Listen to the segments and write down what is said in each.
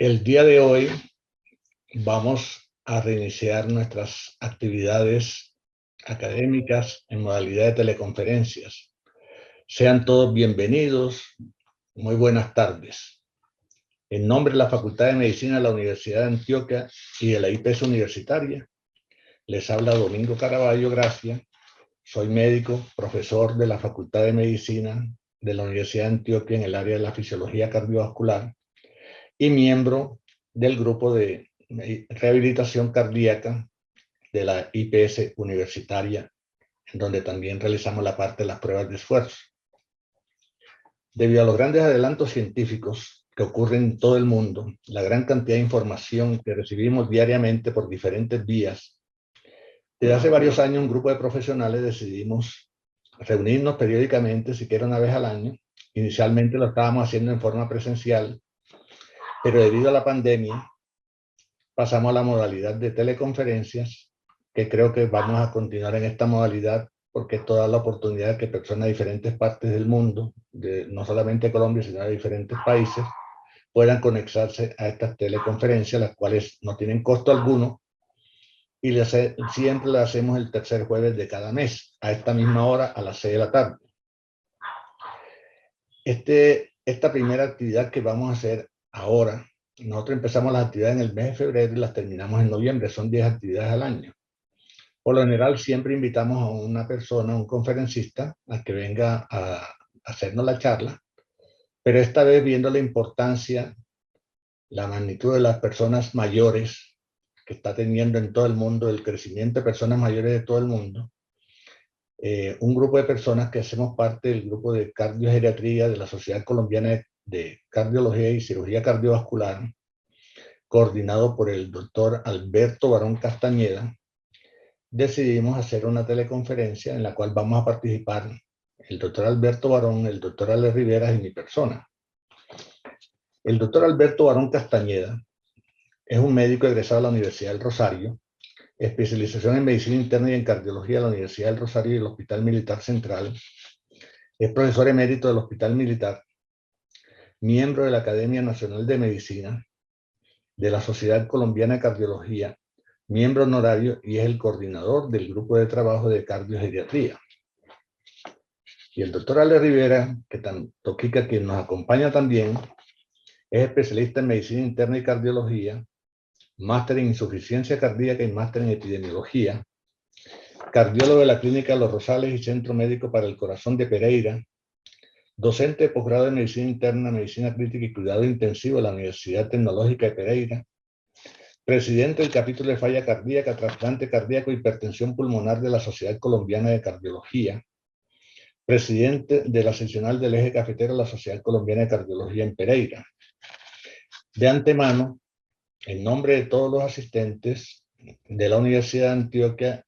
El día de hoy vamos a reiniciar nuestras actividades académicas en modalidad de teleconferencias. Sean todos bienvenidos. Muy buenas tardes. En nombre de la Facultad de Medicina de la Universidad de Antioquia y de la IPS Universitaria, les habla Domingo Caraballo Gracia. Soy médico, profesor de la Facultad de Medicina de la Universidad de Antioquia en el área de la fisiología cardiovascular y miembro del grupo de rehabilitación cardíaca de la IPS Universitaria, en donde también realizamos la parte de las pruebas de esfuerzo. Debido a los grandes adelantos científicos que ocurren en todo el mundo, la gran cantidad de información que recibimos diariamente por diferentes vías, desde hace varios años un grupo de profesionales decidimos reunirnos periódicamente, siquiera una vez al año. Inicialmente lo estábamos haciendo en forma presencial, pero debido a la pandemia pasamos a la modalidad de teleconferencias, que creo que vamos a continuar en esta modalidad porque toda la oportunidad de que personas de diferentes partes del mundo, no solamente Colombia, sino de diferentes países, puedan conectarse a estas teleconferencias, las cuales no tienen costo alguno, y siempre las hacemos el tercer jueves de cada mes, a esta misma hora, a las 6 de la tarde. Esta primera actividad que vamos a hacer ahora, nosotros empezamos las actividades en el mes de febrero y las terminamos en noviembre, son 10 actividades al año. Por lo general siempre invitamos a una persona, un conferencista, a que venga a hacernos la charla, pero esta vez viendo la importancia, la magnitud de las personas mayores que está teniendo en todo el mundo, el crecimiento de personas mayores de todo el mundo, un grupo de personas que hacemos parte del grupo de cardiogeriatría de la Sociedad Colombiana de Cardiología y Cirugía Cardiovascular, coordinado por el doctor Alberto Barón Castañeda, decidimos hacer una teleconferencia en la cual vamos a participar el doctor Alberto Barón, el doctor Ale Rivera y mi persona. El doctor Alberto Barón Castañeda es un médico egresado de la Universidad del Rosario, especialización en medicina interna y en cardiología de la Universidad del Rosario y el Hospital Militar Central. Es profesor emérito del Hospital Militar, miembro de la Academia Nacional de Medicina, de la Sociedad Colombiana de Cardiología, miembro honorario y es el coordinador del grupo de trabajo de cardiogeriatría. Y el doctor Ale Rivera, quien nos acompaña también, es especialista en medicina interna y cardiología, máster en insuficiencia cardíaca y máster en epidemiología, cardiólogo de la Clínica Los Rosales y Centro Médico para el Corazón de Pereira, docente de posgrado de medicina interna, medicina crítica y cuidado intensivo de la Universidad Tecnológica de Pereira, presidente del capítulo de falla cardíaca, trasplante cardíaco y hipertensión pulmonar de la Sociedad Colombiana de Cardiología, presidente de la seccional del Eje Cafetero de la Sociedad Colombiana de Cardiología en Pereira. De antemano, en nombre de todos los asistentes de la Universidad de Antioquia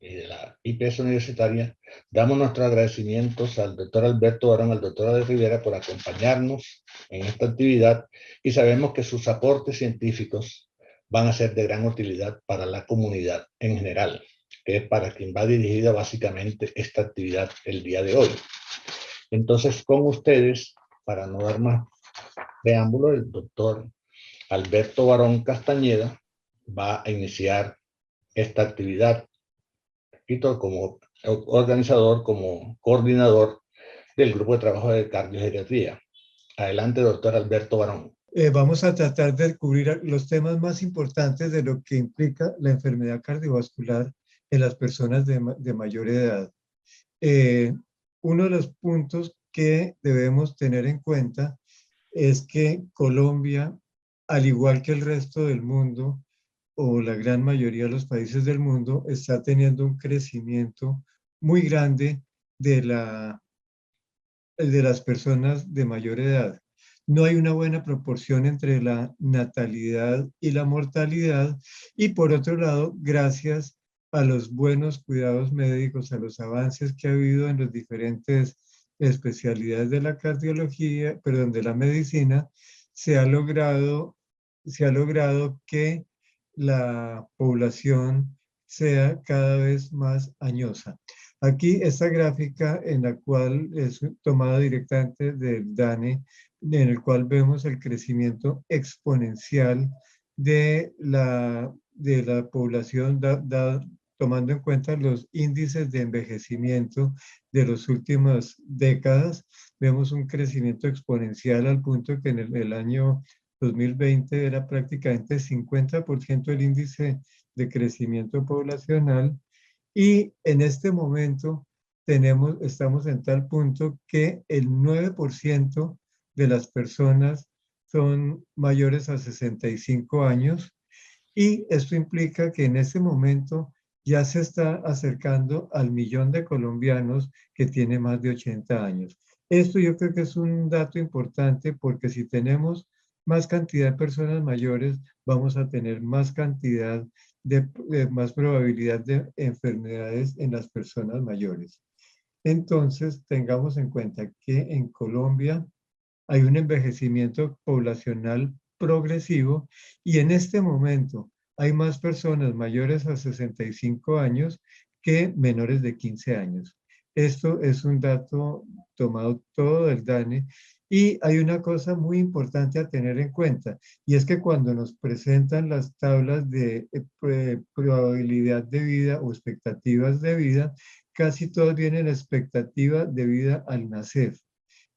y de la IPS Universitaria, damos nuestros agradecimientos al doctor Alberto Barón, al doctor Ale Rivera por acompañarnos en esta actividad y sabemos que sus aportes científicos van a ser de gran utilidad para la comunidad en general, que es para quien va dirigida básicamente esta actividad el día de hoy. Entonces, con ustedes, para no dar más preámbulo, el doctor Alberto Barón Castañeda va a iniciar esta actividad, repito, como organizador, como coordinador del grupo de trabajo de cardiogeriatría. Adelante, doctor Alberto Barón. Vamos a tratar de cubrir los temas más importantes de lo que implica la enfermedad cardiovascular en las personas de mayor edad. Uno de los puntos que debemos tener en cuenta es que Colombia, al igual que el resto del mundo, o la gran mayoría de los países del mundo, está teniendo un crecimiento muy grande de las personas de mayor edad. No hay una buena proporción entre la natalidad y la mortalidad, y por otro lado, gracias a los buenos cuidados médicos, a los avances que ha habido en las diferentes especialidades de la cardiología, perdón, de la medicina, se ha logrado que la población sea cada vez más añosa. Aquí esta gráfica, en la cual es tomada directamente del DANE, en el cual vemos el crecimiento exponencial de la población, tomando en cuenta los índices de envejecimiento de las últimas décadas. Vemos un crecimiento exponencial al punto que en el año 2020 era prácticamente 50% el índice de crecimiento poblacional, y en este momento estamos en tal punto que el 9% de las personas son mayores a 65 años, y esto implica que en ese momento ya se está acercando al millón de colombianos que tiene más de 80 años. Esto yo creo que es un dato importante, porque si tenemos más cantidad de personas mayores, vamos a tener más cantidad más probabilidad de enfermedades en las personas mayores. Entonces, tengamos en cuenta que en Colombia hay un envejecimiento poblacional progresivo, y en este momento hay más personas mayores a 65 años que menores de 15 años. Esto es un dato tomado todo del DANE, y hay una cosa muy importante a tener en cuenta, y es que cuando nos presentan las tablas de probabilidad de vida o expectativas de vida, casi todos vienen expectativa de vida al nacer.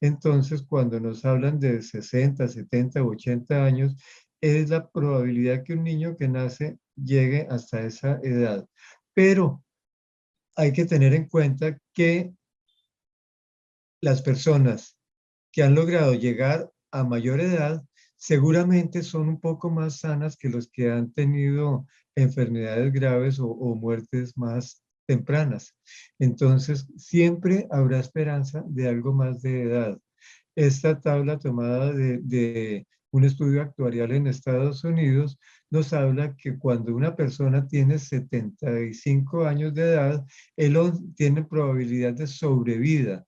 Entonces, cuando nos hablan de 60, 70 u 80 años, es la probabilidad que un niño que nace llegue hasta esa edad. Pero hay que tener en cuenta que las personas que han logrado llegar a mayor edad seguramente son un poco más sanas que los que han tenido enfermedades graves o muertes más tempranas. Entonces, siempre habrá esperanza de algo más de edad. Esta tabla tomada de un estudio actuarial en Estados Unidos nos habla que cuando una persona tiene 75 años de edad, él tiene probabilidad de sobrevida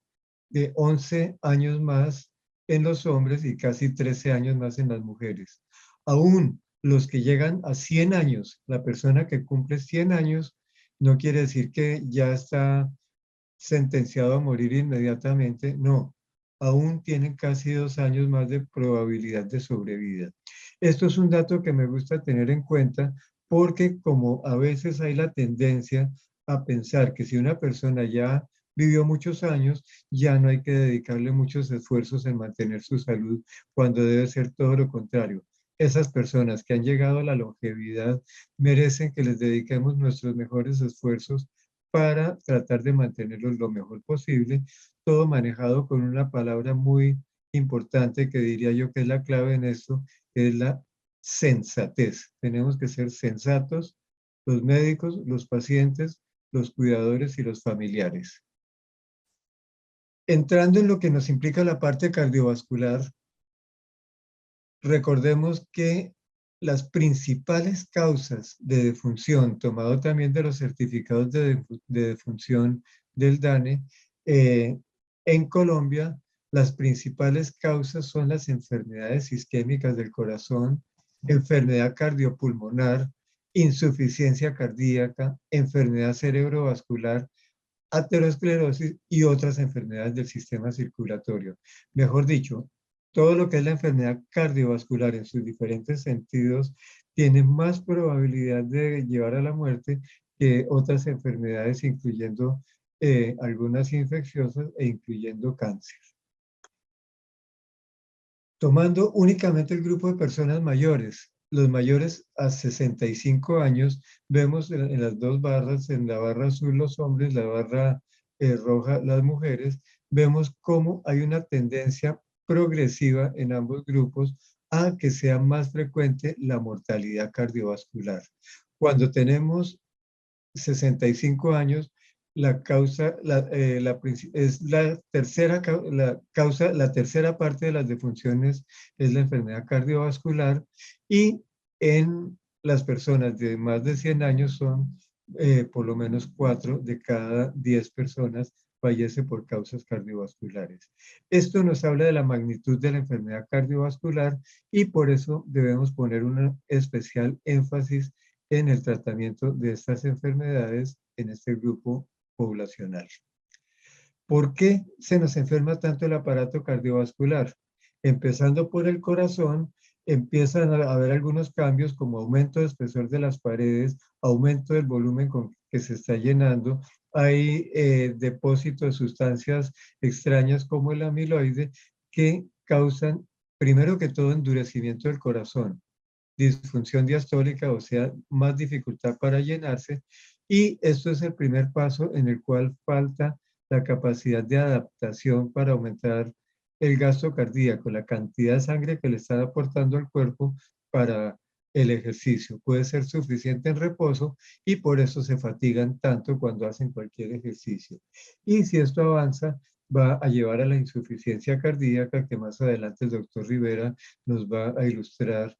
de 11 años más en los hombres y casi 13 años más en las mujeres. Aún los que llegan a 100 años, la persona que cumple 100 años, no quiere decir que ya está sentenciado a morir inmediatamente, no, aún tienen casi 2 años más de probabilidad de sobrevida. Esto es un dato que me gusta tener en cuenta, porque como a veces hay la tendencia a pensar que si una persona ya vivió muchos años, ya no hay que dedicarle muchos esfuerzos en mantener su salud, cuando debe ser todo lo contrario. Esas personas que han llegado a la longevidad merecen que les dediquemos nuestros mejores esfuerzos para tratar de mantenerlos lo mejor posible, todo manejado con una palabra muy importante que diría yo que es la clave en esto, que es la sensatez. Tenemos que ser sensatos, los médicos, los pacientes, los cuidadores y los familiares. Entrando en lo que nos implica la parte cardiovascular, recordemos que las principales causas de defunción, tomado también de los certificados de defunción del DANE, en Colombia, las principales causas son las enfermedades isquémicas del corazón, enfermedad cardiopulmonar, insuficiencia cardíaca, enfermedad cerebrovascular, aterosclerosis y otras enfermedades del sistema circulatorio. Mejor dicho, todo lo que es la enfermedad cardiovascular en sus diferentes sentidos tiene más probabilidad de llevar a la muerte que otras enfermedades, incluyendo algunas infecciosas e incluyendo cáncer. Tomando únicamente el grupo de personas mayores, los mayores a 65 años, vemos en las dos barras, en la barra azul los hombres, la barra roja las mujeres, vemos cómo hay una tendencia progresiva en ambos grupos a que sea más frecuente la mortalidad cardiovascular. Cuando tenemos 65 años, la causa es la tercera causa, la tercera parte de las defunciones es la enfermedad cardiovascular, y en las personas de más de 100 años son por lo menos 4 de cada 10 personas fallece por causas cardiovasculares. Esto nos habla de la magnitud de la enfermedad cardiovascular, y por eso debemos poner un especial énfasis en el tratamiento de estas enfermedades en este grupo poblacional. ¿Por qué se nos enferma tanto el aparato cardiovascular? Empezando por el corazón, empiezan a haber algunos cambios como aumento de espesor de las paredes, aumento del volumen con que se está llenando, hay depósitos de sustancias extrañas como el amiloide que causan, primero que todo, endurecimiento del corazón, disfunción diastólica, o sea, más dificultad para llenarse, y esto es el primer paso en el cual falta la capacidad de adaptación para aumentar el gasto cardíaco, la cantidad de sangre que le está aportando al cuerpo para el ejercicio. Puede ser suficiente en reposo y por eso se fatigan tanto cuando hacen cualquier ejercicio. Y si esto avanza, va a llevar a la insuficiencia cardíaca que más adelante el doctor Rivera nos va a ilustrar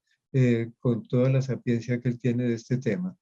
con toda la sapiencia que él tiene de este tema.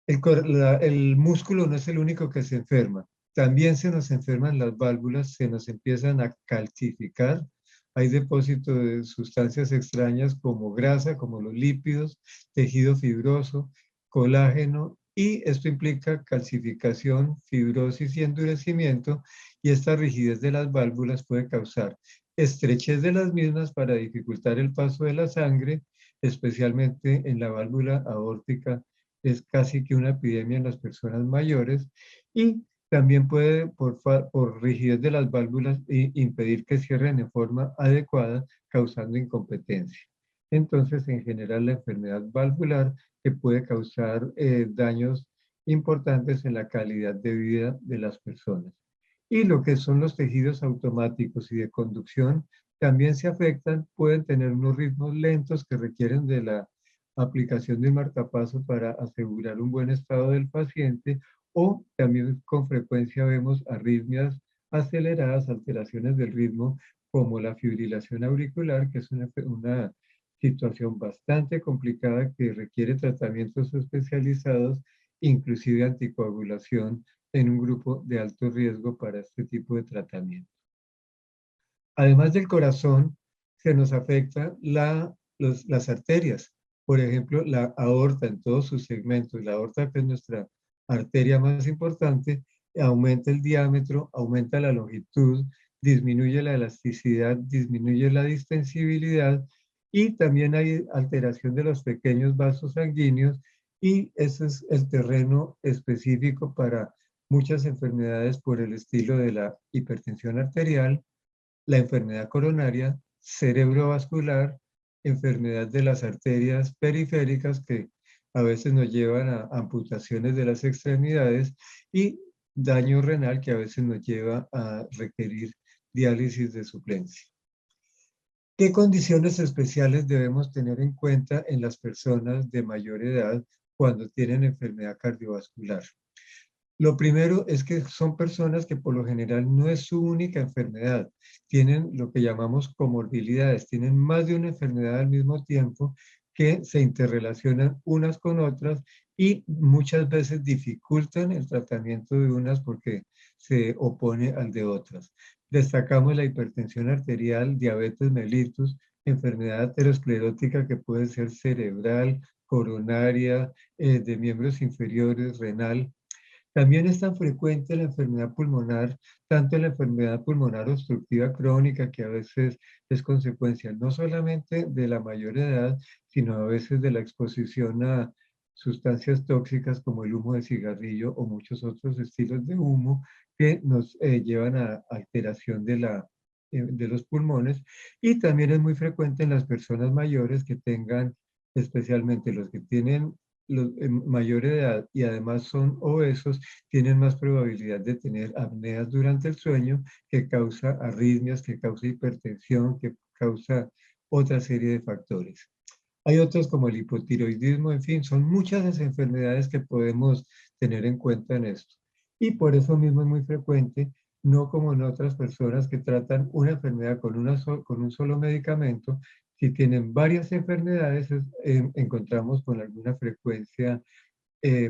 El músculo no es el único que se enferma. También se nos enferman las válvulas, se nos empiezan a calcificar. Hay depósitos de sustancias extrañas como grasa, como los lípidos, tejido fibroso, colágeno, y esto implica calcificación, fibrosis y endurecimiento, y esta rigidez de las válvulas puede causar estrechez de las mismas para dificultar el paso de la sangre, especialmente en la válvula aórtica. Es casi que una epidemia en las personas mayores, y también puede, por rigidez de las válvulas, impedir que cierren de forma adecuada, causando incompetencia. Entonces, en general, la enfermedad valvular que puede causar daños importantes en la calidad de vida de las personas. Y lo que son los tejidos automáticos y de conducción también se afectan, pueden tener unos ritmos lentos que requieren de la aplicación de un marcapaso para asegurar un buen estado del paciente, o también con frecuencia vemos arritmias aceleradas, alteraciones del ritmo, como la fibrilación auricular, que es una situación bastante complicada que requiere tratamientos especializados, inclusive anticoagulación en un grupo de alto riesgo para este tipo de tratamiento. Además del corazón, se nos afecta las arterias. Por ejemplo, la aorta en todos sus segmentos. La aorta, que es nuestra arteria más importante, aumenta el diámetro, aumenta la longitud, disminuye la elasticidad, disminuye la distensibilidad, y también hay alteración de los pequeños vasos sanguíneos, y ese es el terreno específico para muchas enfermedades por el estilo de la hipertensión arterial, la enfermedad coronaria, cerebrovascular, enfermedad de las arterias periféricas que a veces nos llevan a amputaciones de las extremidades, y daño renal que a veces nos lleva a requerir diálisis de suplencia. ¿Qué condiciones especiales debemos tener en cuenta en las personas de mayor edad cuando tienen enfermedad cardiovascular? Lo primero es que son personas que por lo general no es su única enfermedad. Tienen lo que llamamos comorbilidades, tienen más de una enfermedad al mismo tiempo que se interrelacionan unas con otras, y muchas veces dificultan el tratamiento de unas porque se opone al de otras. Destacamos la hipertensión arterial, diabetes mellitus, enfermedad aterosclerótica que puede ser cerebral, coronaria, de miembros inferiores, renal. También es tan frecuente la enfermedad pulmonar, tanto la enfermedad pulmonar obstructiva crónica, que a veces es consecuencia no solamente de la mayor edad, sino a veces de la exposición a sustancias tóxicas como el humo de cigarrillo o muchos otros estilos de humo que nos llevan a alteración de los pulmones. Y también es muy frecuente en las personas mayores que tengan, especialmente los que tienen mayor edad y además son obesos, tienen más probabilidad de tener apneas durante el sueño, que causa arritmias, que causa hipertensión, que causa otra serie de factores. Hay otros como el hipotiroidismo, en fin, son muchas las enfermedades que podemos tener en cuenta en esto. Y por eso mismo es muy frecuente, no como en otras personas que tratan una enfermedad con un solo medicamento. Si tienen varias enfermedades, encontramos con alguna frecuencia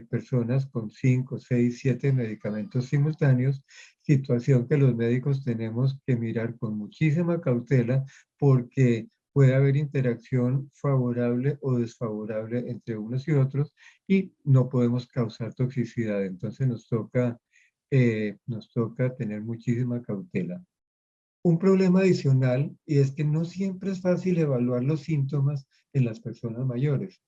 personas con 5, 6, 7 medicamentos simultáneos, situación que los médicos tenemos que mirar con muchísima cautela, porque puede haber interacción favorable o desfavorable entre unos y otros, y no podemos causar toxicidad. Entonces nos toca tener muchísima cautela. Un problema adicional y es que no siempre es fácil evaluar los síntomas en las personas mayores.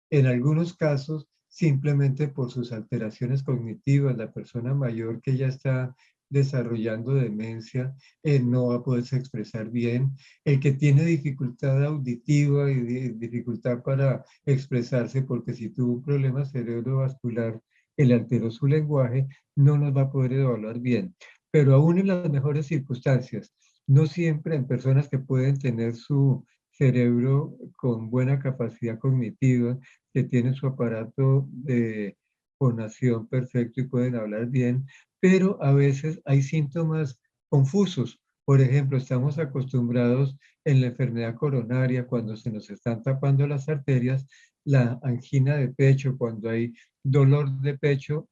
En algunos casos, simplemente por sus alteraciones cognitivas, la persona mayor que ya está desarrollando demencia no va a poderse expresar bien. El que tiene dificultad auditiva y dificultad para expresarse, porque si tuvo un problema cerebrovascular que le alteró su lenguaje, no nos va a poder evaluar bien. Pero aún en las mejores circunstancias, no siempre en personas que pueden tener su cerebro con buena capacidad cognitiva, que tienen su aparato de fonación perfecto y pueden hablar bien, pero a veces hay síntomas confusos. Por ejemplo, estamos acostumbrados en la enfermedad coronaria, cuando se nos están tapando las arterias, la angina de pecho, cuando hay dolor de pecho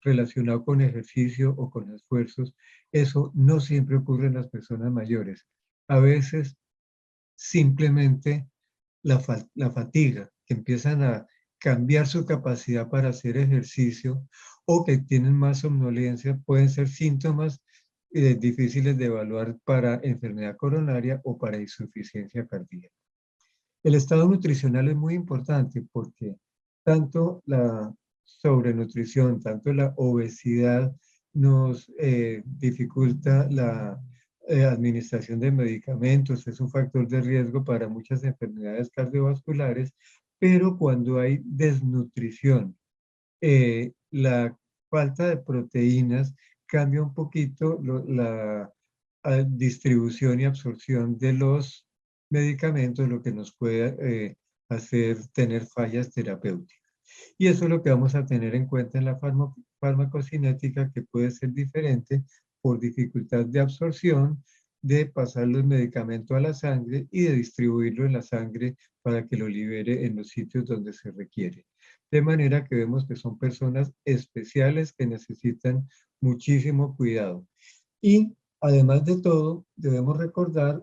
relacionado con ejercicio o con esfuerzos. Eso no siempre ocurre en las personas mayores. A veces simplemente la fatiga, que empiezan a cambiar su capacidad para hacer ejercicio o que tienen más somnolencia, pueden ser síntomas difíciles de evaluar para enfermedad coronaria o para insuficiencia cardíaca. El estado nutricional es muy importante porque tanto la sobrenutrición, tanto la obesidad nos dificulta la administración de medicamentos, es un factor de riesgo para muchas enfermedades cardiovasculares, pero cuando hay desnutrición, la falta de proteínas cambia un poquito la distribución y absorción de los medicamentos, lo que nos puede hacer tener fallas terapéuticas. Y eso es lo que vamos a tener en cuenta en la farmacocinética, que puede ser diferente por dificultad de absorción, de pasar los medicamentos a la sangre y de distribuirlo en la sangre para que lo libere en los sitios donde se requiere. De manera que vemos que son personas especiales que necesitan muchísimo cuidado. Y además de todo, debemos recordar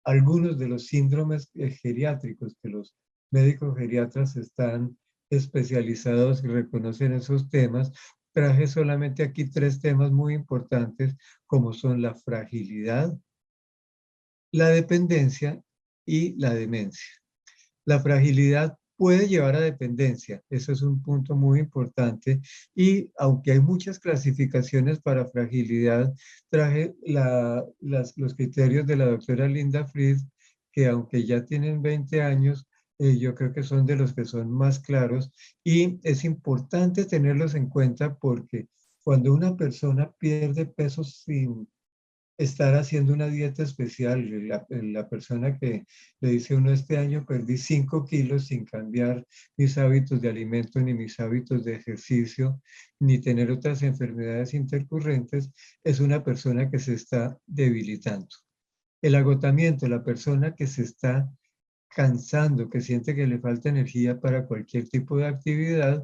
algunos de los síndromes geriátricos que los médicos geriatras están especializados y reconocen esos temas. Traje solamente aquí 3 temas muy importantes, como son la fragilidad, la dependencia y la demencia. La fragilidad puede llevar a dependencia, eso es un punto muy importante, y aunque hay muchas clasificaciones para fragilidad, traje los criterios de la doctora Linda Fried, que aunque ya tienen 20 años, yo creo que son de los que son más claros, y es importante tenerlos en cuenta porque cuando una persona pierde peso sin estar haciendo una dieta especial. La persona que le dice a uno, este año perdí 5 kilos sin cambiar mis hábitos de alimento, ni mis hábitos de ejercicio, ni tener otras enfermedades intercurrentes, es una persona que se está debilitando. El agotamiento, la persona que se está cansando, que siente que le falta energía para cualquier tipo de actividad,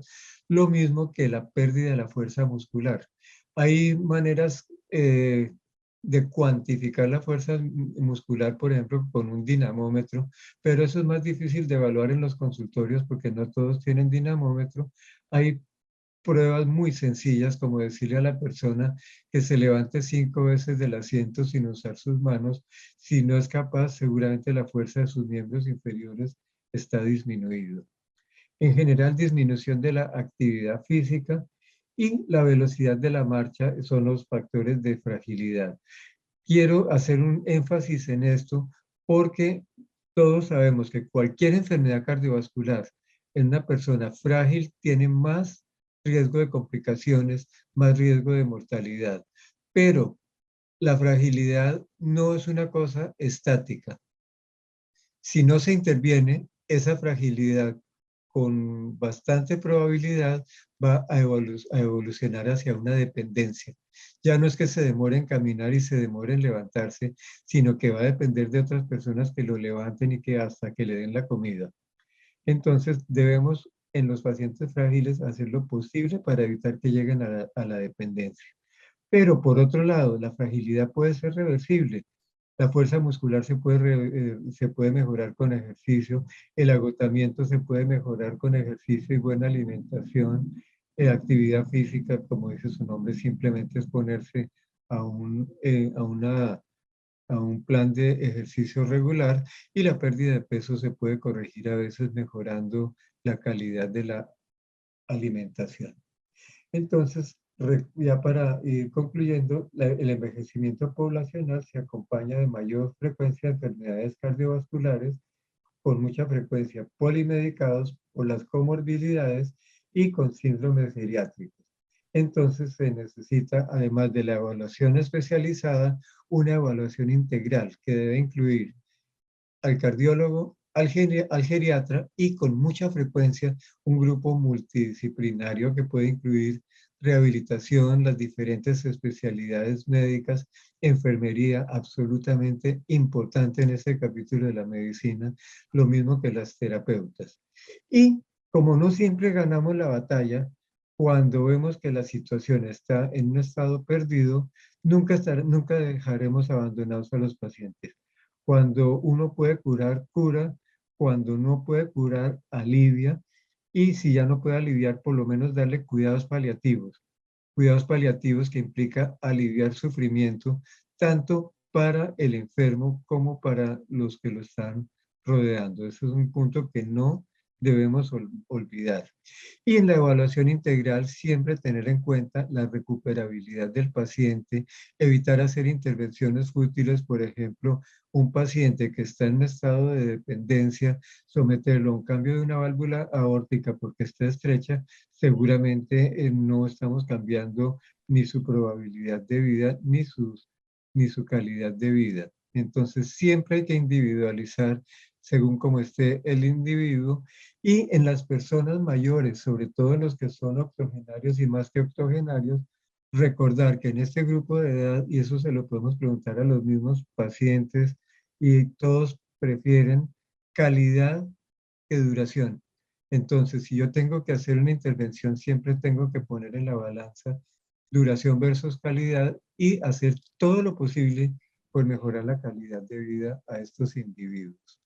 lo mismo que la pérdida de la fuerza muscular. Hay maneras de cuantificar la fuerza muscular, por ejemplo, con un dinamómetro, pero eso es más difícil de evaluar en los consultorios porque no todos tienen dinamómetro. Hay pruebas muy sencillas, como decirle a la persona que se levante 5 veces del asiento sin usar sus manos. Si no es capaz, seguramente la fuerza de sus miembros inferiores está disminuida. En general, disminución de la actividad física y la velocidad de la marcha son los factores de fragilidad. Quiero hacer un énfasis en esto porque todos sabemos que cualquier enfermedad cardiovascular en una persona frágil tiene más riesgo de complicaciones, más riesgo de mortalidad. Pero la fragilidad no es una cosa estática. Si no se interviene, esa fragilidad con bastante probabilidad va a evolucionar hacia una dependencia. Ya no es que se demore en caminar y se demore en levantarse, sino que va a depender de otras personas que lo levanten y que hasta que le den la comida. Entonces debemos en los pacientes frágiles hacer lo posible para evitar que lleguen a la dependencia. Pero por otro lado, la fragilidad puede ser reversible. La fuerza muscular se puede mejorar con ejercicio, el agotamiento se puede mejorar con ejercicio y buena alimentación, actividad física, como dice su nombre, simplemente es ponerse a una a un plan de ejercicio regular y la pérdida de peso se puede corregir a veces mejorando la calidad de la alimentación. Entonces, ya para ir concluyendo, el envejecimiento poblacional se acompaña de mayor frecuencia de enfermedades cardiovasculares, con mucha frecuencia polimedicados por las comorbilidades y con síndromes geriátricos. Entonces se necesita, además de la evaluación especializada, una evaluación integral que debe incluir al cardiólogo, al geriatra y con mucha frecuencia un grupo multidisciplinario que puede incluir rehabilitación, las diferentes especialidades médicas, enfermería, absolutamente importante en este capítulo de la medicina, lo mismo que las terapeutas. Y como no siempre ganamos la batalla, cuando vemos que la situación está en un estado perdido, nunca dejaremos abandonados a los pacientes. Cuando uno puede curar, cura. Cuando no puede curar, alivia. Y si ya no puede aliviar, por lo menos darle cuidados paliativos. Cuidados paliativos que implica aliviar sufrimiento, tanto para el enfermo como para los que lo están rodeando. Eso es un punto que no debemos olvidar. Y en la evaluación integral siempre tener en cuenta la recuperabilidad del paciente, evitar hacer intervenciones fútiles, por ejemplo, un paciente que está en un estado de dependencia, someterlo a un cambio de una válvula aórtica porque está estrecha, seguramente no estamos cambiando ni su probabilidad de vida ni su calidad de vida. Entonces siempre hay que individualizar según cómo esté el individuo y en las personas mayores, sobre todo en los que son octogenarios y más que octogenarios, recordar que en este grupo de edad, y eso se lo podemos preguntar a los mismos pacientes, y todos prefieren calidad que duración. Entonces, si yo tengo que hacer una intervención, siempre tengo que poner en la balanza duración versus calidad y hacer todo lo posible por mejorar la calidad de vida a estos individuos.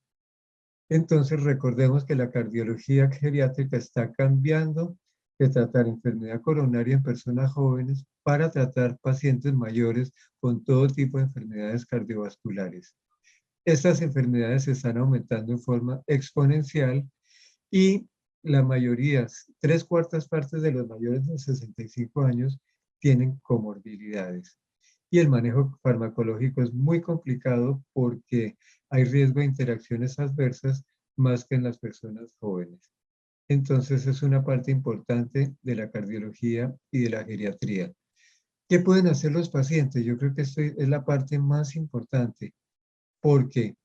Entonces, recordemos que la cardiología geriátrica está cambiando de tratar enfermedad coronaria en personas jóvenes para tratar pacientes mayores con todo tipo de enfermedades cardiovasculares. Estas enfermedades están aumentando en forma exponencial y la mayoría, 3/4 de los mayores de 65 años, tienen comorbilidades. Y el manejo farmacológico es muy complicado porque hay riesgo de interacciones adversas más que en las personas jóvenes. Entonces es una parte importante de la cardiología y de la geriatría. ¿Qué pueden hacer los pacientes? Yo creo que esto es la parte más importante porque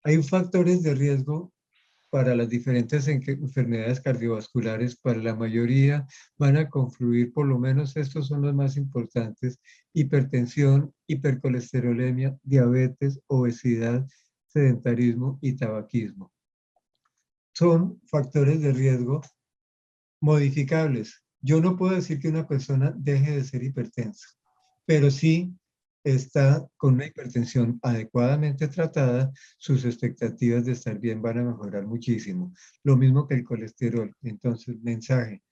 hay factores de riesgo para las diferentes enfermedades cardiovasculares. Para la mayoría van a confluir, por lo menos estos son los más importantes: hipertensión, hipercolesterolemia, diabetes, obesidad, sedentarismo y tabaquismo. Son factores de riesgo modificables. Yo no puedo decir que una persona deje de ser hipertensa, pero sí está con una hipertensión adecuadamente tratada, sus expectativas de estar bien van a mejorar muchísimo. Lo mismo que el colesterol. Entonces, mensaje: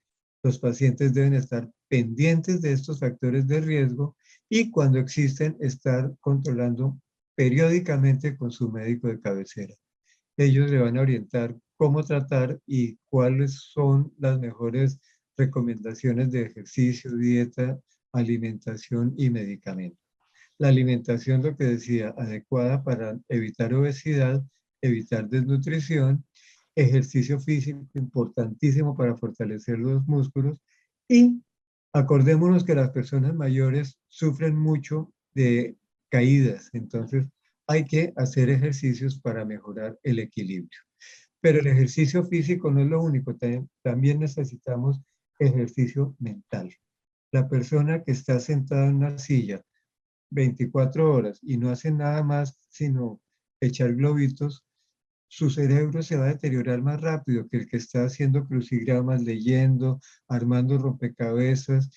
los pacientes deben estar pendientes de estos factores de riesgo y cuando existen, estar controlando periódicamente con su médico de cabecera. Ellos le van a orientar cómo tratar y cuáles son las mejores recomendaciones de ejercicio, dieta, alimentación y medicamento. La alimentación, lo que decía, adecuada para evitar obesidad, evitar desnutrición, ejercicio físico importantísimo para fortalecer los músculos y acordémonos que las personas mayores sufren mucho de caídas, entonces hay que hacer ejercicios para mejorar el equilibrio. Pero el ejercicio físico no es lo único, también necesitamos ejercicio mental. La persona que está sentada en una silla 24 horas y no hace nada más sino echar globitos, su cerebro se va a deteriorar más rápido que el que está haciendo crucigramas, leyendo, armando rompecabezas,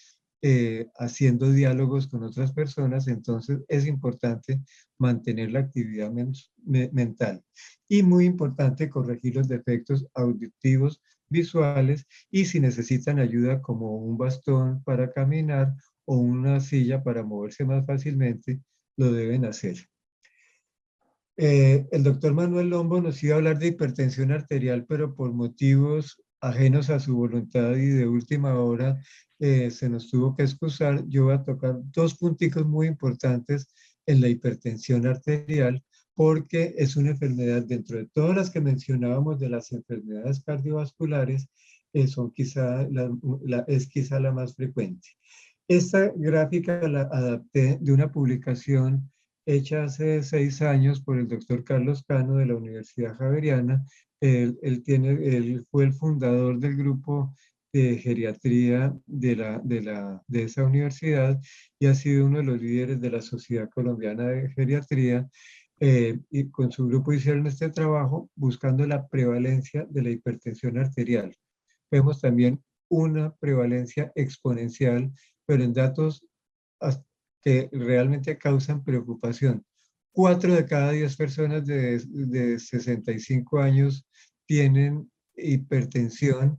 haciendo diálogos con otras personas. Entonces es importante mantener la actividad mental. Y muy importante corregir los defectos auditivos, visuales, y si necesitan ayuda como un bastón para caminar o una silla para moverse más fácilmente, lo deben hacer. El doctor Manuel Lombo nos iba a hablar de hipertensión arterial, pero por motivos ajenos a su voluntad y de última hora se nos tuvo que excusar. Yo voy a tocar dos punticos muy importantes en la hipertensión arterial, porque es una enfermedad dentro de todas las que mencionábamos de las enfermedades cardiovasculares, es quizá la más frecuente. Esta gráfica la adapté de una publicación hecha hace 6 años por el doctor Carlos Cano de la Universidad Javeriana. Él fue el fundador del grupo de geriatría de esa universidad y ha sido uno de los líderes de la Sociedad Colombiana de Geriatría. Y con su grupo hicieron este trabajo buscando la prevalencia de la hipertensión arterial. Vemos también una prevalencia exponencial, pero en datos que realmente causan preocupación. 4 de cada 10 personas de 65 años tienen hipertensión.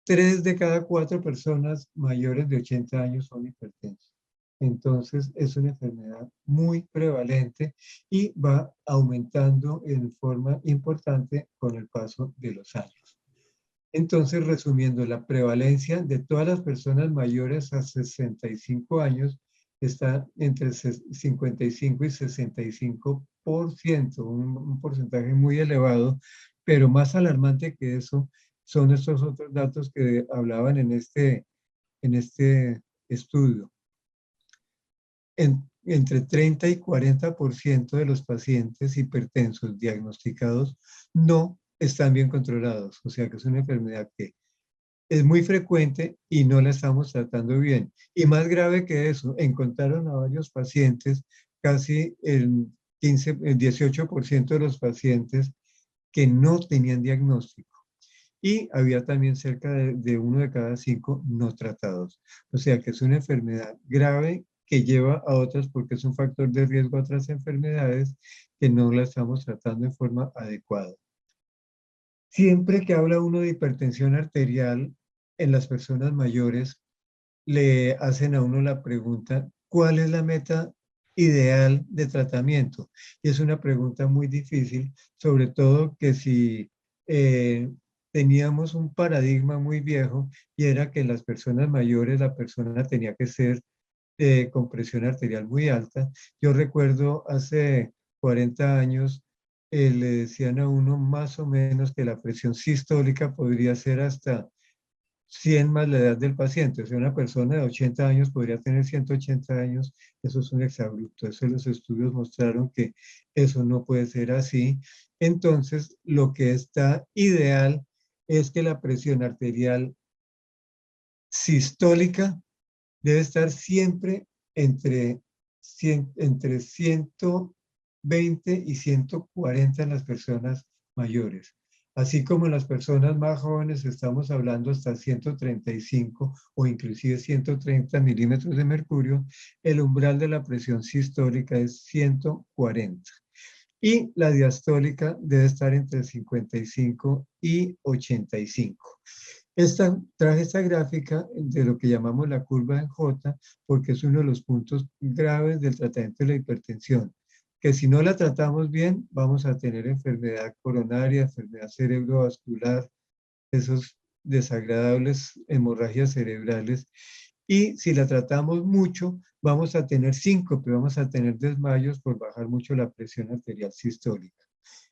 3 de cada 4 personas mayores de 80 años son hipertensos. Entonces es una enfermedad muy prevalente y va aumentando en forma importante con el paso de los años. Entonces, resumiendo, la prevalencia de todas las personas mayores a 65 años está entre 55 y 65%, un porcentaje muy elevado, pero más alarmante que eso son estos otros datos que hablaban en este estudio. Entre 30 y 40% de los pacientes hipertensos diagnosticados no están bien controlados, o sea que es una enfermedad que es muy frecuente y no la estamos tratando bien. Y más grave que eso, encontraron a varios pacientes, casi el 18% de los pacientes que no tenían diagnóstico. Y había también cerca de 1 de cada 5 no tratados. O sea que es una enfermedad grave que lleva a otras porque es un factor de riesgo a otras enfermedades que no la estamos tratando en forma adecuada. Siempre que habla uno de hipertensión arterial en las personas mayores, le hacen a uno la pregunta, ¿cuál es la meta ideal de tratamiento? Y es una pregunta muy difícil, sobre todo que si teníamos un paradigma muy viejo y era que las personas mayores, la persona tenía que ser con presión arterial muy alta. Yo recuerdo hace 40 años le decían a uno más o menos que la presión sistólica podría ser hasta 100 más la edad del paciente. O sea, una persona de 80 años podría tener 180 años. Eso es un exabrupto. Eso los estudios mostraron que eso no puede ser así. Entonces, lo que está ideal es que la presión arterial sistólica debe estar siempre entre 120 y 140 en las personas mayores. Así como en las personas más jóvenes estamos hablando hasta 135 o inclusive 130 milímetros de mercurio, el umbral de la presión sistólica es 140. Y la diastólica debe estar entre 55 y 85. Traje esta gráfica de lo que llamamos la curva en J porque es uno de los puntos graves del tratamiento de la hipertensión, que si no la tratamos bien vamos a tener enfermedad coronaria, enfermedad cerebrovascular, esos desagradables hemorragias cerebrales, y si la tratamos mucho vamos a tener síncope, vamos a tener desmayos por bajar mucho la presión arterial sistólica.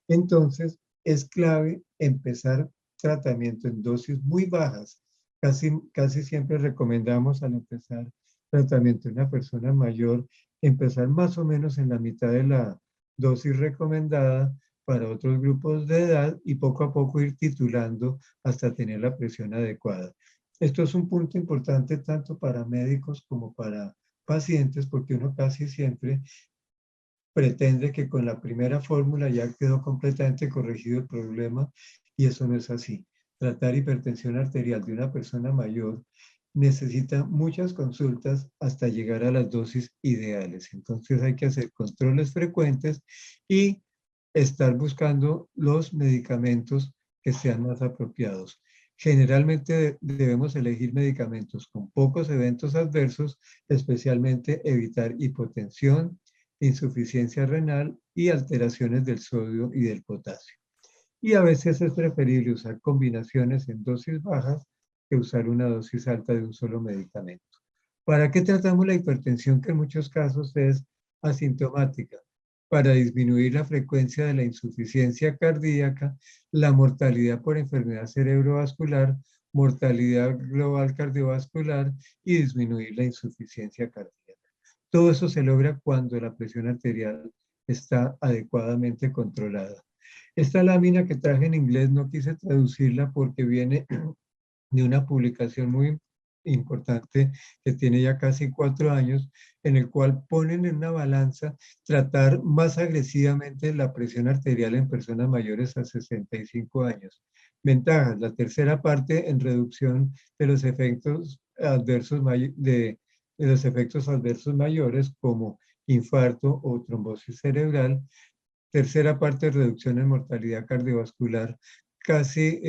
Entonces, es clave empezar tratamiento en dosis muy bajas. Casi siempre recomendamos al empezar tratamiento en una persona mayor, empezar más o menos en la mitad de la dosis recomendada para otros grupos de edad y poco a poco ir titulando hasta tener la presión adecuada. Esto es un punto importante tanto para médicos como para pacientes porque uno casi siempre pretende que con la primera fórmula ya quedó completamente corregido el problema y eso no es así. Tratar hipertensión arterial de una persona mayor necesita muchas consultas hasta llegar a las dosis ideales. Entonces hay que hacer controles frecuentes y estar buscando los medicamentos que sean más apropiados. Generalmente debemos elegir medicamentos con pocos eventos adversos, especialmente evitar hipotensión, insuficiencia renal y alteraciones del sodio y del potasio. Y a veces es preferible usar combinaciones en dosis bajas que usar una dosis alta de un solo medicamento. ¿Para qué tratamos la hipertensión, que en muchos casos es asintomática? Para disminuir la frecuencia de la insuficiencia cardíaca, la mortalidad por enfermedad cerebrovascular, mortalidad global cardiovascular y disminuir la insuficiencia cardíaca. Todo eso se logra cuando la presión arterial está adecuadamente controlada. Esta lámina que traje en inglés no quise traducirla porque viene de una publicación muy importante que tiene ya casi 4 años, en el cual ponen en una balanza tratar más agresivamente la presión arterial en personas mayores a 65 años. Ventajas: la tercera parte en reducción de los efectos adversos de los efectos adversos mayores como infarto o trombosis cerebral. Tercera parte, reducción en mortalidad cardiovascular, casi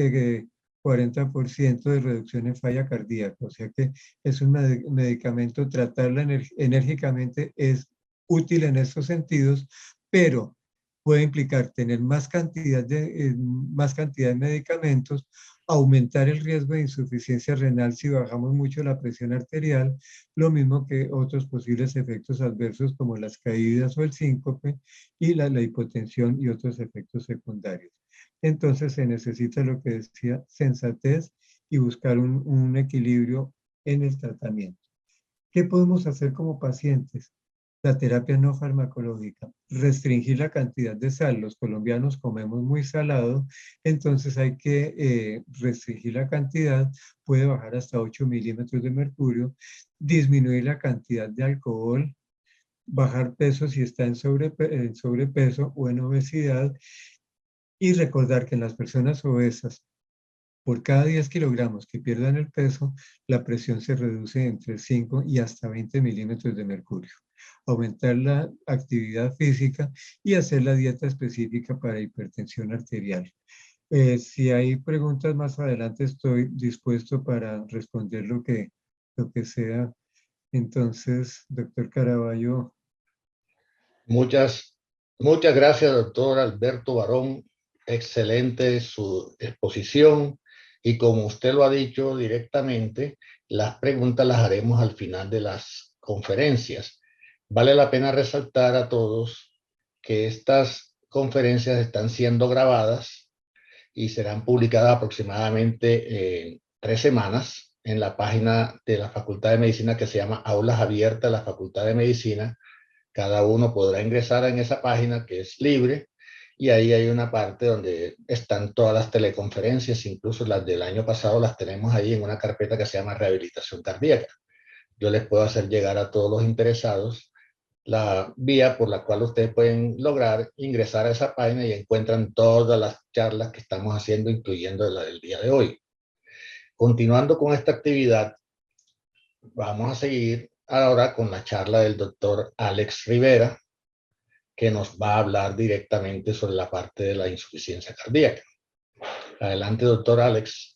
40% de reducción en falla cardíaca. O sea que es un medicamento, tratarla enérgicamente es útil en estos sentidos, pero puede implicar tener más cantidad de medicamentos, aumentar el riesgo de insuficiencia renal si bajamos mucho la presión arterial, lo mismo que otros posibles efectos adversos como las caídas o el síncope y la hipotensión y otros efectos secundarios. Entonces se necesita, lo que decía, sensatez y buscar un equilibrio en el tratamiento. ¿Qué podemos hacer como pacientes? La terapia no farmacológica, restringir la cantidad de sal. Los colombianos comemos muy salado, entonces hay que restringir la cantidad, puede bajar hasta 8 milímetros de mercurio, disminuir la cantidad de alcohol, bajar peso si está en sobrepeso o en obesidad, y recordar que en las personas obesas, por cada 10 kilogramos que pierdan el peso, la presión se reduce entre 5 y hasta 20 milímetros de mercurio. Aumentar la actividad física y hacer la dieta específica para hipertensión arterial. Si hay preguntas más adelante, estoy dispuesto para responder lo que sea. Entonces, doctor Caraballo. Muchas gracias, doctor Alberto Barón. Excelente su exposición. Y como usted lo ha dicho directamente, las preguntas las haremos al final de las conferencias. Vale la pena resaltar a todos que estas conferencias están siendo grabadas y serán publicadas aproximadamente en 3 semanas en la página de la Facultad de Medicina, que se llama Aulas Abiertas de la Facultad de Medicina. Cada uno podrá ingresar en esa página, que es libre, y ahí hay una parte donde están todas las teleconferencias, incluso las del año pasado las tenemos ahí en una carpeta que se llama Rehabilitación Cardíaca. Yo les puedo hacer llegar a todos los interesados la vía por la cual ustedes pueden lograr ingresar a esa página y encuentran todas las charlas que estamos haciendo, incluyendo la del día de hoy. Continuando con esta actividad, vamos a seguir ahora con la charla del doctor Alex Rivera, que nos va a hablar directamente sobre la parte de la insuficiencia cardíaca. Adelante, doctor Alex.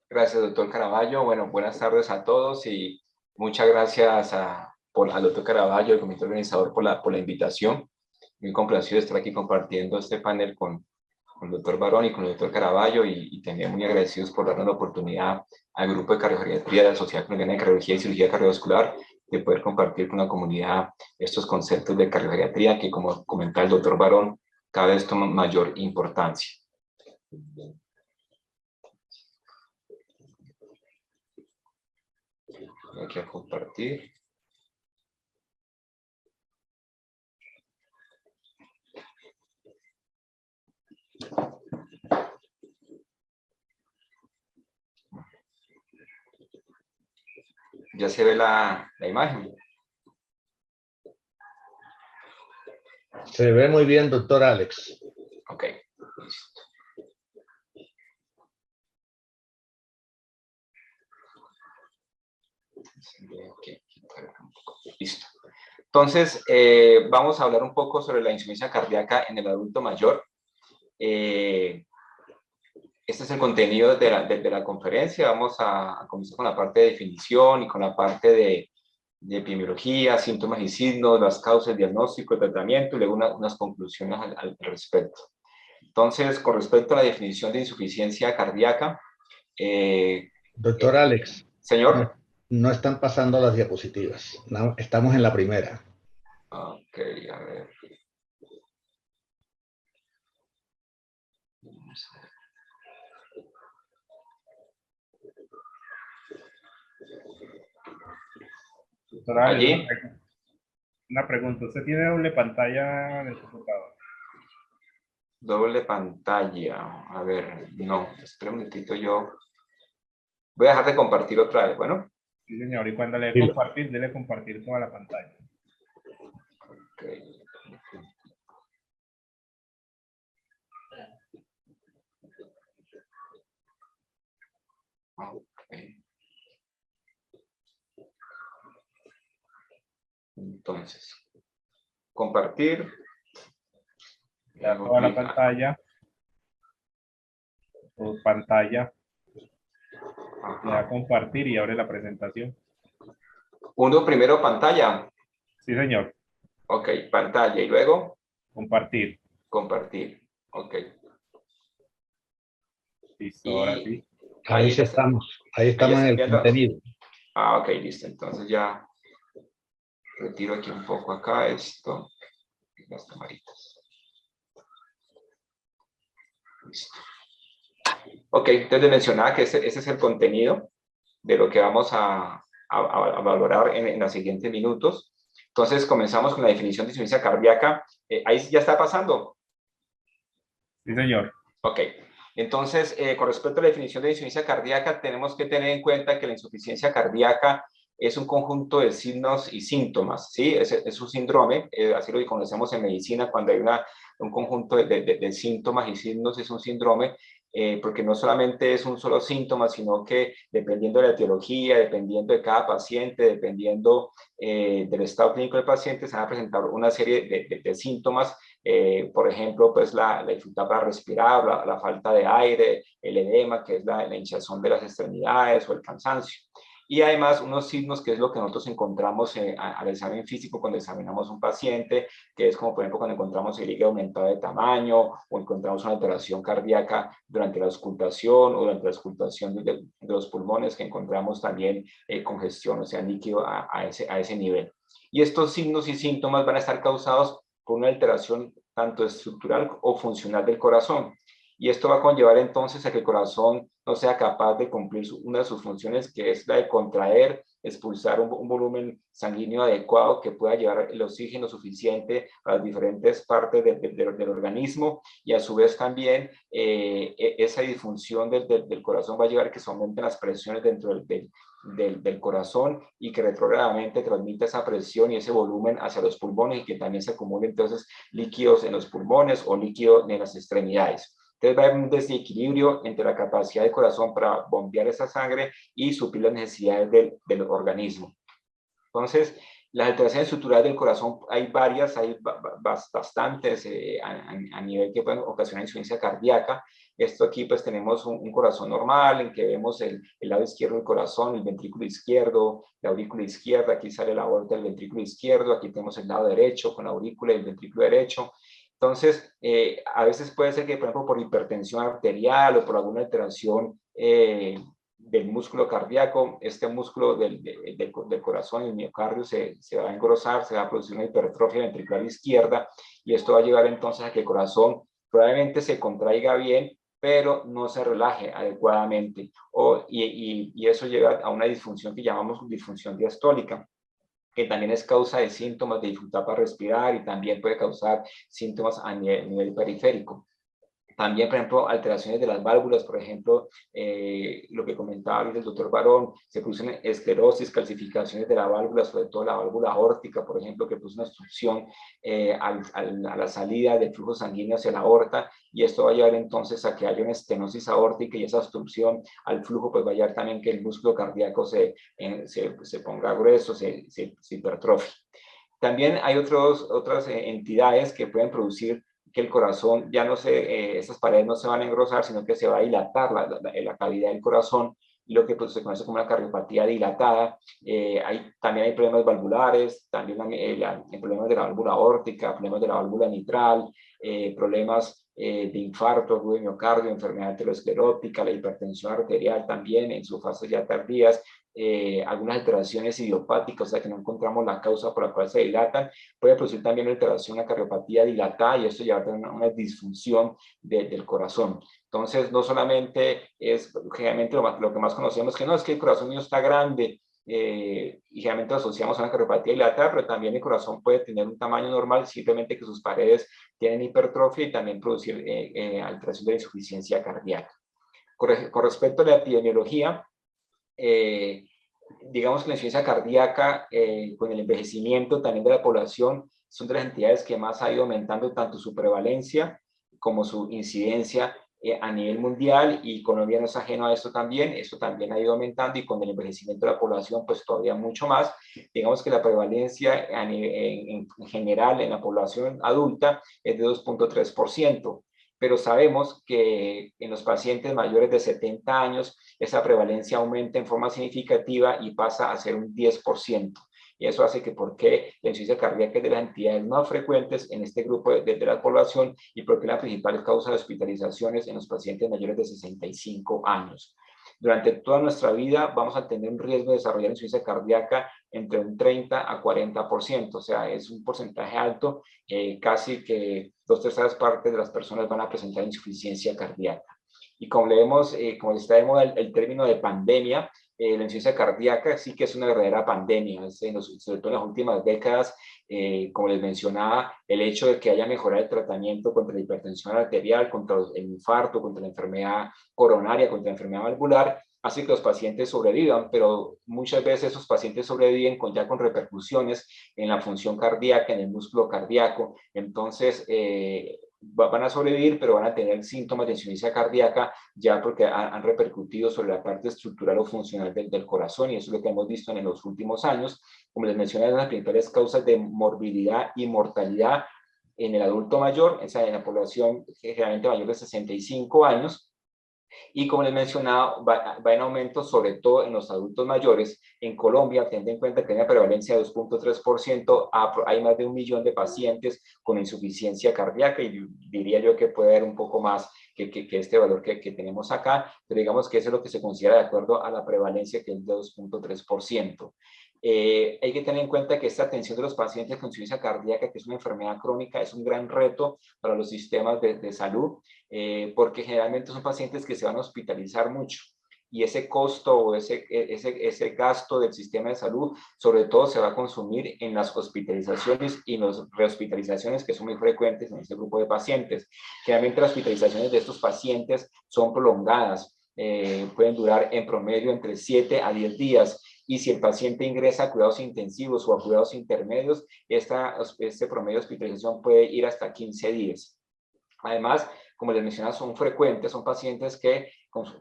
Gracias, doctor Caraballo. Bueno, buenas tardes a todos y muchas gracias al doctor Caraballo, el comité organizador, por la invitación. Muy complacido de estar aquí compartiendo este panel con el doctor Barón y con el doctor Caraballo, y también muy agradecidos por darnos la oportunidad al grupo de cardiogeriatría de la Sociedad Colombiana de Cardiología y Cirugía Cardiovascular de poder compartir con la comunidad estos conceptos de cardiogeriatría que, como comentaba el doctor Barón, cada vez toman mayor importancia. Aquí a compartir. Ya se ve la imagen. Se ve muy bien, doctor Alex. Ok, listo. Listo. Entonces, vamos a hablar un poco sobre la insuficiencia cardíaca en el adulto mayor. este es el contenido de la conferencia. Vamos a comenzar con la parte de definición y con la parte de epidemiología, síntomas y signos, las causas, el diagnóstico, el tratamiento y luego unas conclusiones al respecto. Entonces, con respecto a la definición de insuficiencia cardíaca, Doctor Alex, señor. no están pasando las diapositivas. No, estamos en la primera. Ok, a ver. Doctora, Allí. una pregunta. ¿Usted tiene doble pantalla en el computador? Doble pantalla. A ver, no. Espera un momentito, yo voy a dejar de compartir otra vez. Bueno. Sí, señor. Y cuando le dé compartir, dele compartir toda la pantalla. Ok. Okay. Entonces, compartir. Ya toda la pantalla. O pantalla. Le da compartir y abre la presentación. Uno primero pantalla. Sí, señor. Ok, pantalla y luego. Compartir. Compartir. Ok. Listo, ahora sí. Ahí sí estamos. Ahí estamos en el contenido. Ah, ok, listo. Entonces ya retiro aquí un poco acá esto. Las camaritas. Listo. Ok, entonces mencionaba que ese es el contenido de lo que vamos a valorar en los siguientes minutos. Entonces comenzamos con la definición de insuficiencia cardíaca. Ahí ya está pasando. Sí, señor. Ok. Entonces, con respecto a la definición de insuficiencia cardíaca, tenemos que tener en cuenta que la insuficiencia cardíaca es un conjunto de signos y síntomas, ¿sí? Es un síndrome, así lo conocemos en medicina, cuando hay un conjunto de síntomas y signos, es un síndrome, porque no solamente es un solo síntoma, sino que dependiendo de la etiología, dependiendo de cada paciente, dependiendo del estado clínico del paciente, se van a presentar una serie de síntomas. Por ejemplo, pues la dificultad para respirar, la falta de aire, el edema, que es la hinchazón de las extremidades o el cansancio. Y además unos signos que es lo que nosotros encontramos al examen físico cuando examinamos un paciente, que es como por ejemplo cuando encontramos el hígado aumentado de tamaño o encontramos una alteración cardíaca durante la auscultación o durante la auscultación de los pulmones, que encontramos también congestión, o sea, líquido a ese nivel. Y estos signos y síntomas van a estar causados por una alteración tanto estructural o funcional del corazón. Y esto va a conllevar entonces a que el corazón no sea capaz de cumplir una de sus funciones, que es la de contraer, expulsar un volumen sanguíneo adecuado que pueda llevar el oxígeno suficiente a las diferentes partes del organismo, y a su vez también esa disfunción del corazón va a llevar a que se aumenten las presiones dentro del corazón y que retrógradamente transmita esa presión y ese volumen hacia los pulmones y que también se acumulen entonces líquidos en los pulmones o líquido en las extremidades. Entonces va a haber un desequilibrio entre la capacidad del corazón para bombear esa sangre y suplir las necesidades del organismo. Entonces, las alteraciones estructurales del corazón hay varias, hay bastantes a nivel que pueden ocasionar insuficiencia cardíaca. Esto aquí pues tenemos un corazón normal en que vemos el lado izquierdo del corazón, el ventrículo izquierdo, la aurícula izquierda, aquí sale la aorta del ventrículo izquierdo, aquí tenemos el lado derecho con la aurícula y el ventrículo derecho. Entonces, a veces puede ser que, por ejemplo, por hipertensión arterial o por alguna alteración del músculo cardíaco, este músculo del corazón, el miocardio, se va a engrosar, se va a producir una hipertrofia ventricular izquierda, y esto va a llevar entonces a que el corazón probablemente se contraiga bien, pero no se relaje adecuadamente, y eso lleva a una disfunción que llamamos disfunción diastólica, que también es causa de síntomas de dificultad para respirar y también puede causar síntomas a nivel periférico. También, por ejemplo, alteraciones de las válvulas, por ejemplo, lo que comentaba el doctor Barón, se producen esclerosis, calcificaciones de la válvula, sobre todo la válvula aórtica, por ejemplo, que produce una obstrucción a la salida del flujo sanguíneo hacia la aorta, y esto va a llevar entonces a que haya una estenosis aórtica, y esa obstrucción al flujo pues va a llevar también que el músculo cardíaco se ponga grueso, se hipertrofie. También hay otras entidades que pueden producir que el corazón ya no se, esas paredes no se van a engrosar, sino que se va a dilatar la cavidad del corazón, y lo que pues, se conoce como una cardiopatía dilatada. También hay problemas valvulares, también hay problemas de la válvula aórtica, problemas de la válvula mitral, problemas de infarto, de miocardio, enfermedad aterosclerótica, la hipertensión arterial también en sus fases ya tardías, algunas alteraciones idiopáticas, o sea que no encontramos la causa por la cual se dilatan. Puede producir también alteración, una cardiopatía dilatada, y esto lleva a tener una disfunción del corazón. Entonces, no solamente es generalmente lo que más conocemos, que no es que el corazón mío está grande, y generalmente lo asociamos a una cardiopatía dilatada, pero también el corazón puede tener un tamaño normal, simplemente que sus paredes tienen hipertrofia, y también producir alteración de la insuficiencia cardíaca. Con respecto a la epidemiología, digamos que la insuficiencia cardíaca con el envejecimiento también de la población son de las entidades que más ha ido aumentando tanto su prevalencia como su incidencia a nivel mundial, y Colombia no es ajeno a esto también ha ido aumentando, y con el envejecimiento de la población pues todavía mucho más. Digamos que la prevalencia en general en la población adulta es de 2.3%, pero sabemos que en los pacientes mayores de 70 años esa prevalencia aumenta en forma significativa y pasa a ser un 10%. Y eso hace que porque la insuficiencia cardíaca es de las entidades más frecuentes en este grupo de la población, y porque la principal causa de hospitalizaciones en los pacientes mayores de 65 años. Durante toda nuestra vida vamos a tener un riesgo de desarrollar insuficiencia cardíaca entre un 30 a 40%, o sea, es un porcentaje alto, casi que 2/3 partes de las personas van a presentar insuficiencia cardíaca. Y como leemos, como está de moda el término de pandemia, la insuficiencia cardíaca sí que es una verdadera pandemia, sobre todo en las últimas décadas. Como les mencionaba, el hecho de que haya mejorado el tratamiento contra la hipertensión arterial, contra el infarto, contra la enfermedad coronaria, contra la enfermedad valvular, hace que los pacientes sobrevivan, pero muchas veces esos pacientes sobreviven ya con repercusiones en la función cardíaca, en el músculo cardíaco. Entonces, van a sobrevivir, pero van a tener síntomas de insuficiencia cardíaca ya porque han repercutido sobre la parte estructural o funcional del corazón, y eso es lo que hemos visto en los últimos años. Como les mencioné, las principales causas de morbilidad y mortalidad en el adulto mayor, o sea, en la población generalmente mayor de 65 años, y como les mencionaba, va en aumento sobre todo en los adultos mayores. En Colombia, teniendo en cuenta que hay una prevalencia de 2.3%, hay más de 1 millón de pacientes con insuficiencia cardíaca, y diría yo que puede haber un poco más que este valor que tenemos acá, pero digamos que eso es lo que se considera de acuerdo a la prevalencia, que es de 2.3%. Hay que tener en cuenta que esta atención de los pacientes con insuficiencia cardíaca, que es una enfermedad crónica, es un gran reto para los sistemas de salud, porque generalmente son pacientes que se van a hospitalizar mucho, y ese costo o ese gasto del sistema de salud sobre todo se va a consumir en las hospitalizaciones y en las rehospitalizaciones, que son muy frecuentes en este grupo de pacientes. Generalmente las hospitalizaciones de estos pacientes son prolongadas, pueden durar en promedio entre 7 a 10 días, y si el paciente ingresa a cuidados intensivos o a cuidados intermedios, este promedio de hospitalización puede ir hasta 15 días. Además, como les mencionaba, son frecuentes, son pacientes que,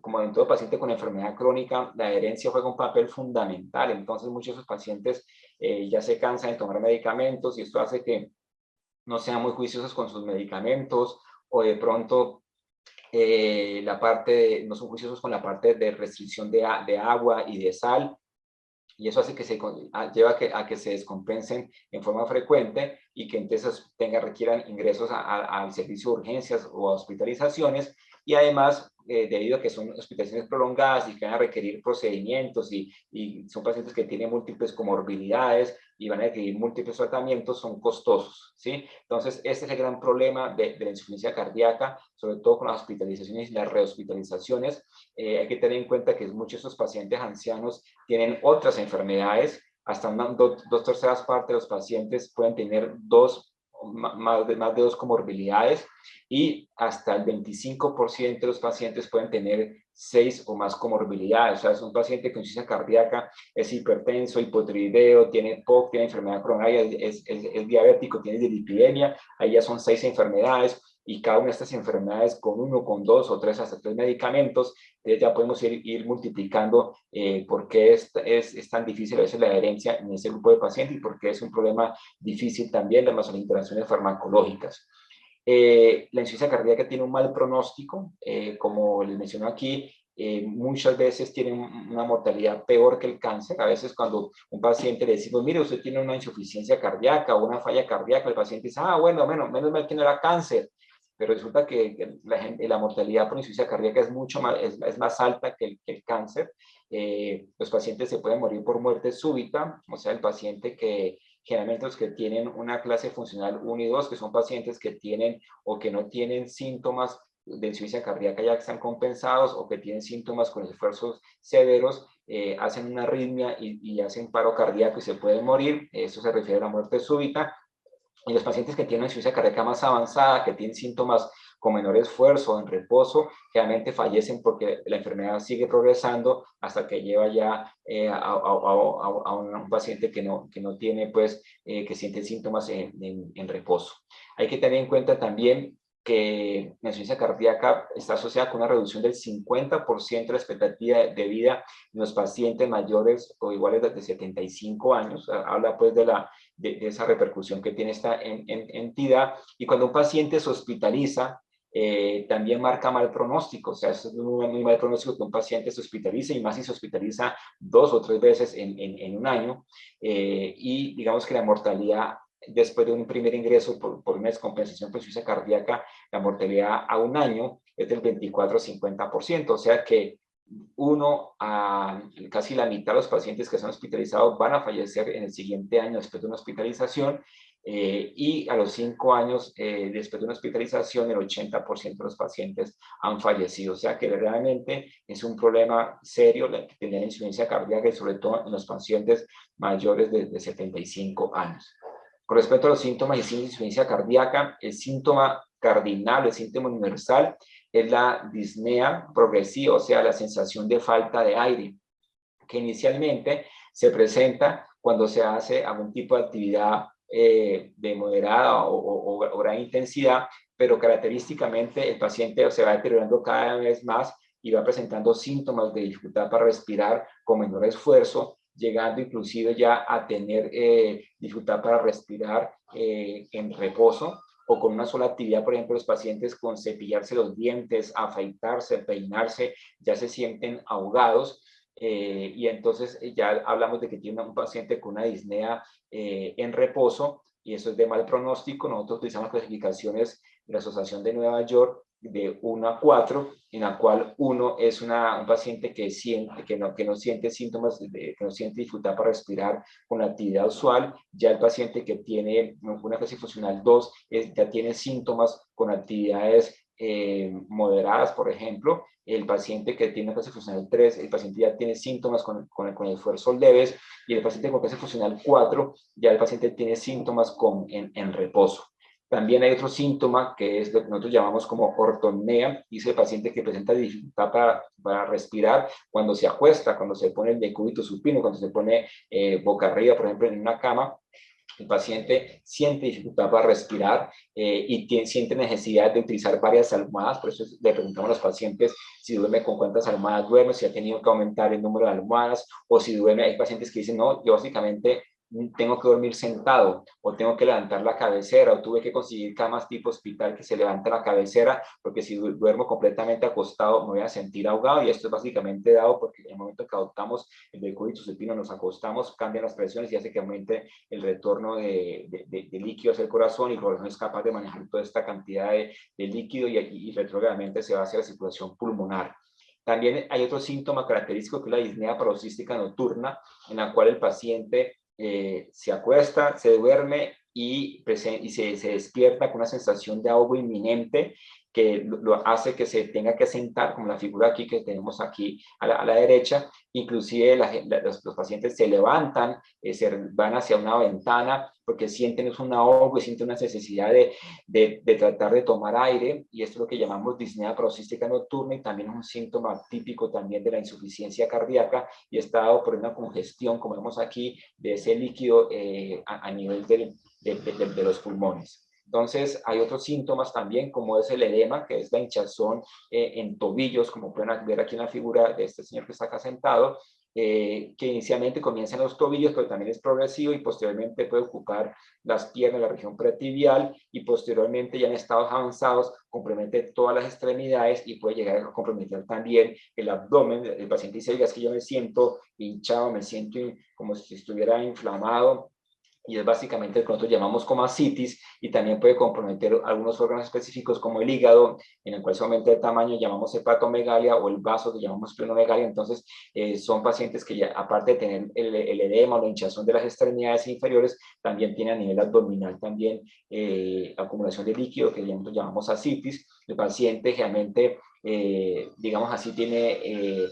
como en todo paciente con enfermedad crónica, la adherencia juega un papel fundamental. Entonces, muchos de esos pacientes ya se cansan de tomar medicamentos, y esto hace que no sean muy juiciosos con sus medicamentos, o de pronto no son juiciosos con la parte de restricción de agua y de sal, y eso hace que lleva a que se descompensen en forma frecuente, y que entonces requieran ingresos al servicio de urgencias o a hospitalizaciones. Y además, debido a que son hospitalizaciones prolongadas y que van a requerir procedimientos, y son pacientes que tienen múltiples comorbilidades y van a requerir múltiples tratamientos, son costosos, ¿sí? Entonces, este es el gran problema de la insuficiencia cardíaca, sobre todo con las hospitalizaciones y las rehospitalizaciones. Hay que tener en cuenta que muchos de estos pacientes ancianos tienen otras enfermedades. Hasta 2/3 partes de los pacientes pueden tener más de 2 comorbilidades, y hasta el 25% de los pacientes pueden tener 6 o más comorbilidades. O sea, es un paciente con insuficiencia cardíaca, es hipertenso, hipotiroideo, tiene POC, tiene enfermedad coronaria, es diabético, tiene dislipidemia. Ahí ya son 6 enfermedades, y cada una de estas enfermedades con 1, con 2 o 3 hasta 3 medicamentos. Entonces ya podemos ir multiplicando por qué es tan difícil a veces la adherencia en ese grupo de pacientes, y por qué es un problema difícil también las interacciones farmacológicas. La insuficiencia cardíaca tiene un mal pronóstico, como les menciono aquí, muchas veces tienen una mortalidad peor que el cáncer. A veces cuando un paciente le decimos, mire, usted tiene una insuficiencia cardíaca o una falla cardíaca, el paciente dice, ah, bueno, menos mal que no era cáncer. Pero resulta que la mortalidad por insuficiencia cardíaca es mucho más, es más alta que el cáncer. Los pacientes se pueden morir por muerte súbita, o sea, el paciente que generalmente los que tienen una clase funcional 1 y 2, que son pacientes que tienen o que no tienen síntomas de insuficiencia cardíaca ya que están compensados o que tienen síntomas con esfuerzos severos, hacen una arritmia y hacen paro cardíaco y se pueden morir. Eso se refiere a la muerte súbita. Y los pacientes que tienen una insuficiencia cardíaca más avanzada, que tienen síntomas con menor esfuerzo, en reposo, generalmente fallecen porque la enfermedad sigue progresando hasta que lleva ya a un paciente que no tiene, pues, que siente síntomas en reposo. Hay que tener en cuenta también que la insuficiencia cardíaca está asociada con una reducción del 50% de la expectativa de vida en los pacientes mayores o iguales de 75 años. Habla pues de esa repercusión que tiene esta entidad. Y cuando un paciente se hospitaliza, también marca mal pronóstico. O sea, es muy mal pronóstico que un paciente se hospitalice, y más si se hospitaliza 2 o 3 veces en un año. Y digamos que la mortalidad después de un primer ingreso por una descompensación por insuficiencia cardíaca, la mortalidad a un año es del 24 a 50%. O sea que casi la mitad de los pacientes que son hospitalizados van a fallecer en el siguiente año después de una hospitalización, y a los 5 años después de una hospitalización el 80% de los pacientes han fallecido. O sea que realmente es un problema serio la que tiene la insuficiencia cardíaca, y sobre todo en los pacientes mayores de 75 años. Con respecto a los síntomas y signos de insuficiencia cardíaca, el síntoma cardinal, el síntoma universal, es la disnea progresiva, o sea, la sensación de falta de aire, que inicialmente se presenta cuando se hace algún tipo de actividad de moderada o gran intensidad, pero característicamente el paciente se va deteriorando cada vez más y va presentando síntomas de dificultad para respirar con menor esfuerzo, llegando inclusive ya a tener dificultad para respirar en reposo, o con una sola actividad. Por ejemplo, los pacientes con cepillarse los dientes, afeitarse, peinarse, ya se sienten ahogados. Y entonces ya hablamos de que tiene un paciente con una disnea en reposo, y eso es de mal pronóstico. Nosotros utilizamos clasificaciones de la Asociación de Nueva York de 1 a 4, en la cual 1 es un paciente que no siente síntomas, que no siente dificultad para respirar con la actividad usual. Ya el paciente que tiene una clase funcional 2 ya tiene síntomas con actividades moderadas, por ejemplo. El paciente que tiene una clase funcional 3, el paciente ya tiene síntomas con esfuerzos leves, y el paciente con clase funcional 4, ya el paciente tiene síntomas en reposo. También hay otro síntoma que es lo que nosotros llamamos como ortopnea, y es el paciente que presenta dificultad para respirar cuando se acuesta, cuando se pone el decúbito supino, cuando se pone boca arriba, por ejemplo, en una cama. El paciente siente dificultad para respirar y siente necesidad de utilizar varias almohadas. Por eso le preguntamos a los pacientes si duerme, con cuántas almohadas duerme, si ha tenido que aumentar el número de almohadas, o si duerme. Hay pacientes que dicen, no, yo básicamente tengo que dormir sentado, o tengo que levantar la cabecera, o tuve que conseguir camas tipo hospital que se levanta la cabecera, porque si duermo completamente acostado me voy a sentir ahogado. Y esto es básicamente dado porque en el momento que adoptamos el decúbito supino, nos acostamos, cambian las presiones y hace que aumente el retorno de líquido hacia el corazón, y el corazón es capaz de manejar toda esta cantidad de líquido, y retrógradamente se va hacia la circulación pulmonar. También hay otro síntoma característico que es la disnea paroxística nocturna, en la cual el paciente se acuesta, se duerme y se despierta con una sensación de ahogo inminente, que lo hace que se tenga que sentar, como la figura aquí que tenemos aquí a la derecha. Inclusive los pacientes se levantan, se van hacia una ventana porque sienten un ahogo y sienten una necesidad de tratar de tomar aire, y esto es lo que llamamos disnea paroxística nocturna, y también es un síntoma típico también de la insuficiencia cardíaca, y está dado por una congestión, como vemos aquí, de ese líquido a nivel de los pulmones. Entonces, hay otros síntomas también, como es el edema, que es la hinchazón en tobillos, como pueden ver aquí en la figura de este señor que está acá sentado. que inicialmente comienza en los tobillos, pero también es progresivo y posteriormente puede ocupar las piernas, la región pretibial, y posteriormente ya en estados avanzados compromete todas las extremidades y puede llegar a comprometer también el abdomen. El paciente dice, oiga, es que yo me siento hinchado, me siento como si estuviera inflamado, y es básicamente lo que nosotros llamamos como ascitis, y también puede comprometer algunos órganos específicos como el hígado, en el cual se aumenta de tamaño, llamamos hepatomegalia, o el vaso que llamamos splenomegalia. Entonces son pacientes que ya, aparte de tener el edema o la hinchazón de las extremidades inferiores, también tienen a nivel abdominal también acumulación de líquido, que llamamos ascitis. El paciente generalmente, digamos así, tiene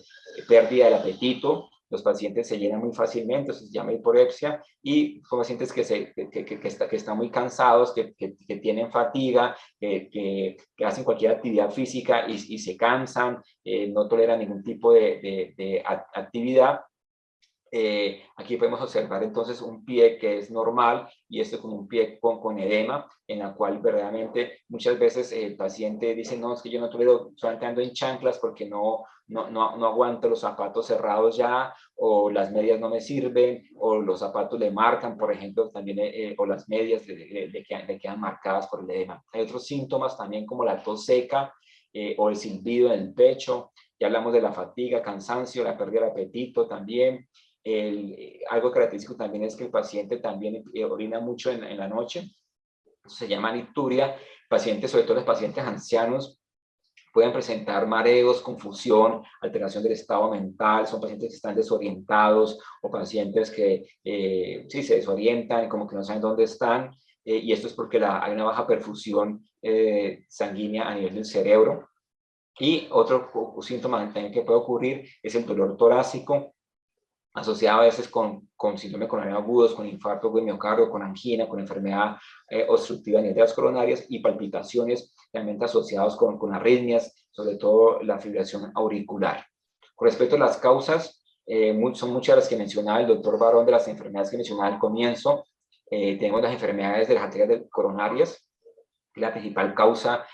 pérdida del apetito. Los pacientes se llenan muy fácilmente, eso se llama hiporexia, y son pacientes que están muy cansados, que tienen fatiga, que hacen cualquier actividad física y se cansan, no toleran ningún tipo de actividad. Aquí podemos observar entonces un pie que es normal, y esto es como un pie con edema, en la cual verdaderamente muchas veces el paciente dice, no, es que yo no tolero, solamente ando en chanclas porque no aguanto los zapatos cerrados ya, o las medias no me sirven, o los zapatos le marcan, por ejemplo, también, o las medias le quedan marcadas por el edema. Hay otros síntomas también como la tos seca, o el silbido en el pecho. Ya hablamos de la fatiga, cansancio, la pérdida del apetito también. Algo característico también es que el paciente también orina mucho en la noche, se llama nicturia. Pacientes, sobre todo los pacientes ancianos, pueden presentar mareos, confusión, alteración del estado mental. Son pacientes que están desorientados, o pacientes que sí se desorientan, como que no saben dónde están, y esto es porque hay una baja perfusión sanguínea a nivel del cerebro. Y otro síntoma también que puede ocurrir es el dolor torácico, asociado a veces con síndrome coronario agudos, con infarto de miocardio, con angina, con enfermedad obstructiva de las coronarias, y palpitaciones realmente asociados con arritmias, sobre todo la fibrilación auricular. Con respecto a las causas, son muchas las que mencionaba el doctor Barón, de las enfermedades que mencionaba al comienzo. Tenemos las enfermedades de las arterias coronarias. La principal causa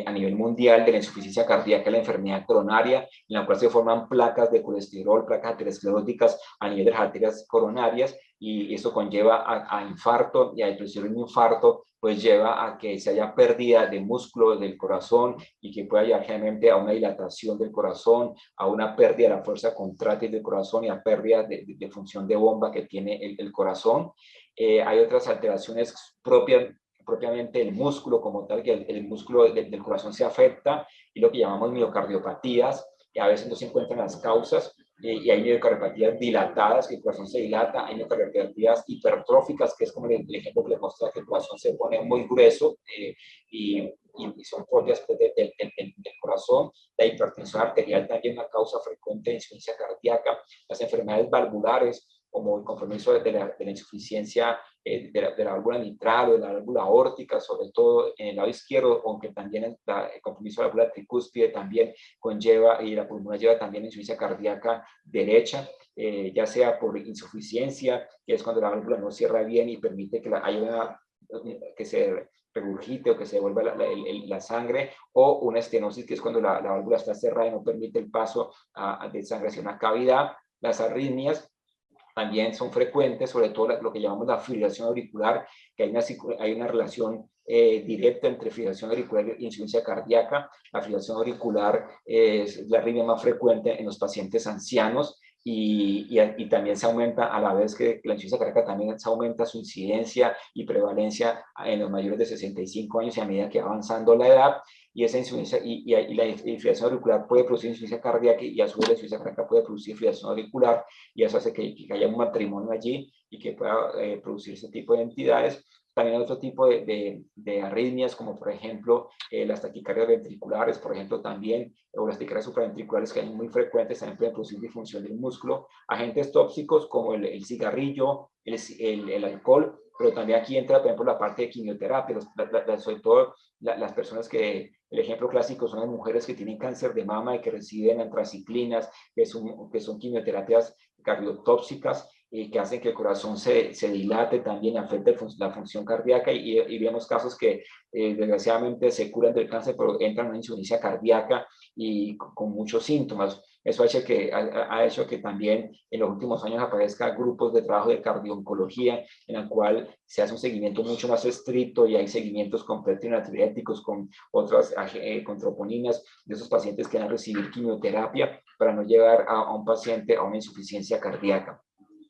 a nivel mundial de la insuficiencia cardíaca es la enfermedad coronaria, en la cual se forman placas de colesterol, placas ateroscleróticas a nivel de las arterias coronarias, y eso conlleva a infarto, y a introducir un infarto pues lleva a que se haya pérdida de músculo del corazón, y que pueda llevar generalmente a una dilatación del corazón, a una pérdida de la fuerza contráctil del corazón y a pérdida de función de bomba que tiene el corazón. Hay otras alteraciones propiamente el músculo como tal, que el músculo del corazón se afecta, y lo que llamamos miocardiopatías, que a veces no se encuentran las causas, y hay miocardiopatías dilatadas, que el corazón se dilata. Hay miocardiopatías hipertróficas, que es como el ejemplo que le mostré, que el corazón se pone muy grueso, y son propias pues, del corazón. La hipertensión arterial también es una causa frecuente de insuficiencia cardíaca. Las enfermedades valvulares, como el compromiso de la insuficiencia de la válvula mitral o de la válvula aórtica, sobre todo en el lado izquierdo, aunque también el compromiso de la válvula tricúspide también conlleva, y la pulmonar lleva también insuficiencia cardíaca derecha, ya sea por insuficiencia, que es cuando la válvula no cierra bien y permite que se regurgite o que se devuelva la sangre, o una estenosis, que es cuando la válvula está cerrada y no permite el paso de sangre hacia una cavidad. Las arritmias también son frecuentes, sobre todo lo que llamamos la fibrilación auricular, que hay una relación directa entre fibrilación auricular e insuficiencia cardíaca. La fibrilación auricular es la arritmia más frecuente en los pacientes ancianos, y también se aumenta, a la vez que la insuficiencia cardíaca, también se aumenta su incidencia y prevalencia en los mayores de 65 años, y a medida que va avanzando la edad. Y esa insuficiencia y la fibrilación auricular puede producir insuficiencia cardíaca, y a su vez la insuficiencia cardíaca puede producir fibrilación auricular, y eso hace que haya un matrimonio allí y que pueda producir ese tipo de entidades. También hay otro tipo de arritmias, como por ejemplo las taquicardias ventriculares, por ejemplo, también, o las taquicardias supraventriculares, que hay muy frecuentes, también pueden producir disfunción del músculo. Agentes tóxicos como el cigarrillo, el alcohol, pero también aquí entra, por ejemplo, la parte de quimioterapia, sobre todo las personas que, el ejemplo clásico son las mujeres que tienen cáncer de mama y que reciben antraciclinas, que son quimioterapias cardiotóxicas, que hacen que el corazón se dilate, también afecta la función cardíaca, y vemos casos que desgraciadamente se curan del cáncer, pero entran en una insuficiencia cardíaca y con muchos síntomas. Eso ha hecho que también en los últimos años aparezcan grupos de trabajo de cardio-oncología en el cual se hace un seguimiento mucho más estricto y hay seguimientos con natriuréticos, con otras con troponinas de esos pacientes que van a recibir quimioterapia para no llevar a un paciente a una insuficiencia cardíaca.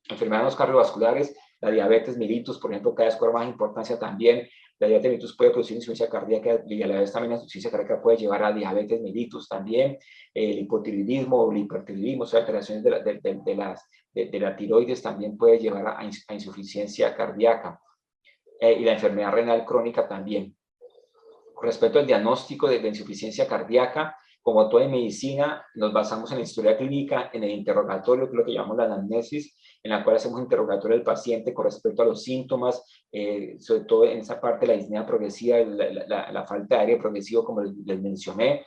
Enfermedades cardiovasculares, la diabetes mellitus, por ejemplo, cada vez cobra más importancia también. La diabetes mellitus puede producir insuficiencia cardíaca y a la vez también la insuficiencia cardíaca puede llevar a diabetes mellitus también, el hipotiroidismo o el hipertiroidismo, o sea, alteraciones de la tiroides también puede llevar a insuficiencia cardíaca. Y la enfermedad renal crónica también. Con respecto al diagnóstico de insuficiencia cardíaca, como todo en medicina, nos basamos en la historia clínica, en el interrogatorio, que es lo que llamamos la anamnesis, en la cual hacemos un interrogatorio del paciente con respecto a los síntomas, sobre todo en esa parte de la disnea progresiva, la falta de aire progresivo, como les mencioné,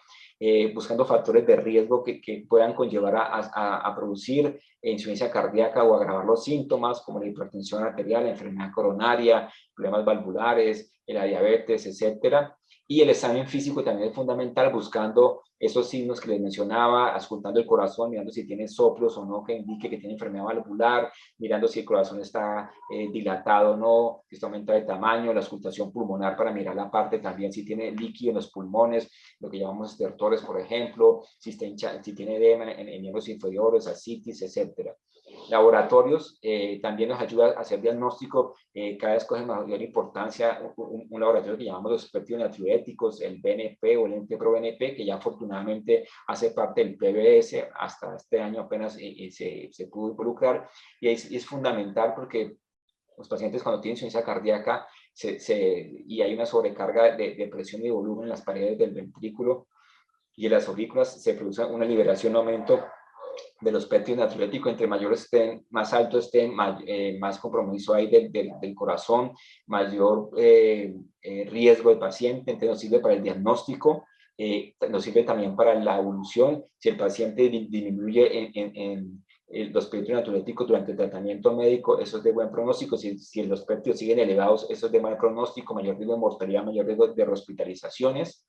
buscando factores de riesgo que puedan conllevar a producir insuficiencia cardíaca o agravar los síntomas, como la hipertensión arterial, la enfermedad coronaria, problemas valvulares, la diabetes, etcétera. Y el examen físico también es fundamental, buscando esos signos que les mencionaba, auscultando el corazón, mirando si tiene soplos o no, que indique que tiene enfermedad valvular, mirando si el corazón está dilatado o no, si está aumentado de tamaño, la auscultación pulmonar para mirar la parte también, si tiene líquido en los pulmones, lo que llamamos estertores, por ejemplo, si tiene edema en miembros inferiores, ascitis, etcétera. Laboratorios también nos ayuda a hacer diagnóstico, cada vez coge mayor importancia un laboratorio que llamamos los espectros natriuréticos, el BNP o el NT-proBNP, que ya afortunadamente hace parte del PBS, hasta este año apenas se pudo involucrar, y es fundamental porque los pacientes cuando tienen insuficiencia cardíaca y hay una sobrecarga de presión y de volumen en las paredes del ventrículo y en las aurículas, se produce una liberación, un aumento de los péptidos natriuréticos. Entre mayores estén, más altos estén, más compromiso hay del corazón, mayor riesgo del paciente. Entonces nos sirve para el diagnóstico, nos sirve también para la evolución. Si el paciente disminuye en los péptidos natriuréticos durante el tratamiento médico, eso es de buen pronóstico. Si los péptidos siguen elevados, eso es de mal pronóstico, mayor riesgo de mortalidad, mayor riesgo de hospitalizaciones.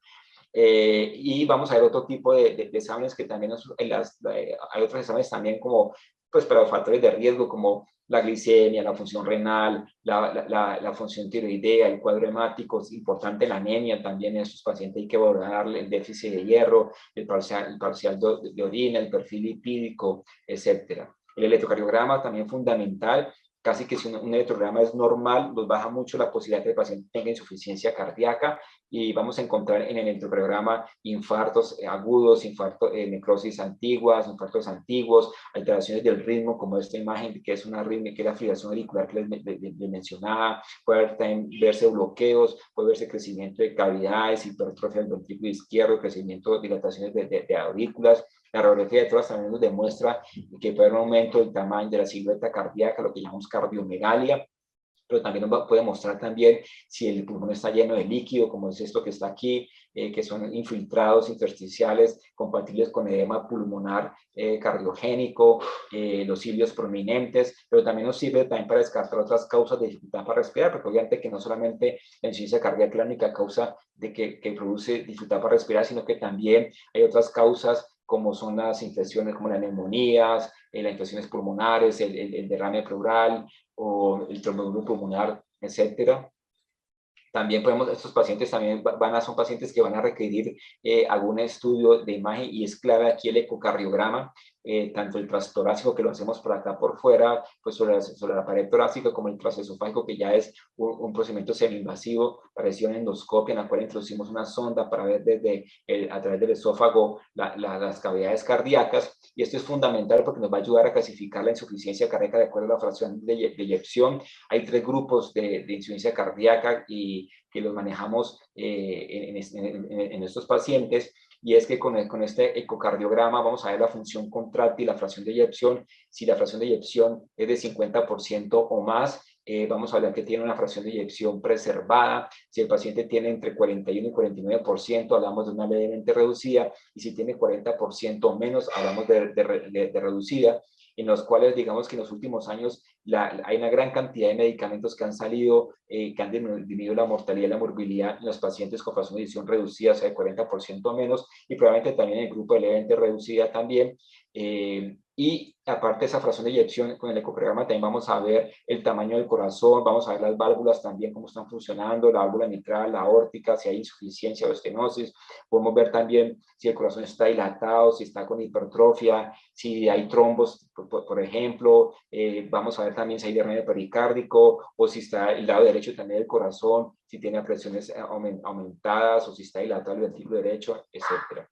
Y vamos a ver otro tipo de exámenes que también hay otros exámenes también como pues para los factores de riesgo como la glicemia, la función renal, la función tiroidea, el cuadro hemático. Es importante la anemia también en estos pacientes, hay que valorar el déficit de hierro, el parcial de orina, el perfil lipídico, etcétera. El electrocardiograma también fundamental. Casi que si un electrocardiograma es normal, nos baja mucho la posibilidad de que el paciente tenga insuficiencia cardíaca, y vamos a encontrar en el electrocardiograma infartos agudos, necrosis antiguas, infartos antiguos, alteraciones del ritmo, como esta imagen que es una arritmia, que es la fibrilación auricular que les mencionaba. Puede también verse bloqueos, puede verse crecimiento de cavidades, hipertrofia del ventrículo izquierdo, crecimiento, dilataciones de aurículas. La radiografía de tórax también nos demuestra que puede haber un aumento del tamaño de la silueta cardíaca, lo que llamamos cardiomegalia, pero también nos puede mostrar también si el pulmón está lleno de líquido, como es esto que está aquí, que son infiltrados intersticiales compatibles con edema pulmonar cardiogénico, los cilios prominentes, pero también nos sirve también para descartar otras causas de dificultad para respirar, porque obviamente que no solamente la insuficiencia cardíaca es la única causa de que produce dificultad para respirar, sino que también hay otras causas como son las infecciones, como las neumonías, las infecciones pulmonares, el derrame pleural o el tromboembolismo pulmonar, etcétera. También estos pacientes también son pacientes que van a requerir algún estudio de imagen, y es clave aquí el ecocardiograma, tanto el transtorácico, que lo hacemos por acá por fuera, pues sobre la pared torácica, como el transesofágico, que ya es un procedimiento semi-invasivo, parecido a una endoscopia, en la cual introducimos una sonda para ver a través del esófago las cavidades cardíacas. Y esto es fundamental porque nos va a ayudar a clasificar la insuficiencia cardíaca de acuerdo a la fracción de eyección. Hay 3 grupos de insuficiencia cardíaca y que los manejamos en estos pacientes, y es que con este ecocardiograma vamos a ver la función contráctil, la fracción de eyección. Si la fracción de eyección es de 50% o más, vamos a hablar que tiene una fracción de eyección preservada. Si el paciente tiene entre 41 y 49%, hablamos de una levemente reducida, y si tiene 40% o menos, hablamos de reducida, en los cuales digamos que en los últimos años hay una gran cantidad de medicamentos que han salido, que han disminuido la mortalidad y la morbilidad en los pacientes con fracción de eyección reducida, o sea, de 40% o menos, y probablemente también en el grupo de levemente reducida también. Y aparte de esa fracción de eyección, con el ecocardiograma también vamos a ver el tamaño del corazón, vamos a ver las válvulas también, cómo están funcionando, la válvula mitral, la aórtica, si hay insuficiencia o estenosis. Podemos ver también si el corazón está dilatado, si está con hipertrofia, si hay trombos, por ejemplo. Vamos a ver también si hay derrame pericárdico, o si está el lado derecho también del corazón, si tiene presiones aumentadas, o si está dilatado el ventrículo derecho, etc.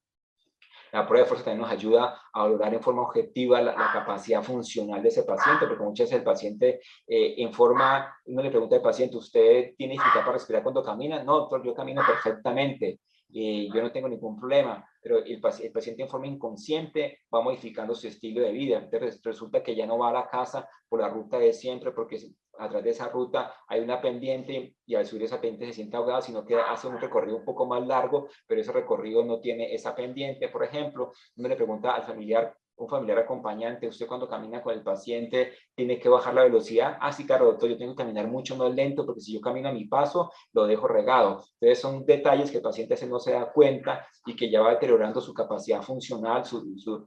La prueba de fuerza también nos ayuda a valorar en forma objetiva la capacidad funcional de ese paciente, porque muchas veces el paciente uno le pregunta al paciente, ¿usted tiene dificultad para respirar cuando camina? No, doctor, yo camino perfectamente, yo no tengo ningún problema, pero el paciente en forma inconsciente va modificando su estilo de vida. Entonces resulta que ya no va a la casa por la ruta de siempre, porque a través de esa ruta hay una pendiente y al subir esa pendiente se siente ahogado, sino que hace un recorrido un poco más largo, pero ese recorrido no tiene esa pendiente. Por ejemplo, uno le pregunta al familiar, un familiar acompañante, usted cuando camina con el paciente tiene que bajar la velocidad. Ah, sí, claro, doctor, yo tengo que caminar mucho más lento porque si yo camino a mi paso, lo dejo regado. Entonces son detalles que el paciente no se da cuenta y que ya va deteriorando su capacidad funcional, su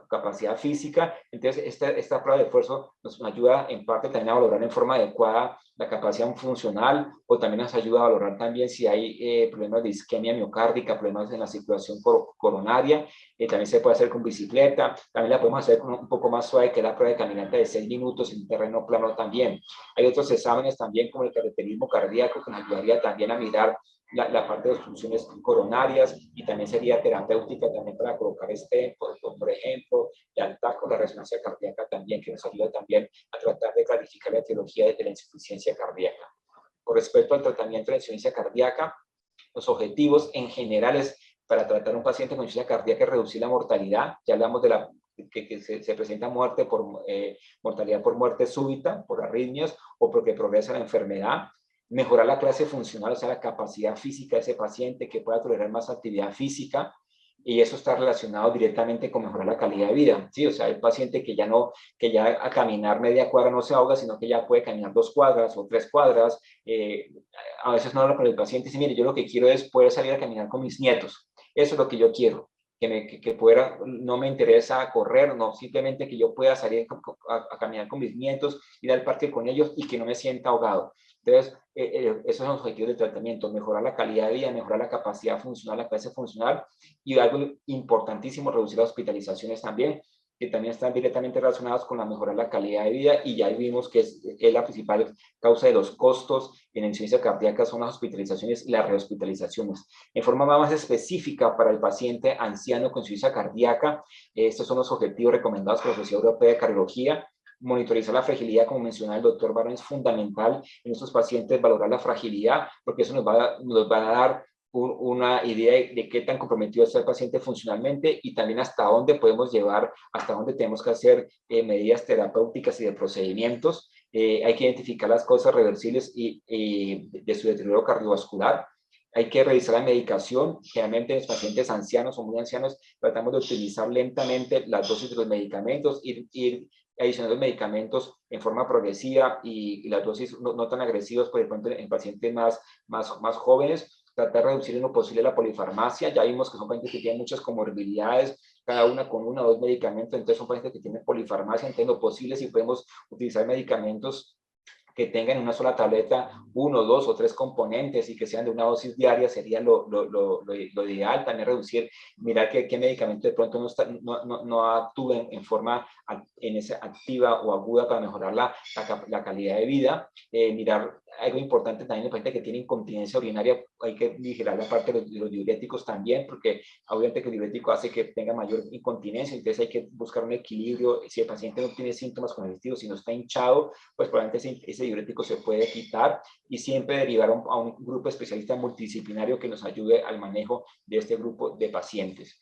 capacidad física. Entonces esta prueba de esfuerzo nos ayuda en parte también a valorar en forma adecuada la capacidad funcional, o también nos ayuda a valorar también si hay problemas de isquemia miocárdica, problemas en la circulación coronaria. También se puede hacer con bicicleta, también la podemos hacer con un poco más suave, que es la prueba de caminata de 6 minutos en terreno plano también. Hay otros exámenes también como el cateterismo cardíaco que nos ayudaría también a mirar la parte de obstrucciones coronarias, y también sería terapéutica también para colocar por ejemplo, y alta con la resonancia cardíaca también, que nos ayuda también a tratar de clarificar la etiología de la insuficiencia cardíaca. Con respecto al tratamiento de la insuficiencia cardíaca, los objetivos en general es para tratar a un paciente con insuficiencia cardíaca es reducir la mortalidad. Ya hablamos de que se presenta mortalidad por muerte súbita, por arritmias o porque progresa la enfermedad. Mejorar la clase funcional, o sea, la capacidad física de ese paciente, que pueda tolerar más actividad física, y eso está relacionado directamente con mejorar la calidad de vida, ¿sí? O sea, el paciente que ya a caminar media cuadra no se ahoga, sino que ya puede caminar 2 cuadras o 3 cuadras. A veces no hablo con el paciente y dice, mire, yo lo que quiero es poder salir a caminar con mis nietos. Eso es lo que yo quiero, que pueda, no me interesa correr, no, simplemente que yo pueda salir a caminar con mis nietos, ir al parque con ellos y que no me sienta ahogado. Entonces, esos son los objetivos del tratamiento: mejorar la calidad de vida, mejorar la capacidad funcional, la clase funcional, y algo importantísimo, reducir las hospitalizaciones también, que también están directamente relacionadas con la mejorar la calidad de vida, y ya vimos que es la principal causa de los costos en insuficiencia cardíaca son las hospitalizaciones y las rehospitalizaciones. En forma más específica para el paciente anciano con insuficiencia cardíaca, estos son los objetivos recomendados por la Sociedad Europea de Cardiología. Monitorizar la fragilidad, como mencionaba el doctor Barón, es fundamental en estos pacientes, valorar la fragilidad, porque eso nos va a dar una idea de qué tan comprometido está el paciente funcionalmente, y también hasta dónde podemos llevar, hasta dónde tenemos que hacer medidas terapéuticas y de procedimientos. Hay que identificar las causas reversibles de su deterioro cardiovascular. Hay que revisar la medicación. Generalmente en los pacientes ancianos o muy ancianos tratamos de utilizar lentamente las dosis de los medicamentos, ir adicionando los medicamentos en forma progresiva, y las dosis no tan agresivas, por ejemplo, en pacientes más jóvenes. Tratar de reducir en lo posible la polifarmacia. Ya vimos que son pacientes que tienen muchas comorbilidades, cada una con 1 o 2 medicamentos, entonces son pacientes que tienen polifarmacia. Entonces, lo posible, si podemos utilizar medicamentos que tengan en una sola tableta 1, 2 o 3 componentes y que sean de una dosis diaria, sería lo ideal. También reducir, mirar qué medicamento de pronto no actúen en forma activa o aguda para mejorar la calidad de vida. Mirar algo importante también, el paciente que tiene incontinencia urinaria, hay que vigilar la parte de los diuréticos también, porque obviamente que el diurético hace que tenga mayor incontinencia, entonces hay que buscar un equilibrio. Si el paciente no tiene síntomas congestivos, si no está hinchado, pues probablemente ese diurético se puede quitar, y siempre derivar a un grupo especialista multidisciplinario que nos ayude al manejo de este grupo de pacientes.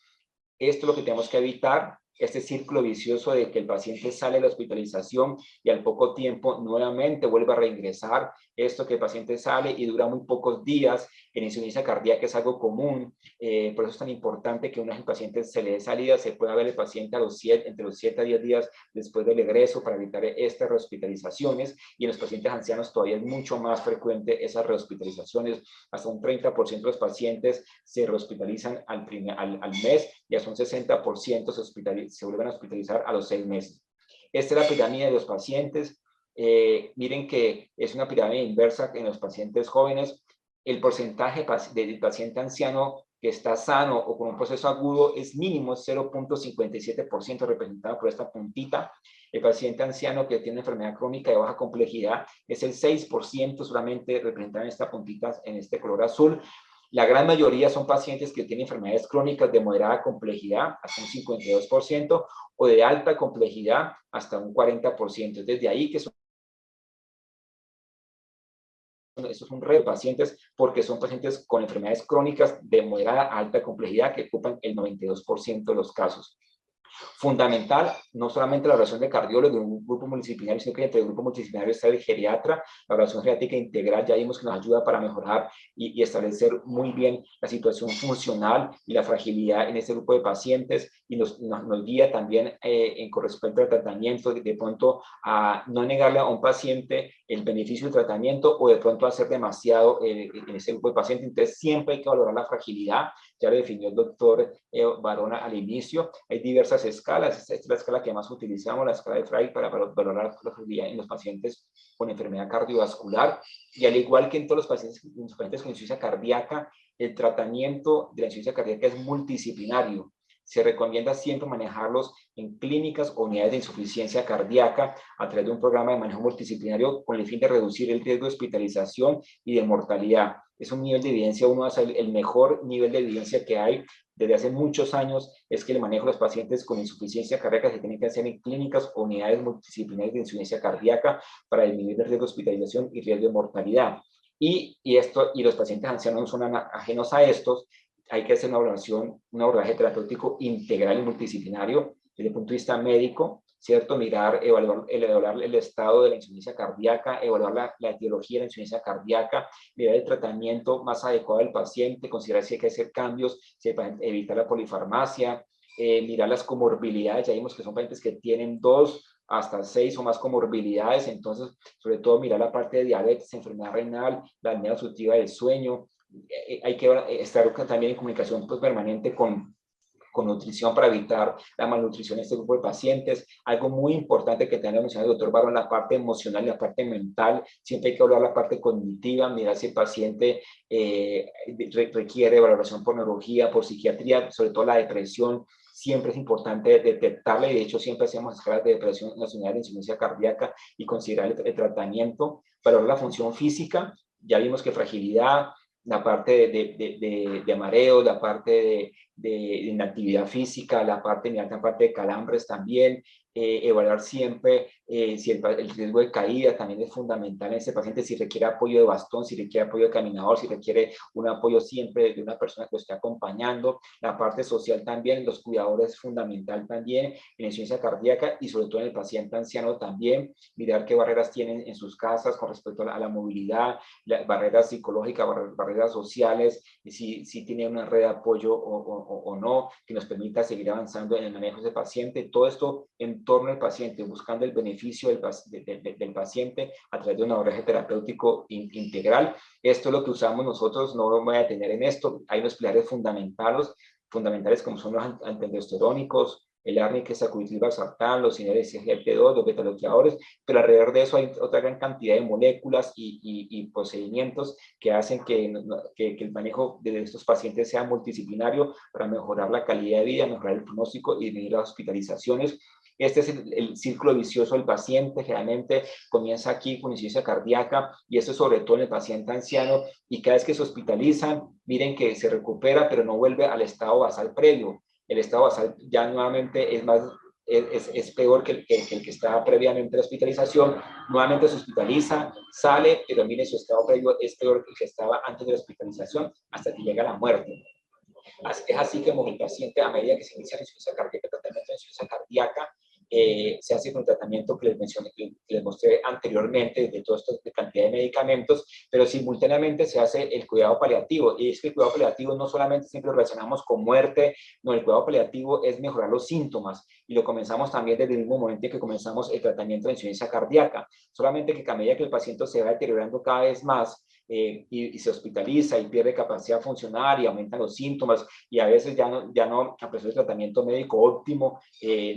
Esto es lo que tenemos que evitar, este círculo vicioso de que el paciente sale de la hospitalización y al poco tiempo nuevamente vuelve a reingresar. Esto que el paciente sale y dura muy pocos días en insuficiencia cardíaca es algo común. Por eso es tan importante que una vez el paciente se le dé salida, se pueda ver el paciente entre los 7 a 10 días después del egreso, para evitar estas rehospitalizaciones. Y en los pacientes ancianos todavía es mucho más frecuente esas rehospitalizaciones. Hasta un 30% de los pacientes se rehospitalizan al mes, ya son 60% se vuelven a hospitalizar a los 6 meses. Esta es la pirámide de los pacientes. Miren que es una pirámide inversa en los pacientes jóvenes. El porcentaje del paciente anciano que está sano o con un proceso agudo es mínimo, 0.57% representado por esta puntita. El paciente anciano que tiene enfermedad crónica de baja complejidad es el 6% solamente representado en esta puntita, en este color azul. La gran mayoría son pacientes que tienen enfermedades crónicas de moderada complejidad, hasta un 52%, o de alta complejidad, hasta un 40%. Desde ahí que son esos son de pacientes porque son pacientes con enfermedades crónicas de moderada a alta complejidad que ocupan el 92% de los casos. Fundamental, no solamente la evaluación de cardiólogo de un grupo multidisciplinario, sino que entre el grupo multidisciplinario está el geriatra. La evaluación geriátrica integral ya vimos que nos ayuda para mejorar y establecer muy bien la situación funcional y la fragilidad en este grupo de pacientes, y nos guía también con respecto al tratamiento, de pronto a no negarle a un paciente el beneficio del tratamiento o de pronto hacer demasiado en ese grupo de pacientes. Entonces siempre hay que valorar la fragilidad. Ya lo definió el doctor Barona al inicio. Hay diversas escalas. Esta es la escala que más utilizamos, la escala de Frey, para valorar la fragilidad en los pacientes con enfermedad cardiovascular. Y al igual que en todos los pacientes con insuficiencia cardíaca, el tratamiento de la insuficiencia cardíaca es multidisciplinario. Se recomienda siempre manejarlos en clínicas o unidades de insuficiencia cardíaca a través de un programa de manejo multidisciplinario con el fin de reducir el riesgo de hospitalización y de mortalidad. Es un nivel de evidencia, el mejor nivel de evidencia que hay desde hace muchos años, es que el manejo de los pacientes con insuficiencia cardíaca se tiene que hacer en clínicas o unidades multidisciplinarias de insuficiencia cardíaca para disminuir el riesgo de hospitalización y riesgo de mortalidad. Y los pacientes ancianos no son ajenos a estos. Hay que hacer un abordaje terapéutico integral y multidisciplinario desde el punto de vista médico, ¿cierto? Evaluar el estado de la insuficiencia cardíaca, evaluar la etiología de la insuficiencia cardíaca, mirar el tratamiento más adecuado del paciente, considerar si hay que hacer cambios, si hay que evitar la polifarmacia, mirar las comorbilidades. Ya vimos que son pacientes que tienen 2 hasta 6 o más comorbilidades, entonces sobre todo mirar la parte de diabetes, enfermedad renal, la apnea obstructiva del sueño. Hay que estar también en comunicación permanente con nutrición para evitar la malnutrición en este grupo de pacientes. Algo muy importante que tenemos mencionado el doctor Barón, la parte emocional y la parte mental. Siempre hay que hablar la parte cognitiva, mirar si el paciente requiere valoración por neurología, por psiquiatría, sobre todo la depresión. Siempre es importante detectarla, y de hecho siempre hacemos escalas de depresión en las unidades de insuficiencia cardíaca y considerar el tratamiento. Valorar la función física. Ya vimos que fragilidad, la parte de mareo, la parte de inactividad física, la parte de calambres también. Evaluar siempre si el riesgo de caída también es fundamental en ese paciente, si requiere apoyo de bastón, si requiere apoyo de caminador, si requiere un apoyo siempre de una persona que lo esté acompañando. La parte social también, los cuidadores es fundamental también en la insuficiencia cardíaca, y sobre todo en el paciente anciano también, mirar qué barreras tienen en sus casas con respecto a la movilidad, las barreras psicológicas, barreras sociales, si tiene una red de apoyo o no, que nos permita seguir avanzando en el manejo de ese paciente. Todo esto en torno al paciente, buscando el beneficio del paciente a través de un abordaje terapéutico integral. Esto es lo que usamos nosotros, no me voy a detener en esto. Hay unos pilares fundamentales como son los antialdosterónicos, el árnica, acuitil, valsartán, los inhibidores SGLT2, los betabloqueadores, pero alrededor de eso hay otra gran cantidad de moléculas y procedimientos que hacen que el manejo de estos pacientes sea multidisciplinario para mejorar la calidad de vida, mejorar el pronóstico y disminuir las hospitalizaciones. Este es el círculo vicioso del paciente. Generalmente comienza aquí con insuficiencia cardíaca, y esto sobre todo en el paciente anciano, y cada vez que se hospitalizan, miren que se recupera, pero no vuelve al estado basal previo. El estado basal ya nuevamente es peor que el que estaba previamente a la hospitalización. Nuevamente se hospitaliza, sale, pero miren, su estado previo es peor que el que estaba antes de la hospitalización, hasta que llega la muerte. Es así que el paciente, a medida que se inicia la insuficiencia cardíaca, el tratamiento de insuficiencia cardíaca, se hace con el tratamiento que les mencioné, que les mostré anteriormente, de toda esta cantidad de medicamentos, pero simultáneamente se hace el cuidado paliativo. Y es que el cuidado paliativo no solamente siempre lo relacionamos con muerte, no, el cuidado paliativo es mejorar los síntomas, y lo comenzamos también desde el mismo momento en que comenzamos el tratamiento de insuficiencia cardíaca. Solamente que a medida que el paciente se va deteriorando cada vez más, y se hospitaliza y pierde capacidad funcional y aumentan los síntomas y a veces ya no a pesar del tratamiento médico óptimo,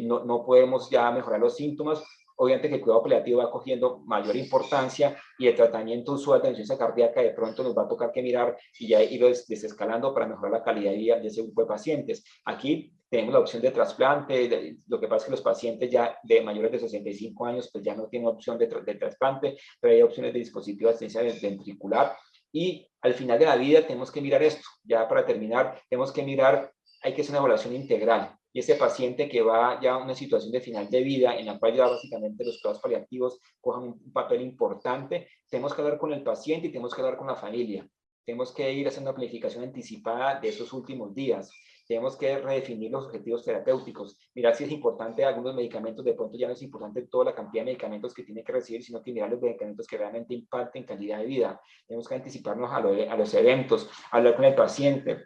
no podemos ya mejorar los síntomas. Obviamente que el cuidado paliativo va cogiendo mayor importancia y el tratamiento usual de insuficiencia cardíaca de pronto nos va a tocar que mirar y ya ir desescalando para mejorar la calidad de vida de ese grupo de pacientes. Aquí tenemos la opción de trasplante. Lo que pasa es que los pacientes ya de mayores de 65 años pues ya no tienen opción de trasplante, pero hay opciones de dispositivo de asistencia ventricular. Y al final de la vida tenemos que mirar esto. Ya para terminar, tenemos que mirar, hay que hacer una evaluación integral. Y ese paciente que va ya a una situación de final de vida, en la cual ya básicamente los cuidados paliativos cojan un papel importante, tenemos que hablar con el paciente y tenemos que hablar con la familia. Tenemos que ir haciendo una planificación anticipada de esos últimos días. Tenemos que redefinir los objetivos terapéuticos. Mirar si es importante algunos medicamentos, de pronto ya no es importante toda la cantidad de medicamentos que tiene que recibir, sino que mirar los medicamentos que realmente impacten calidad de vida. Tenemos que anticiparnos a los eventos, hablar con el paciente.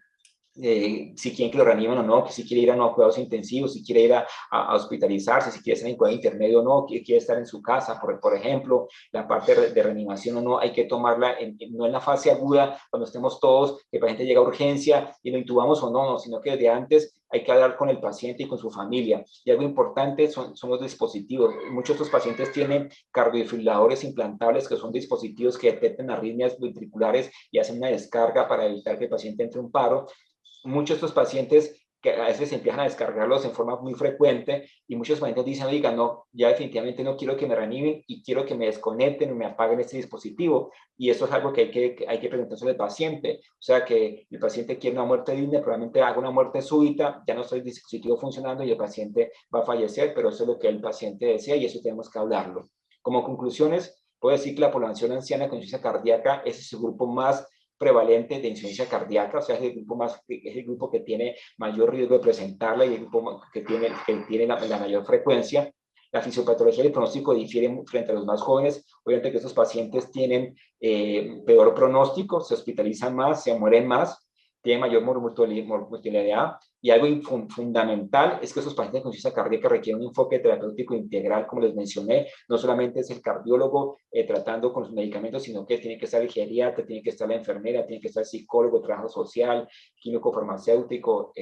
Si quieren que lo reanimen o no, si quiere ir a cuidados intensivos, si quiere ir a hospitalizarse, si quiere estar en cuidado intermedio o no, quiere estar en su casa, por ejemplo, la parte de reanimación o no, hay que tomarla no en la fase aguda, cuando estemos todos, que el paciente llega a urgencia y lo intubamos o no, sino que desde antes hay que hablar con el paciente y con su familia. Y algo importante son los dispositivos. Muchos de estos pacientes tienen cardiofibriladores implantables, que son dispositivos que detectan arritmias ventriculares y hacen una descarga para evitar que el paciente entre en un paro. Muchos de estos pacientes que a veces empiezan a descargarlos en forma muy frecuente y muchos pacientes dicen, oiga, no, ya definitivamente no quiero que me reanimen y quiero que me desconecten o me apaguen este dispositivo. Y eso es algo que hay que preguntarse al paciente. O sea, que el paciente quiere una muerte digna, probablemente haga una muerte súbita, ya no está el dispositivo funcionando y el paciente va a fallecer, pero eso es lo que el paciente desea y eso tenemos que hablarlo. Como conclusiones, puedo decir que la población anciana con insuficiencia cardíaca es el grupo más prevalente de insuficiencia cardíaca, o sea, es el grupo que tiene mayor riesgo de presentarla y el grupo que tiene la mayor frecuencia. La fisiopatología y el pronóstico difieren frente a los más jóvenes. Obviamente que estos pacientes tienen peor pronóstico, se hospitalizan más, se mueren más, tienen mayor mortalidad. Y algo fundamental es que esos pacientes con insuficiencia cardíaca requieren un enfoque terapéutico integral, como les mencioné. No solamente es el cardiólogo tratando con los medicamentos, sino que tiene que estar el geriatra, tiene que estar la enfermera, tiene que estar el psicólogo, trabajo social, químico farmacéutico,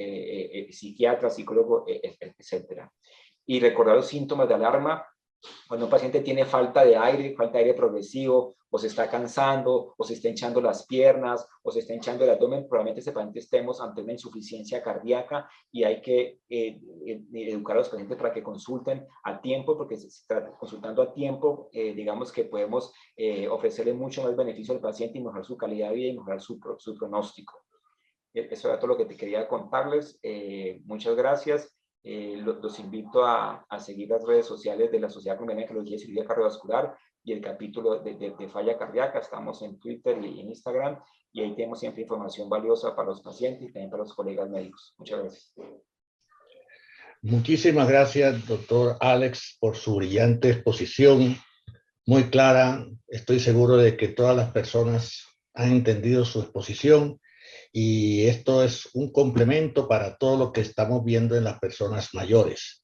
psiquiatra, psicólogo, etc. Y recordar los síntomas de alarma. Cuando un paciente tiene falta de aire progresivo, o se está cansando, o se está hinchando las piernas, o se está hinchando el abdomen, probablemente ese paciente estemos ante una insuficiencia cardíaca y hay que educar a los pacientes para que consulten a tiempo, porque si se está consultando a tiempo, digamos que podemos ofrecerle mucho más beneficio al paciente y mejorar su calidad de vida y mejorar su pronóstico. Eso era todo lo que te quería contarles. Muchas gracias. Los invito a seguir las redes sociales de la Sociedad Colombiana de Cardiología y Cirugía Cardiovascular y el capítulo de falla cardíaca. Estamos en Twitter y en Instagram y ahí tenemos siempre información valiosa para los pacientes y también para los colegas médicos. Muchas gracias. Muchísimas gracias, doctor Alex, por su brillante exposición, muy clara. Estoy seguro de que todas las personas han entendido su exposición y esto es un complemento para todo lo que estamos viendo en las personas mayores.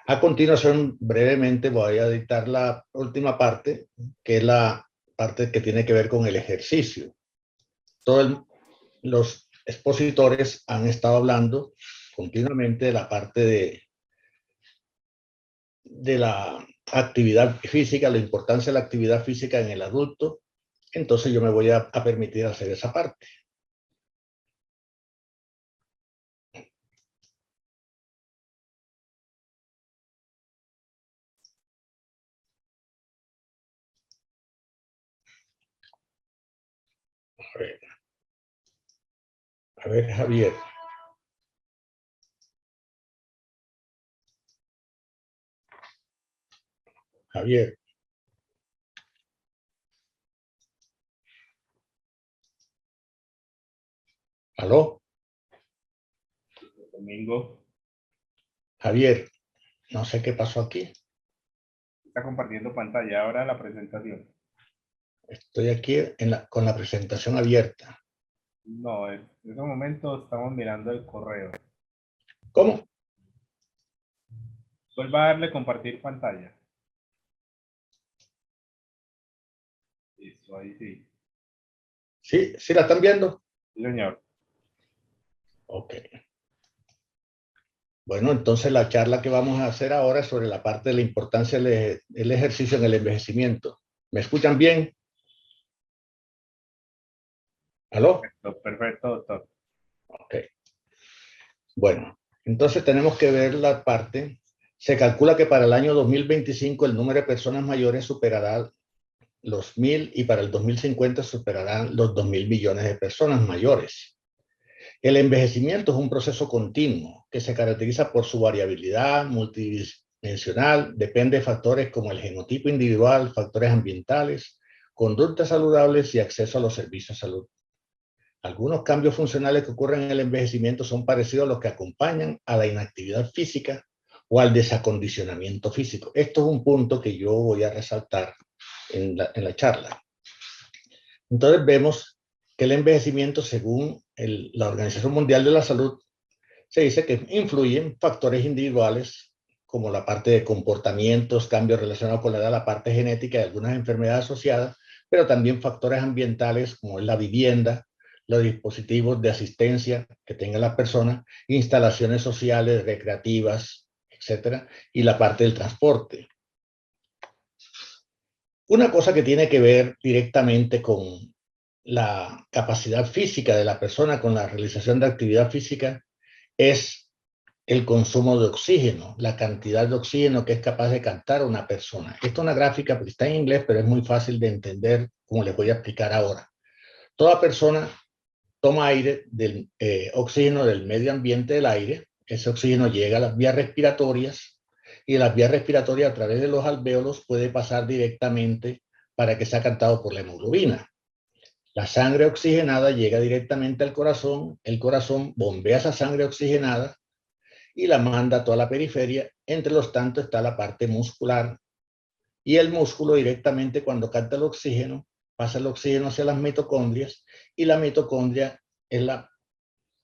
A continuación, brevemente voy a dictar la última parte, que es la parte que tiene que ver con el ejercicio. Los expositores han estado hablando continuamente de la parte de la actividad física, la importancia de la actividad física en el adulto. Entonces yo me voy a permitir hacer esa parte. A ver, Javier. Javier. ¿Aló? Domingo. Javier, no sé qué pasó aquí. Está compartiendo pantalla ahora la presentación. Estoy aquí con la presentación abierta. No, en este momento estamos mirando el correo. ¿Cómo? Vuelva a darle compartir pantalla. Listo, ahí sí. ¿Sí? ¿Sí la están viendo? Sí, señor. Ok. Bueno, entonces la charla que vamos a hacer ahora es sobre la parte de la importancia del ejercicio en el envejecimiento. ¿Me escuchan bien? ¿Aló? Perfecto, perfecto, doctor. Ok. Bueno, entonces tenemos que ver la parte. Se calcula que para el año 2025 el número de personas mayores superará los 1.000 y para el 2050 superarán los 2.000 millones de personas mayores. El envejecimiento es un proceso continuo que se caracteriza por su variabilidad multidimensional, depende de factores como el genotipo individual, factores ambientales, conductas saludables y acceso a los servicios de salud. Algunos cambios funcionales que ocurren en el envejecimiento son parecidos a los que acompañan a la inactividad física o al desacondicionamiento físico. Esto es un punto que yo voy a resaltar en la charla. Entonces vemos que el envejecimiento, según la Organización Mundial de la Salud, se dice que influyen factores individuales como la parte de comportamientos, cambios relacionados con la edad, la parte genética de algunas enfermedades asociadas, pero también factores ambientales como es la vivienda, los dispositivos de asistencia que tengan las personas, instalaciones sociales, recreativas, etcétera, y la parte del transporte. Una cosa que tiene que ver directamente con la capacidad física de la persona, con la realización de actividad física, es el consumo de oxígeno, la cantidad de oxígeno que es capaz de captar una persona. Esta es una gráfica que está en inglés, pero es muy fácil de entender, como les voy a explicar ahora. Toda persona toma aire del oxígeno del medio ambiente del aire, ese oxígeno llega a las vías respiratorias y las vías respiratorias a través de los alvéolos puede pasar directamente para que sea captado por la hemoglobina. La sangre oxigenada llega directamente al corazón, el corazón bombea esa sangre oxigenada y la manda a toda la periferia. Entre los tantos está la parte muscular y el músculo directamente cuando capta el oxígeno pasa el oxígeno hacia las mitocondrias y la mitocondria es la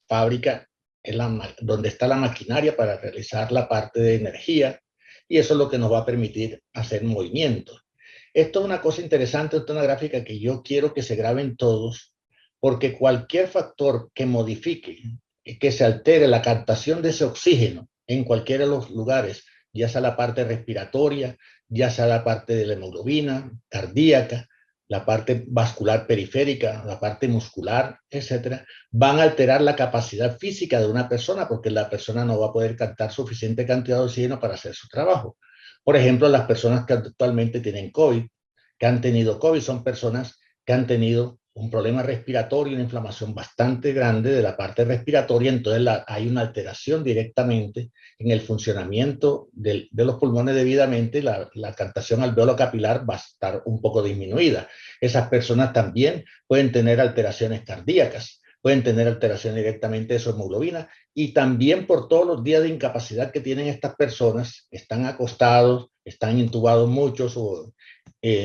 fábrica, es donde está la maquinaria para realizar la parte de energía y eso es lo que nos va a permitir hacer movimientos. Esto es una cosa interesante, esta es una gráfica que yo quiero que se graben todos porque cualquier factor que modifique, que se altere la captación de ese oxígeno en cualquiera de los lugares, ya sea la parte respiratoria, ya sea la parte de la hemoglobina, cardíaca, la parte vascular periférica, la parte muscular, etcétera, van a alterar la capacidad física de una persona porque la persona no va a poder captar suficiente cantidad de oxígeno para hacer su trabajo. Por ejemplo, las personas que actualmente tienen COVID, que han tenido COVID, son personas que han tenido un problema respiratorio, una inflamación bastante grande de la parte respiratoria, entonces hay una alteración directamente en el funcionamiento de los pulmones debidamente, la captación alveolo capilar va a estar un poco disminuida. Esas personas también pueden tener alteraciones cardíacas, pueden tener alteración directamente de su hemoglobina y también por todos los días de incapacidad que tienen estas personas, están acostados, están intubados muchos o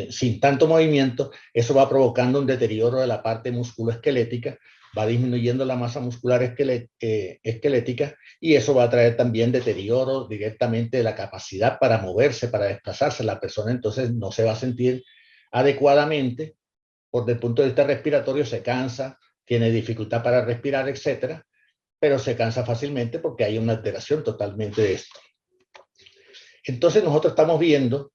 sin tanto movimiento, eso va provocando un deterioro de la parte musculoesquelética, va disminuyendo la masa muscular esquelética y eso va a traer también deterioro directamente de la capacidad para moverse, para desplazarse. La persona entonces no se va a sentir adecuadamente, por el punto de vista respiratorio se cansa, tiene dificultad para respirar, etcétera, pero se cansa fácilmente porque hay una alteración totalmente de esto. Entonces nosotros estamos viendo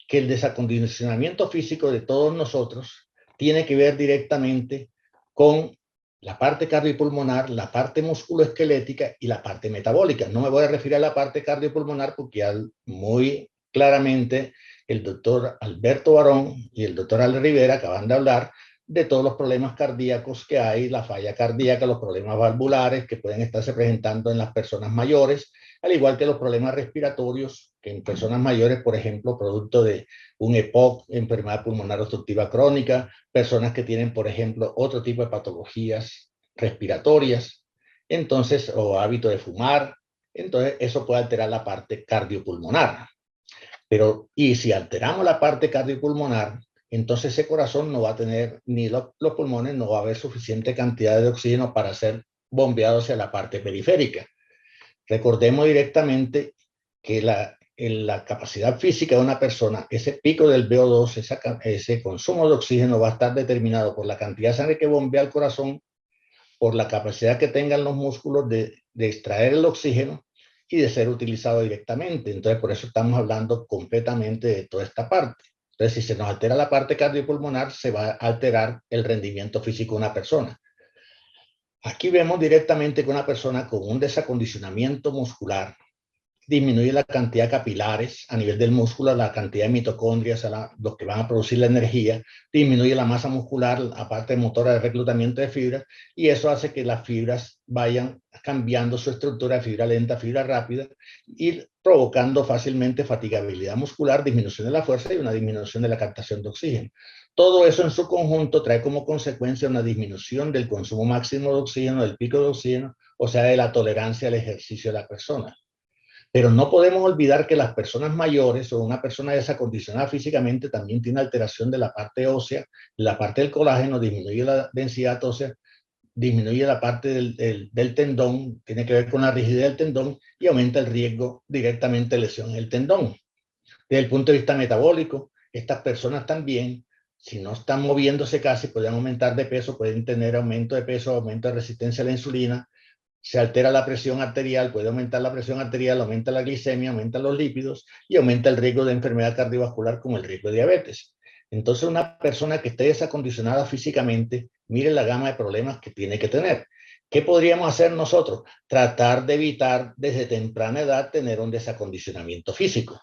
que el desacondicionamiento físico de todos nosotros tiene que ver directamente con la parte cardiopulmonar, la parte musculoesquelética y la parte metabólica. No me voy a referir a la parte cardiopulmonar porque ya muy claramente el doctor Alberto Barón y el doctor Ale Rivera acaban de hablar de todos los problemas cardíacos que hay, la falla cardíaca, los problemas valvulares que pueden estarse presentando en las personas mayores, al igual que los problemas respiratorios que en personas mayores, por ejemplo, producto de un EPOC, enfermedad pulmonar obstructiva crónica, personas que tienen, por ejemplo, otro tipo de patologías respiratorias, entonces, o hábito de fumar, entonces eso puede alterar la parte cardiopulmonar. Pero, y si alteramos la parte cardiopulmonar, entonces ese corazón no va a tener, ni los pulmones, no va a haber suficiente cantidad de oxígeno para ser bombeado hacia la parte periférica. Recordemos directamente que la capacidad física de una persona, ese pico del VO2, ese consumo de oxígeno va a estar determinado por la cantidad de sangre que bombea al corazón, por la capacidad que tengan los músculos de extraer el oxígeno y de ser utilizado directamente. Entonces, por eso estamos hablando completamente de toda esta parte. Entonces, si se nos altera la parte cardiopulmonar, se va a alterar el rendimiento físico de una persona. Aquí vemos directamente que una persona con un desacondicionamiento muscular disminuye la cantidad de capilares a nivel del músculo, la cantidad de mitocondrias, los que van a producir la energía, disminuye la masa muscular, aparte motora de reclutamiento de fibras, y eso hace que las fibras vayan cambiando su estructura de fibra lenta a fibra rápida y provocando fácilmente fatigabilidad muscular, disminución de la fuerza y una disminución de la captación de oxígeno. Todo eso en su conjunto trae como consecuencia una disminución del consumo máximo de oxígeno, del pico de oxígeno, o sea, de la tolerancia al ejercicio de la persona. Pero no podemos olvidar que las personas mayores o una persona desacondicionada físicamente también tiene alteración de la parte ósea, la parte del colágeno, disminuye la densidad ósea, disminuye la parte del tendón, tiene que ver con la rigidez del tendón y aumenta el riesgo directamente de lesión en el tendón. Desde el punto de vista metabólico, estas personas también, si no están moviéndose casi, pueden aumentar de peso, pueden tener aumento de peso, aumento de resistencia a la insulina, se altera la presión arterial, puede aumentar la presión arterial, aumenta la glicemia, aumenta los lípidos y aumenta el riesgo de enfermedad cardiovascular como el riesgo de diabetes. Entonces, una persona que esté desacondicionada físicamente, mire la gama de problemas que tiene que tener. ¿Qué podríamos hacer nosotros? Tratar de evitar desde temprana edad tener un desacondicionamiento físico.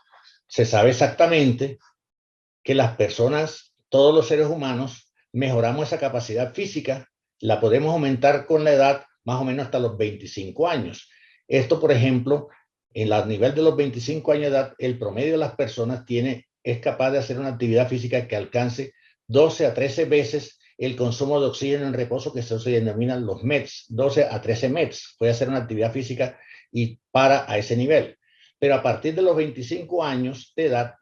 Se sabe exactamente que las personas, todos los seres humanos, mejoramos esa capacidad física, la podemos aumentar con la edad más o menos hasta los 25 años. Esto, por ejemplo, a nivel de los 25 años de edad, el promedio de las personas es capaz de hacer una actividad física que alcance 12 a 13 veces el consumo de oxígeno en reposo, que se denominan los METs, 12 a 13 METs. Puede hacer una actividad física y para a ese nivel. Pero a partir de los 25 años de edad,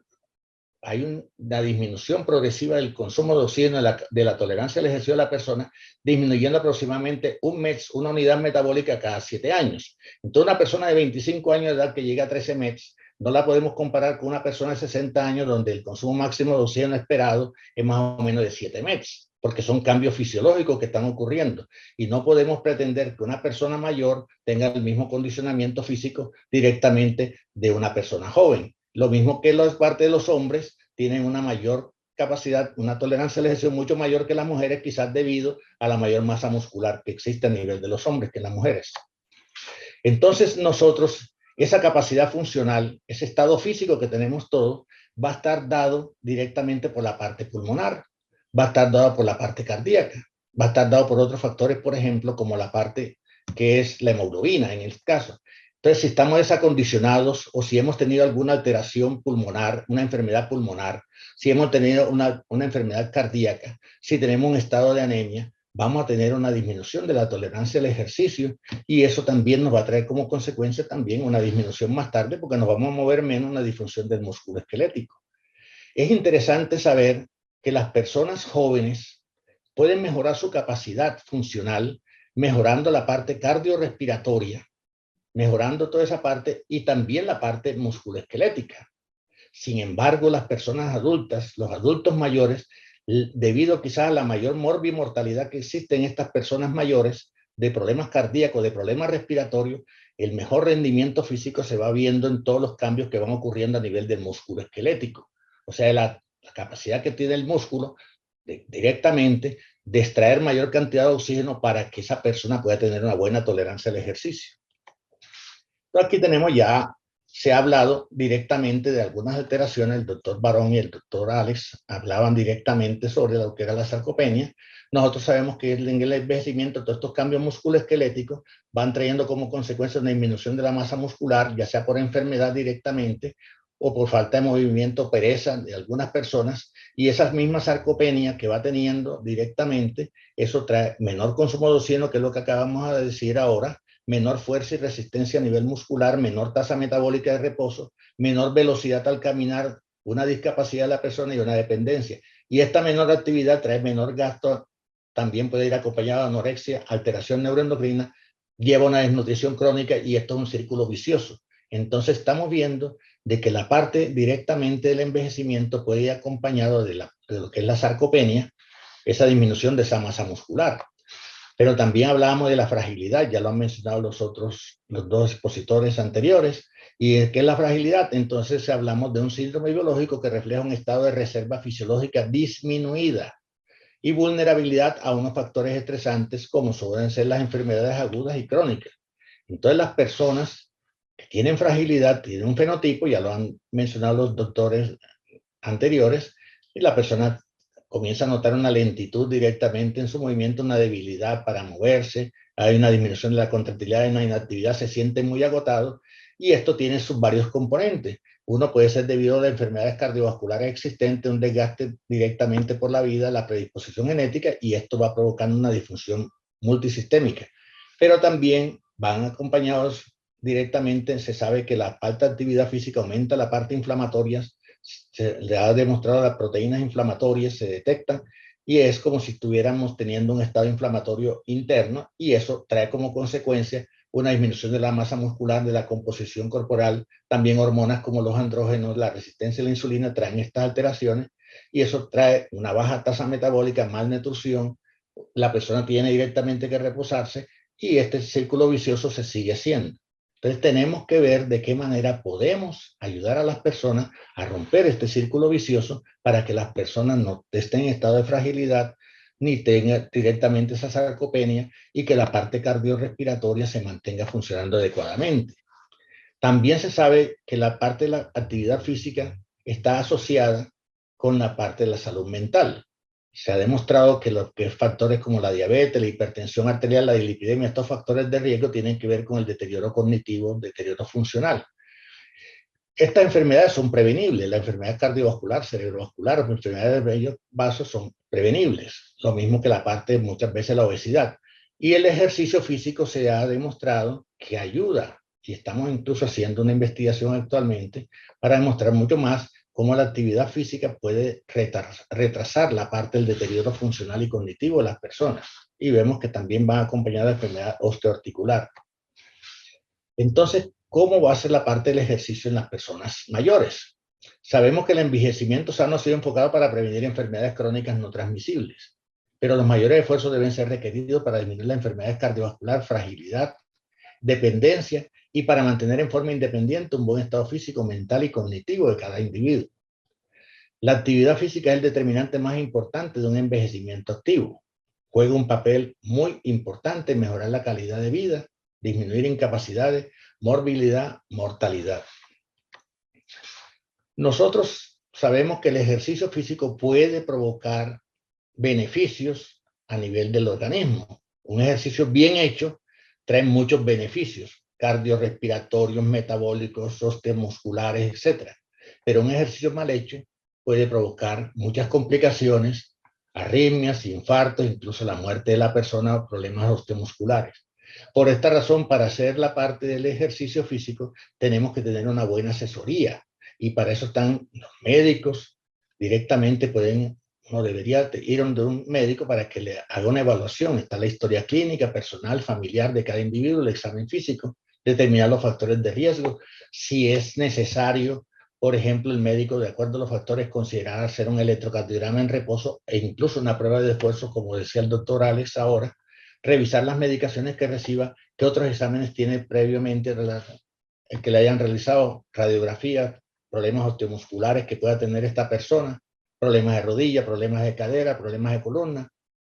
hay una disminución progresiva del consumo de oxígeno, de la tolerancia al ejercicio de la persona, disminuyendo aproximadamente un METs, una unidad metabólica cada 7 años. Entonces, una persona de 25 años de edad que llega a 13 METs, no la podemos comparar con una persona de 60 años donde el consumo máximo de oxígeno esperado es más o menos de 7 METs, porque son cambios fisiológicos que están ocurriendo. Y no podemos pretender que una persona mayor tenga el mismo condicionamiento físico directamente de una persona joven. Lo mismo que la parte de los hombres tienen una mayor capacidad, una tolerancia al ejercicio mucho mayor que las mujeres, quizás debido a la mayor masa muscular que existe a nivel de los hombres que las mujeres. Entonces nosotros, esa capacidad funcional, ese estado físico que tenemos todos, va a estar dado directamente por la parte pulmonar, va a estar dado por la parte cardíaca, va a estar dado por otros factores, por ejemplo, como la parte que es la hemoglobina en el caso. Entonces, si estamos desacondicionados o si hemos tenido alguna alteración pulmonar, una enfermedad pulmonar, si hemos tenido una enfermedad cardíaca, si tenemos un estado de anemia, vamos a tener una disminución de la tolerancia al ejercicio y eso también nos va a traer como consecuencia también una disminución más tarde porque nos vamos a mover menos, una disfunción del músculo esquelético. Es interesante saber que las personas jóvenes pueden mejorar su capacidad funcional mejorando la parte cardiorrespiratoria, mejorando toda esa parte y también la parte musculoesquelética. Sin embargo, las personas adultas, los adultos mayores, debido quizás a la mayor morbimortalidad que existe en estas personas mayores, de problemas cardíacos, de problemas respiratorios, el mejor rendimiento físico se va viendo en todos los cambios que van ocurriendo a nivel del músculo esquelético. O sea, la capacidad que tiene el músculo directamente de extraer mayor cantidad de oxígeno para que esa persona pueda tener una buena tolerancia al ejercicio. Entonces aquí tenemos ya, se ha hablado directamente de algunas alteraciones, el doctor Barón y el doctor Alex hablaban directamente sobre lo que era la sarcopenia. Nosotros sabemos que en el envejecimiento todos estos cambios musculoesqueléticos van trayendo como consecuencia una disminución de la masa muscular, ya sea por enfermedad directamente o por falta de movimiento, pereza de algunas personas, y esa misma sarcopenia que va teniendo directamente, eso trae menor consumo de oxígeno, que es lo que acabamos de decir ahora, menor fuerza y resistencia a nivel muscular, menor tasa metabólica de reposo, menor velocidad al caminar, una discapacidad de la persona y una dependencia. Y esta menor actividad trae menor gasto, también puede ir acompañado de anorexia, alteración neuroendocrina, lleva una desnutrición crónica y esto es un círculo vicioso. Entonces estamos viendo de que la parte directamente del envejecimiento puede ir acompañado de lo que es la sarcopenia, esa disminución de esa masa muscular. Pero también hablábamos de la fragilidad, ya lo han mencionado los dos expositores anteriores. ¿Y qué es la fragilidad? Entonces hablamos de un síndrome biológico que refleja un estado de reserva fisiológica disminuida y vulnerabilidad a unos factores estresantes como suelen ser las enfermedades agudas y crónicas. Entonces las personas que tienen fragilidad tienen un fenotipo, ya lo han mencionado los doctores anteriores, y la persona comienza a notar una lentitud directamente en su movimiento, una debilidad para moverse, hay una disminución de la contractilidad, hay una inactividad, se siente muy agotado, y esto tiene sus varios componentes. Uno puede ser debido a enfermedades cardiovasculares existentes, un desgaste directamente por la vida, la predisposición genética, y esto va provocando una disfunción multisistémica. Pero también van acompañados directamente, se sabe que la falta de actividad física aumenta la parte inflamatoria, se le ha demostrado las proteínas inflamatorias se detectan y es como si estuviéramos teniendo un estado inflamatorio interno y eso trae como consecuencia una disminución de la masa muscular, de la composición corporal, también hormonas como los andrógenos, la resistencia a la insulina traen estas alteraciones y eso trae una baja tasa metabólica, malnutrición, la persona tiene directamente que reposarse y este círculo vicioso se sigue haciendo. Entonces tenemos que ver de qué manera podemos ayudar a las personas a romper este círculo vicioso para que las personas no estén en estado de fragilidad ni tengan directamente esa sarcopenia y que la parte cardiorrespiratoria se mantenga funcionando adecuadamente. También se sabe que la parte de la actividad física está asociada con la parte de la salud mental. Se ha demostrado que los factores como la diabetes, la hipertensión arterial, la dislipidemia, estos factores de riesgo tienen que ver con el deterioro cognitivo, deterioro funcional. Estas enfermedades son prevenibles. La enfermedad cardiovascular, cerebrovascular o enfermedades de vellos vasos son prevenibles. Lo mismo que la parte, muchas veces, la obesidad. Y el ejercicio físico se ha demostrado que ayuda. Y estamos incluso haciendo una investigación actualmente para demostrar mucho más cómo la actividad física puede retrasar la parte del deterioro funcional y cognitivo de las personas. Y vemos que también van acompañadas de enfermedad osteoarticular. Entonces, ¿cómo va a ser la parte del ejercicio en las personas mayores? Sabemos que el envejecimiento sano ha sido enfocado para prevenir enfermedades crónicas no transmisibles, pero los mayores esfuerzos deben ser requeridos para disminuir la enfermedad cardiovascular, fragilidad, dependencia y para mantener en forma independiente un buen estado físico, mental y cognitivo de cada individuo. La actividad física es el determinante más importante de un envejecimiento activo. Juega un papel muy importante en mejorar la calidad de vida, disminuir incapacidades, morbilidad, mortalidad. Nosotros sabemos que el ejercicio físico puede provocar beneficios a nivel del organismo. Un ejercicio bien hecho trae muchos beneficios, cardiorrespiratorios, metabólicos, osteomusculares, etc. Pero un ejercicio mal hecho puede provocar muchas complicaciones, arritmias, infartos, incluso la muerte de la persona o problemas osteomusculares. Por esta razón, para hacer la parte del ejercicio físico, tenemos que tener una buena asesoría. Y para eso están los médicos, directamente uno debería ir donde un médico para que le haga una evaluación. Está la historia clínica, personal, familiar de cada individuo, el examen físico, determinar los factores de riesgo. Si es necesario, por ejemplo, el médico, de acuerdo a los factores, considerar hacer un electrocardiograma en reposo e incluso una prueba de esfuerzo, como decía el doctor Alex ahora, revisar las medicaciones que reciba, qué otros exámenes tiene previamente que le hayan realizado, radiografía, problemas osteomusculares que pueda tener esta persona, problemas de rodilla, problemas de cadera, problemas de columna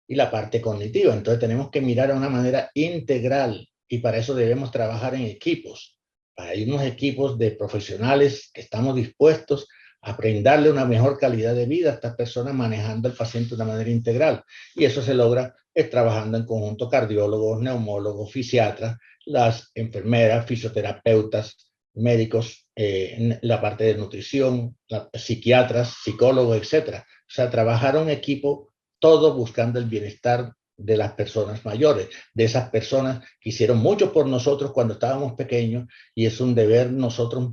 y la parte cognitiva. Entonces tenemos que mirar de una manera integral y para eso debemos trabajar en equipos. Hay unos equipos de profesionales que estamos dispuestos a brindarle una mejor calidad de vida a estas personas manejando al paciente de una manera integral. Y eso se logra trabajando en conjunto cardiólogos, neumólogos, fisiatras, las enfermeras, fisioterapeutas, médicos, en la parte de nutrición, psiquiatras, psicólogos, etcétera. O sea, trabajaron en equipo, todos buscando el bienestar de las personas mayores, de esas personas que hicieron mucho por nosotros cuando estábamos pequeños y es un deber nosotros,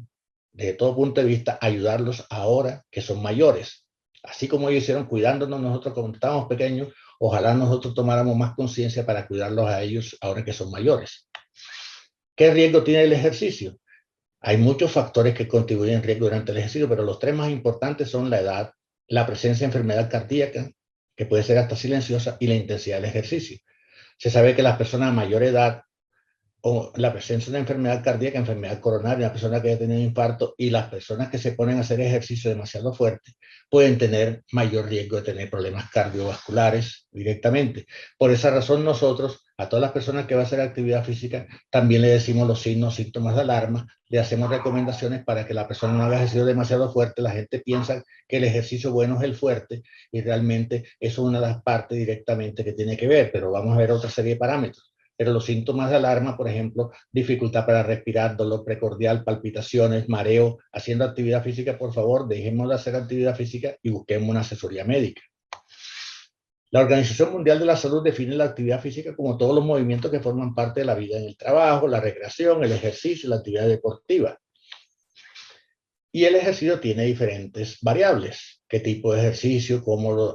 desde todo punto de vista, ayudarlos ahora que son mayores. Así como ellos hicieron cuidándonos nosotros cuando estábamos pequeños, ojalá nosotros tomáramos más conciencia para cuidarlos a ellos ahora que son mayores. ¿Qué riesgo tiene el ejercicio? Hay muchos factores que contribuyen al riesgo durante el ejercicio, pero los tres más importantes son la edad, la presencia de enfermedad cardíaca, que puede ser hasta silenciosa, y la intensidad del ejercicio. Se sabe que las personas de mayor edad, o la presencia de una enfermedad cardíaca, enfermedad coronaria, una persona que haya tenido infarto, y las personas que se ponen a hacer ejercicio demasiado fuerte pueden tener mayor riesgo de tener problemas cardiovasculares directamente. Por esa razón nosotros, a todas las personas que van a hacer actividad física, también le decimos los signos, síntomas de alarma, le hacemos recomendaciones para que la persona no haga ejercicio demasiado fuerte. La gente piensa que el ejercicio bueno es el fuerte y realmente eso es una de las partes directamente que tiene que ver, pero vamos a ver otra serie de parámetros. Pero los síntomas de alarma, por ejemplo, dificultad para respirar, dolor precordial, palpitaciones, mareo, haciendo actividad física, por favor, dejemos de hacer actividad física y busquemos una asesoría médica. La Organización Mundial de la Salud define la actividad física como todos los movimientos que forman parte de la vida en el trabajo, la recreación, el ejercicio, la actividad deportiva. Y el ejercicio tiene diferentes variables. ¿Qué tipo de ejercicio?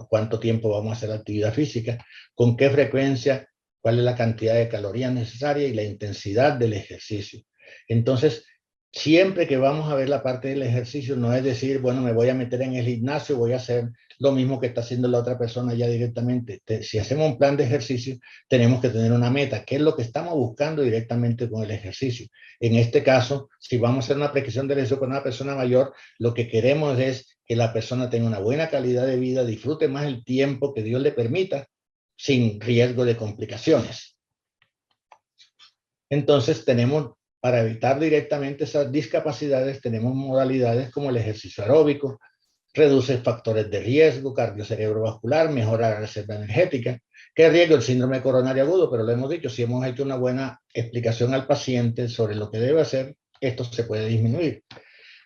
¿Cuánto tiempo vamos a hacer actividad física? ¿Con qué frecuencia? ¿Cuál es la cantidad de calorías necesaria y la intensidad del ejercicio? Entonces, siempre que vamos a ver la parte del ejercicio, no es decir, bueno, me voy a meter en el gimnasio, voy a hacer lo mismo que está haciendo la otra persona ya directamente. Si hacemos un plan de ejercicio, tenemos que tener una meta. ¿Qué es lo que estamos buscando directamente con el ejercicio? En este caso, si vamos a hacer una prescripción de ejercicio con una persona mayor, lo que queremos es que la persona tenga una buena calidad de vida, disfrute más el tiempo que Dios le permita, sin riesgo de complicaciones. Entonces tenemos, para evitar directamente esas discapacidades, tenemos modalidades como el ejercicio aeróbico, reduce factores de riesgo cardiocerebrovascular, mejora la reserva energética. ¿Qué riesgo? El síndrome coronario agudo, pero lo hemos dicho, si hemos hecho una buena explicación al paciente sobre lo que debe hacer, esto se puede disminuir.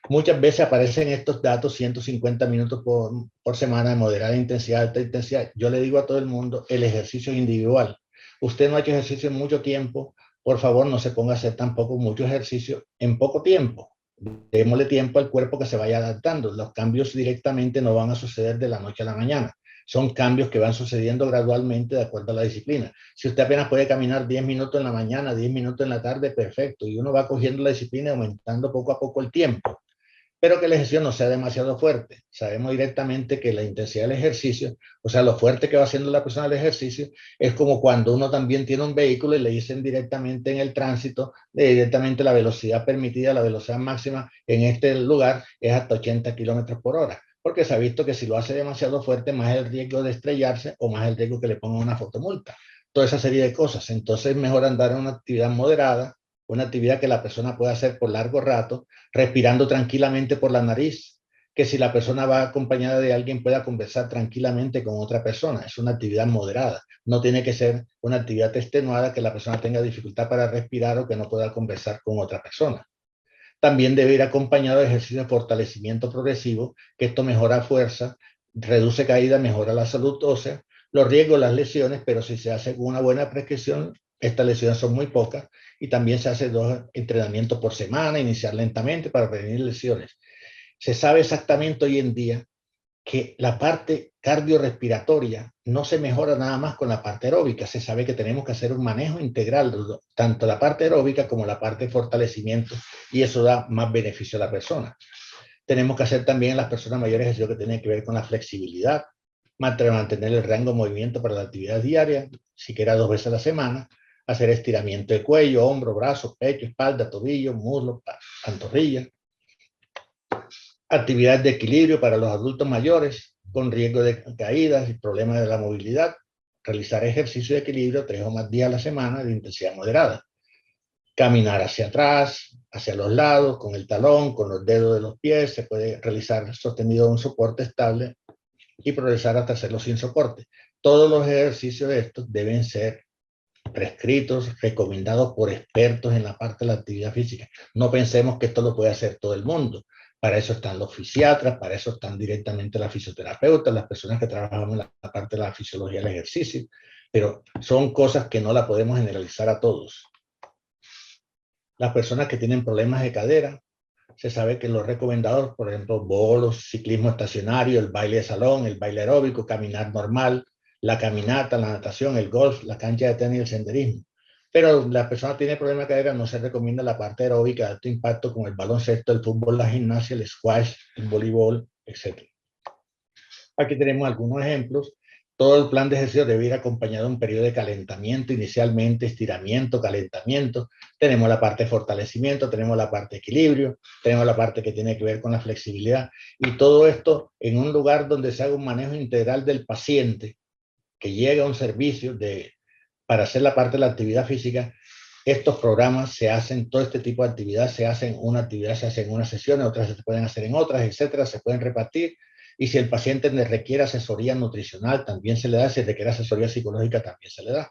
Muchas veces aparecen estos datos, 150 minutos por semana de moderada intensidad, alta intensidad. Yo le digo a todo el mundo, el ejercicio es individual. Usted no ha hecho ejercicio en mucho tiempo, por favor no se ponga a hacer tampoco mucho ejercicio en poco tiempo. Démosle tiempo al cuerpo que se vaya adaptando. Los cambios directamente no van a suceder de la noche a la mañana. Son cambios que van sucediendo gradualmente de acuerdo a la disciplina. Si usted apenas puede caminar 10 minutos en la mañana, 10 minutos en la tarde, perfecto. Y uno va cogiendo la disciplina y aumentando poco a poco el tiempo. Pero que el ejercicio no sea demasiado fuerte. Sabemos directamente que la intensidad del ejercicio, o sea, lo fuerte que va haciendo la persona al ejercicio, es como cuando uno también tiene un vehículo y le dicen directamente en el tránsito, directamente la velocidad permitida, la velocidad máxima en este lugar es hasta 80 kilómetros por hora. Porque se ha visto que si lo hace demasiado fuerte, más el riesgo de estrellarse o más el riesgo que le pongan una fotomulta. Toda esa serie de cosas. Entonces es mejor andar en una actividad moderada, una actividad que la persona pueda hacer por largo rato, respirando tranquilamente por la nariz, que si la persona va acompañada de alguien pueda conversar tranquilamente con otra persona. Es una actividad moderada. No tiene que ser una actividad extenuada que la persona tenga dificultad para respirar o que no pueda conversar con otra persona. También debe ir acompañado de ejercicio de fortalecimiento progresivo, que esto mejora fuerza, reduce caída, mejora la salud ósea, los riesgos, las lesiones, pero si se hace con una buena prescripción, estas lesiones son muy pocas y también se hace 2 entrenamientos por semana, iniciar lentamente para prevenir lesiones. Se sabe exactamente hoy en día que la parte cardiorrespiratoria no se mejora nada más con la parte aeróbica. Se sabe que tenemos que hacer un manejo integral, tanto la parte aeróbica como la parte de fortalecimiento, y eso da más beneficio a la persona. Tenemos que hacer también en las personas mayores ejercicio que tiene que ver con la flexibilidad, mantener el rango de movimiento para la actividad diaria, siquiera 2 veces a la semana, hacer estiramiento de cuello, hombro, brazos, pecho, espalda, tobillo, muslo, pantorrilla. Actividades de equilibrio para los adultos mayores con riesgo de caídas y problemas de la movilidad. Realizar ejercicio de equilibrio 3 o más días a la semana de intensidad moderada. Caminar hacia atrás, hacia los lados, con el talón, con los dedos de los pies. Se puede realizar sostenido en un soporte estable y progresar hasta hacerlo sin soporte. Todos los ejercicios de estos deben ser prescritos, recomendados por expertos en la parte de la actividad física. No pensemos que esto lo puede hacer todo el mundo. Para eso están los fisiatras, para eso están directamente las fisioterapeutas, las personas que trabajamos en la parte de la fisiología del ejercicio, pero son cosas que no la podemos generalizar a todos. Las personas que tienen problemas de cadera, se sabe que los recomendados, por ejemplo, bolos, ciclismo estacionario, el baile de salón, el baile aeróbico, caminar normal, la caminata, la natación, el golf, la cancha de tenis y el senderismo. Pero la persona tiene problema de cadera, no se recomienda la parte aeróbica de alto impacto como el baloncesto, el fútbol, la gimnasia, el squash, el voleibol, etc. Aquí tenemos algunos ejemplos. Todo el plan de ejercicio debe ir acompañado de un periodo de calentamiento, inicialmente estiramiento, calentamiento. Tenemos la parte de fortalecimiento, tenemos la parte de equilibrio, tenemos la parte que tiene que ver con la flexibilidad, y todo esto en un lugar donde se haga un manejo integral del paciente que llega a un servicio para hacer la parte de la actividad física. Estos programas se hacen, todo este tipo de actividades se hacen, una actividad se hace en unas sesiones, otras se pueden hacer en otras, etcétera, se pueden repartir. Y si el paciente requiere asesoría nutricional, también se le da. Si requiere asesoría psicológica, también se le da.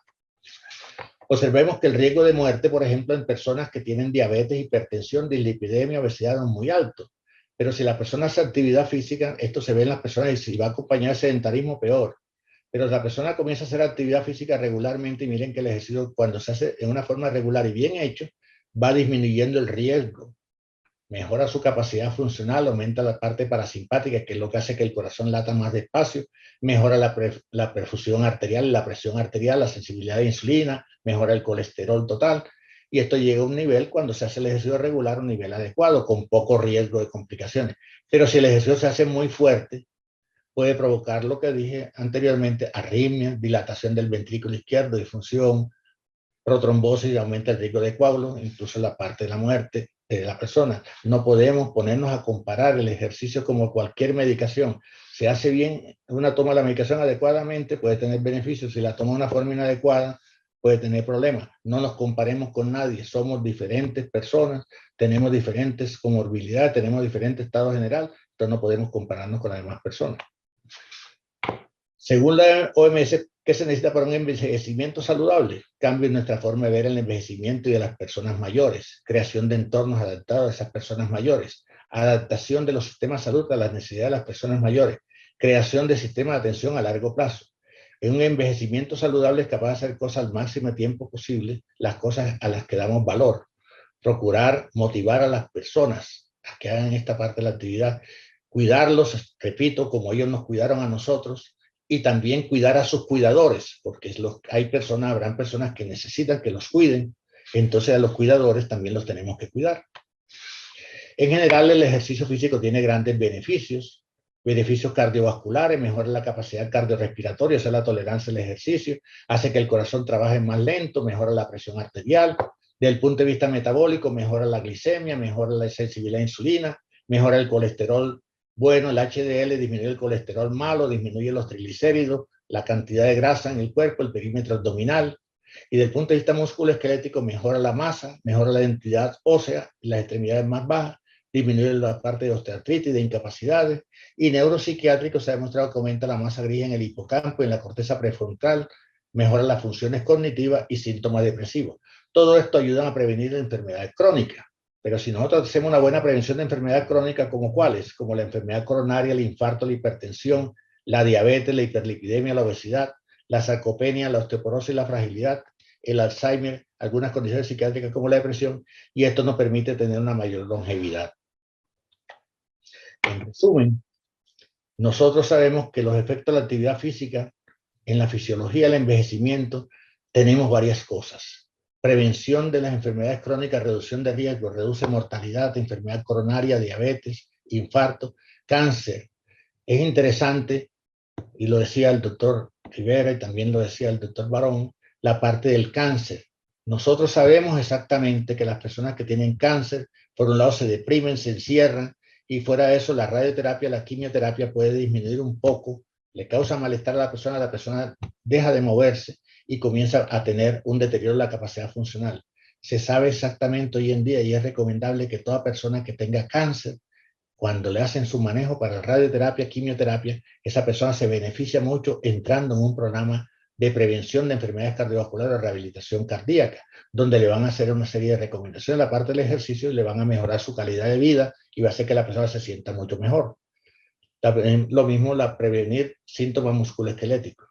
Observemos que el riesgo de muerte, por ejemplo, en personas que tienen diabetes, hipertensión, dislipidemia, obesidad, es muy alto. Pero si la persona hace actividad física, esto se ve en las personas, y si va acompañado de sedentarismo, peor. Pero la persona comienza a hacer actividad física regularmente, y miren que el ejercicio, cuando se hace en una forma regular y bien hecho, va disminuyendo el riesgo, mejora su capacidad funcional, aumenta la parte parasimpática, que es lo que hace que el corazón lata más despacio, mejora la perfusión arterial, la presión arterial, la sensibilidad de insulina, mejora el colesterol total, y esto llega a un nivel, cuando se hace el ejercicio regular, un nivel adecuado, con poco riesgo de complicaciones. Pero si el ejercicio se hace muy fuerte, puede provocar lo que dije anteriormente: arritmia, dilatación del ventrículo izquierdo, disfunción, protrombosis, aumenta el riesgo de coágulos, incluso la parte de la muerte de la persona. No podemos ponernos a comparar el ejercicio como cualquier medicación. Se hace bien, una toma la medicación adecuadamente, puede tener beneficios. Si la toma de una forma inadecuada, puede tener problemas. No nos comparemos con nadie, somos diferentes personas, tenemos diferentes comorbilidades, tenemos diferentes estados general, pero no podemos compararnos con las demás personas. Según la OMS, ¿qué se necesita para un envejecimiento saludable? Cambio en nuestra forma de ver el envejecimiento y de las personas mayores, creación de entornos adaptados a esas personas mayores, adaptación de los sistemas de salud a las necesidades de las personas mayores, creación de sistemas de atención a largo plazo. En un envejecimiento saludable es capaz de hacer cosas al máximo tiempo posible, las cosas a las que damos valor, procurar motivar a las personas a que hagan esta parte de la actividad, cuidarlos, repito, como ellos nos cuidaron a nosotros, y también cuidar a sus cuidadores, porque habrán personas que necesitan que los cuiden, entonces a los cuidadores también los tenemos que cuidar. En general, el ejercicio físico tiene grandes beneficios cardiovasculares, mejora la capacidad cardiorrespiratoria, esa es la tolerancia al ejercicio, hace que el corazón trabaje más lento, mejora la presión arterial. Desde el punto de vista metabólico, mejora la glicemia, mejora la sensibilidad a insulina, mejora el colesterol bueno, el HDL, disminuye el colesterol malo, disminuye los triglicéridos, la cantidad de grasa en el cuerpo, el perímetro abdominal. Y desde el punto de vista musculoesquelético, mejora la masa, mejora la densidad ósea y las extremidades más bajas, disminuye la parte de osteoartritis, de incapacidades. Y neuropsiquiátrico, se ha demostrado que aumenta la masa gris en el hipocampo, en la corteza prefrontal, mejora las funciones cognitivas y síntomas depresivos. Todo esto ayuda a prevenir enfermedades crónicas. Pero si nosotros hacemos una buena prevención de enfermedades crónicas, ¿como cuáles? Como la enfermedad coronaria, el infarto, la hipertensión, la diabetes, la hiperlipidemia, la obesidad, la sarcopenia, la osteoporosis, la fragilidad, el Alzheimer, algunas condiciones psiquiátricas como la depresión, y esto nos permite tener una mayor longevidad. En resumen, nosotros sabemos que los efectos de la actividad física en la fisiología del envejecimiento tenemos varias cosas. Prevención de las enfermedades crónicas, reducción de riesgo, reduce mortalidad, enfermedad coronaria, diabetes, infarto, cáncer. Es interesante, y lo decía el doctor Rivera y también lo decía el doctor Barón, la parte del cáncer. Nosotros sabemos exactamente que las personas que tienen cáncer, por un lado se deprimen, se encierran, y fuera de eso la radioterapia, la quimioterapia puede disminuir un poco, le causa malestar a la persona deja de moverse y comienza a tener un deterioro de la capacidad funcional. Se sabe exactamente hoy en día, y es recomendable que toda persona que tenga cáncer, cuando le hacen su manejo para radioterapia, quimioterapia, esa persona se beneficia mucho entrando en un programa de prevención de enfermedades cardiovasculares o rehabilitación cardíaca, donde le van a hacer una serie de recomendaciones a la parte del ejercicio y le van a mejorar su calidad de vida y va a hacer que la persona se sienta mucho mejor. Lo mismo prevenir síntomas musculoesqueléticos.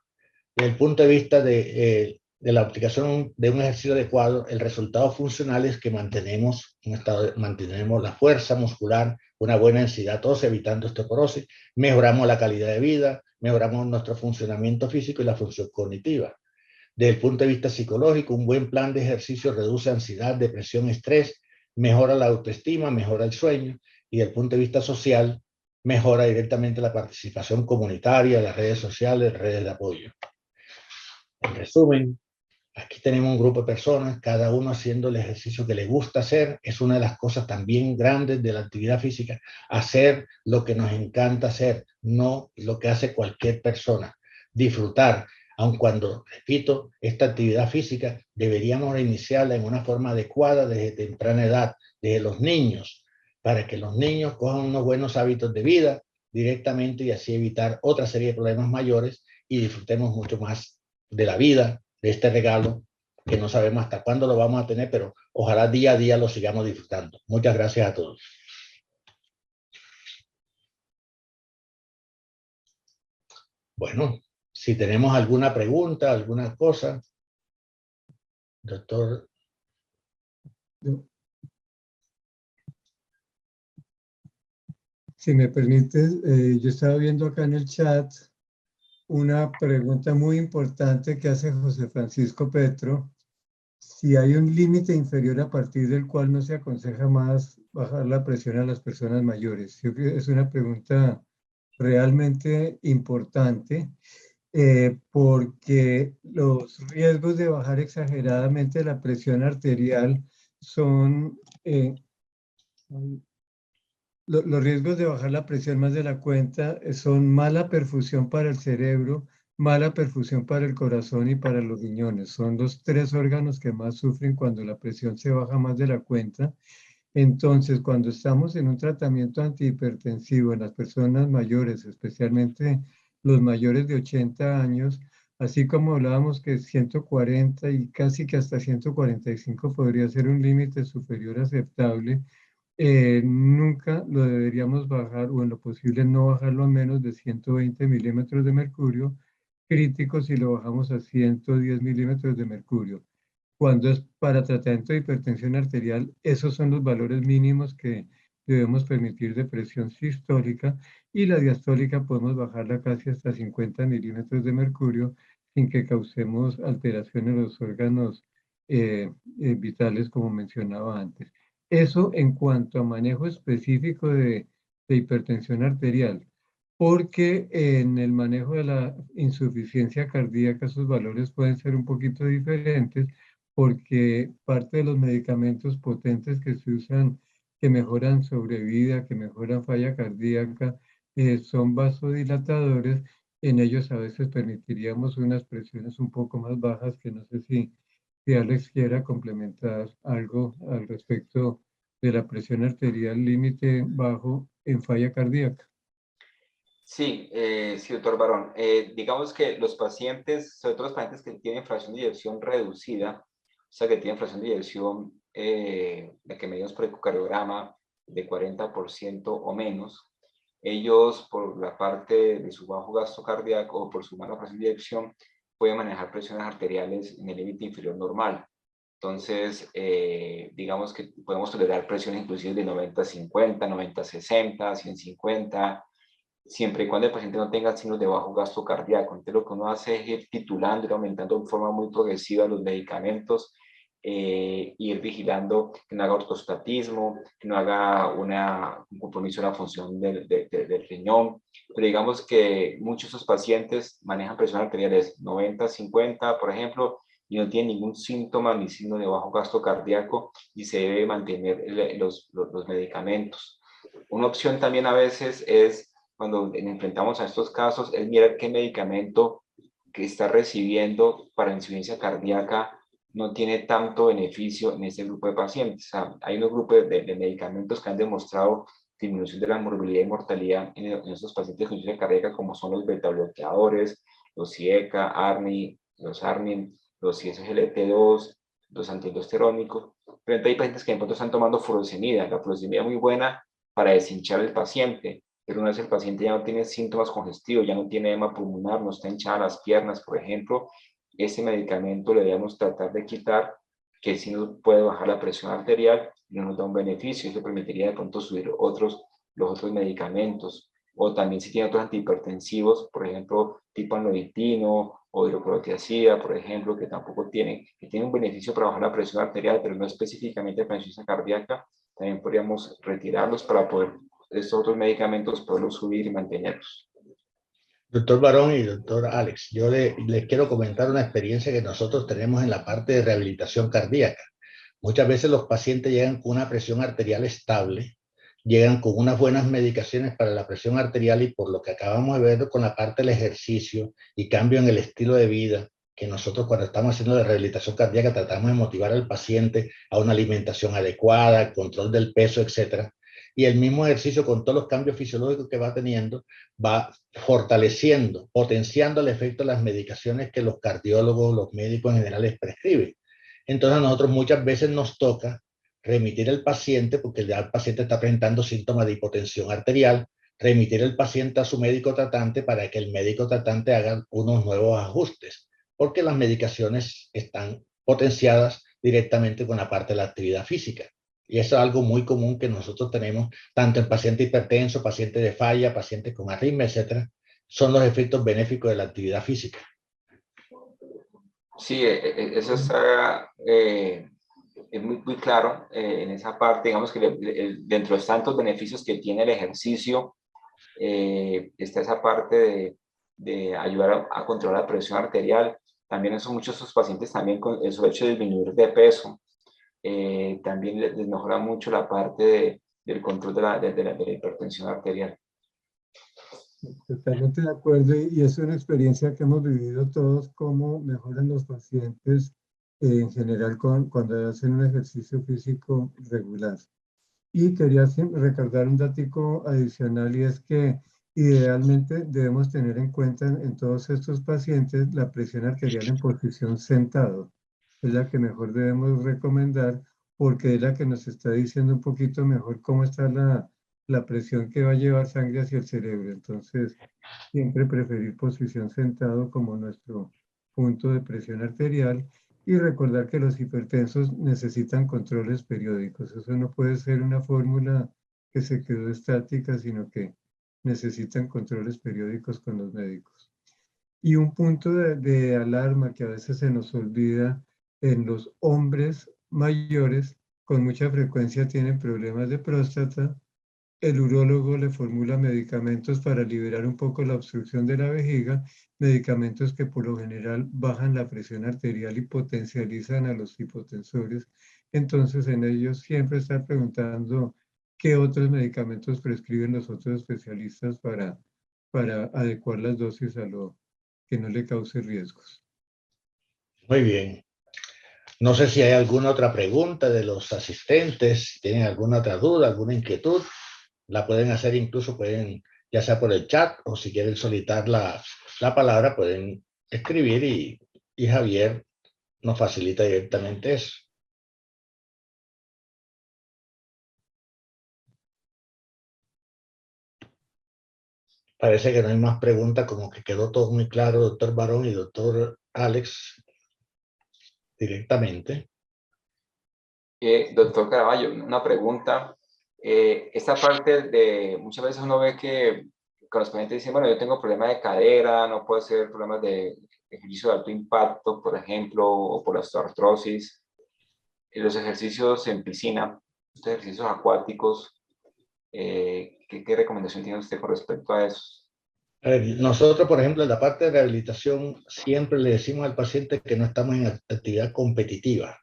Desde el punto de vista de la aplicación de un ejercicio adecuado, el resultado funcional es que mantenemos la fuerza muscular, una buena densidad ósea, evitando osteoporosis, mejoramos la calidad de vida, mejoramos nuestro funcionamiento físico y la función cognitiva. Desde el punto de vista psicológico, un buen plan de ejercicio reduce ansiedad, depresión, estrés, mejora la autoestima, mejora el sueño, y desde el punto de vista social, mejora directamente la participación comunitaria, las redes sociales, redes de apoyo. En resumen, aquí tenemos un grupo de personas, cada uno haciendo el ejercicio que le gusta hacer. Es una de las cosas también grandes de la actividad física, hacer lo que nos encanta hacer, no lo que hace cualquier persona. Disfrutar, aun cuando, repito, esta actividad física deberíamos iniciarla en una forma adecuada desde temprana edad, desde los niños, para que los niños cojan unos buenos hábitos de vida directamente y así evitar otra serie de problemas mayores y disfrutemos mucho más de la vida, de este regalo que no sabemos hasta cuándo lo vamos a tener, pero ojalá día a día lo sigamos disfrutando. Muchas gracias a todos. Bueno, si tenemos alguna pregunta, alguna cosa, doctor. Si me permites, yo estaba viendo acá en el chat una pregunta muy importante que hace José Francisco Petro. Si hay un límite inferior a partir del cual no se aconseja más bajar la presión a las personas mayores. Yo creo que es una pregunta realmente importante porque los riesgos de bajar exageradamente la presión arterial son... los riesgos de bajar la presión más de la cuenta son mala perfusión para el cerebro, mala perfusión para el corazón y para los riñones. Son los tres órganos que más sufren cuando la presión se baja más de la cuenta. Entonces, cuando estamos en un tratamiento antihipertensivo en las personas mayores, especialmente los mayores de 80 años, así como hablábamos que 140 y casi que hasta 145 podría ser un límite superior aceptable, nunca lo deberíamos bajar o en lo posible no bajarlo a menos de 120 milímetros de mercurio, crítico si lo bajamos a 110 milímetros de mercurio. Cuando es para tratamiento de hipertensión arterial, esos son los valores mínimos que debemos permitir de presión sistólica, y la diastólica podemos bajarla casi hasta 50 milímetros de mercurio sin que causemos alteraciones en los órganos vitales, como mencionaba antes. Eso en cuanto a manejo específico de hipertensión arterial, porque en el manejo de la insuficiencia cardíaca sus valores pueden ser un poquito diferentes, porque parte de los medicamentos potentes que se usan, que mejoran sobrevida, que mejoran falla cardíaca, son vasodilatadores. En ellos a veces permitiríamos unas presiones un poco más bajas, que no sé si Alex quiera complementar algo al respecto de la presión arterial límite bajo en falla cardíaca. Sí, sí, doctor Barón. Digamos que los pacientes, sobre todo los pacientes que tienen fracción de eyección reducida, o sea, que tienen fracción de eyección, la que medimos por ecocardiograma, de 40% o menos, ellos, por la parte de su bajo gasto cardíaco o por su mala fracción de eyección, pueden manejar presiones arteriales en el límite inferior normal. Entonces, digamos que podemos tolerar presiones inclusive de 90-50, 90-60, 100-50, siempre y cuando el paciente no tenga signos de bajo gasto cardíaco. Entonces, lo que uno hace es ir titulando, ir aumentando de forma muy progresiva los medicamentos, ir vigilando que no haga ortostatismo, que no haga un compromiso en la función del riñón. Pero digamos que muchos de esos pacientes manejan presiones arteriales 90-50, por ejemplo, y no tienen ningún síntoma ni signo de bajo gasto cardíaco, y se debe mantener los medicamentos. Una opción también a veces es, cuando nos enfrentamos a estos casos, es mirar qué medicamento que está recibiendo para insuficiencia cardíaca no tiene tanto beneficio en este grupo de pacientes. O sea, hay unos grupos de medicamentos que han demostrado disminución de la morbilidad y mortalidad en estos pacientes con insuficiencia cardíaca, como son los beta-bloqueadores, los CIECA, ARNI, los ARNIN, los ISGLT2, los antialdosterónicos. Pero hay pacientes que de pronto están tomando furosemida. La furosemida es muy buena para deshinchar al paciente, pero una vez el paciente ya no tiene síntomas congestivos, ya no tiene edema pulmonar, no está hinchada las piernas, por ejemplo, ese medicamento le debemos tratar de quitar, que sí nos puede bajar la presión arterial y no nos da un beneficio. Eso permitiría de pronto subir los otros medicamentos. o también si tiene otros antihipertensivos, por ejemplo, tipo anlodipino o hidrocortiazida, por ejemplo, que tampoco tienen, que tienen un beneficio para bajar la presión arterial, pero no específicamente para insuficiencia cardíaca, también podríamos retirarlos para poder estos otros medicamentos poderlos subir y mantenerlos. Doctor Barón y doctor Alex, yo les quiero comentar una experiencia que nosotros tenemos en la parte de rehabilitación cardíaca. Muchas veces los pacientes llegan con una presión arterial estable, llegan con unas buenas medicaciones para la presión arterial y por lo que acabamos de ver con la parte del ejercicio y cambio en el estilo de vida, que nosotros cuando estamos haciendo la rehabilitación cardíaca tratamos de motivar al paciente a una alimentación adecuada, control del peso, etcétera. Y el mismo ejercicio con todos los cambios fisiológicos que va teniendo, va fortaleciendo, potenciando el efecto de las medicaciones que los cardiólogos, los médicos en general les prescriben. Entonces a nosotros muchas veces nos toca remitir el paciente, porque ya el paciente está presentando síntomas de hipotensión arterial, remitir el paciente a su médico tratante para que el médico tratante haga unos nuevos ajustes, porque las medicaciones están potenciadas directamente con la parte de la actividad física. Y eso es algo muy común que nosotros tenemos tanto en pacientes hipertensos, pacientes de falla, pacientes con arritmia, etcétera. Son los efectos benéficos de la actividad física. Sí, eso está es muy claro en esa parte. Digamos que dentro de tantos beneficios que tiene el ejercicio, está esa parte de ayudar a controlar la presión arterial. También son muchos esos pacientes también con el solo hecho de disminuir de peso. También les mejora mucho la parte del control de la hipertensión arterial. Totalmente de acuerdo, y es una experiencia que hemos vivido todos, cómo mejoran los pacientes en general cuando hacen un ejercicio físico regular. Y quería recordar un datico adicional, y es que idealmente debemos tener en cuenta en todos estos pacientes la presión arterial en posición sentado. Es la que mejor debemos recomendar porque es la que nos está diciendo un poquito mejor cómo está la presión que va a llevar sangre hacia el cerebro. Entonces, siempre preferir posición sentado como nuestro punto de presión arterial y recordar que los hipertensos necesitan controles periódicos. Eso no puede ser una fórmula que se quedó estática, sino que necesitan controles periódicos con los médicos. Y un punto de alarma que a veces se nos olvida: en los hombres mayores con mucha frecuencia tienen problemas de próstata. El urólogo le formula medicamentos para liberar un poco la obstrucción de la vejiga, medicamentos que por lo general bajan la presión arterial y potencializan a los hipotensores. Entonces, en ellos siempre estar preguntando qué otros medicamentos prescriben los otros especialistas para adecuar las dosis a lo que no le cause riesgos. Muy bien. No sé si hay alguna otra pregunta de los asistentes, si tienen alguna otra duda, alguna inquietud, la pueden hacer, incluso pueden, ya sea por el chat o si quieren solicitar la palabra, pueden escribir y Javier nos facilita directamente eso. Parece que no hay más preguntas, como que quedó todo muy claro, doctor Barón y doctor Alex, directamente. Doctor Caraballo, una pregunta. Esta parte de, muchas veces uno ve que con los pacientes dicen, bueno, yo tengo problemas de cadera, no puedo hacer problemas de ejercicio de alto impacto, por ejemplo, o por osteoartrosis. Los ejercicios en piscina, estos ejercicios acuáticos, ¿qué recomendación tiene usted con respecto a eso? Nosotros, por ejemplo, en la parte de rehabilitación, siempre le decimos al paciente que no estamos en actividad competitiva.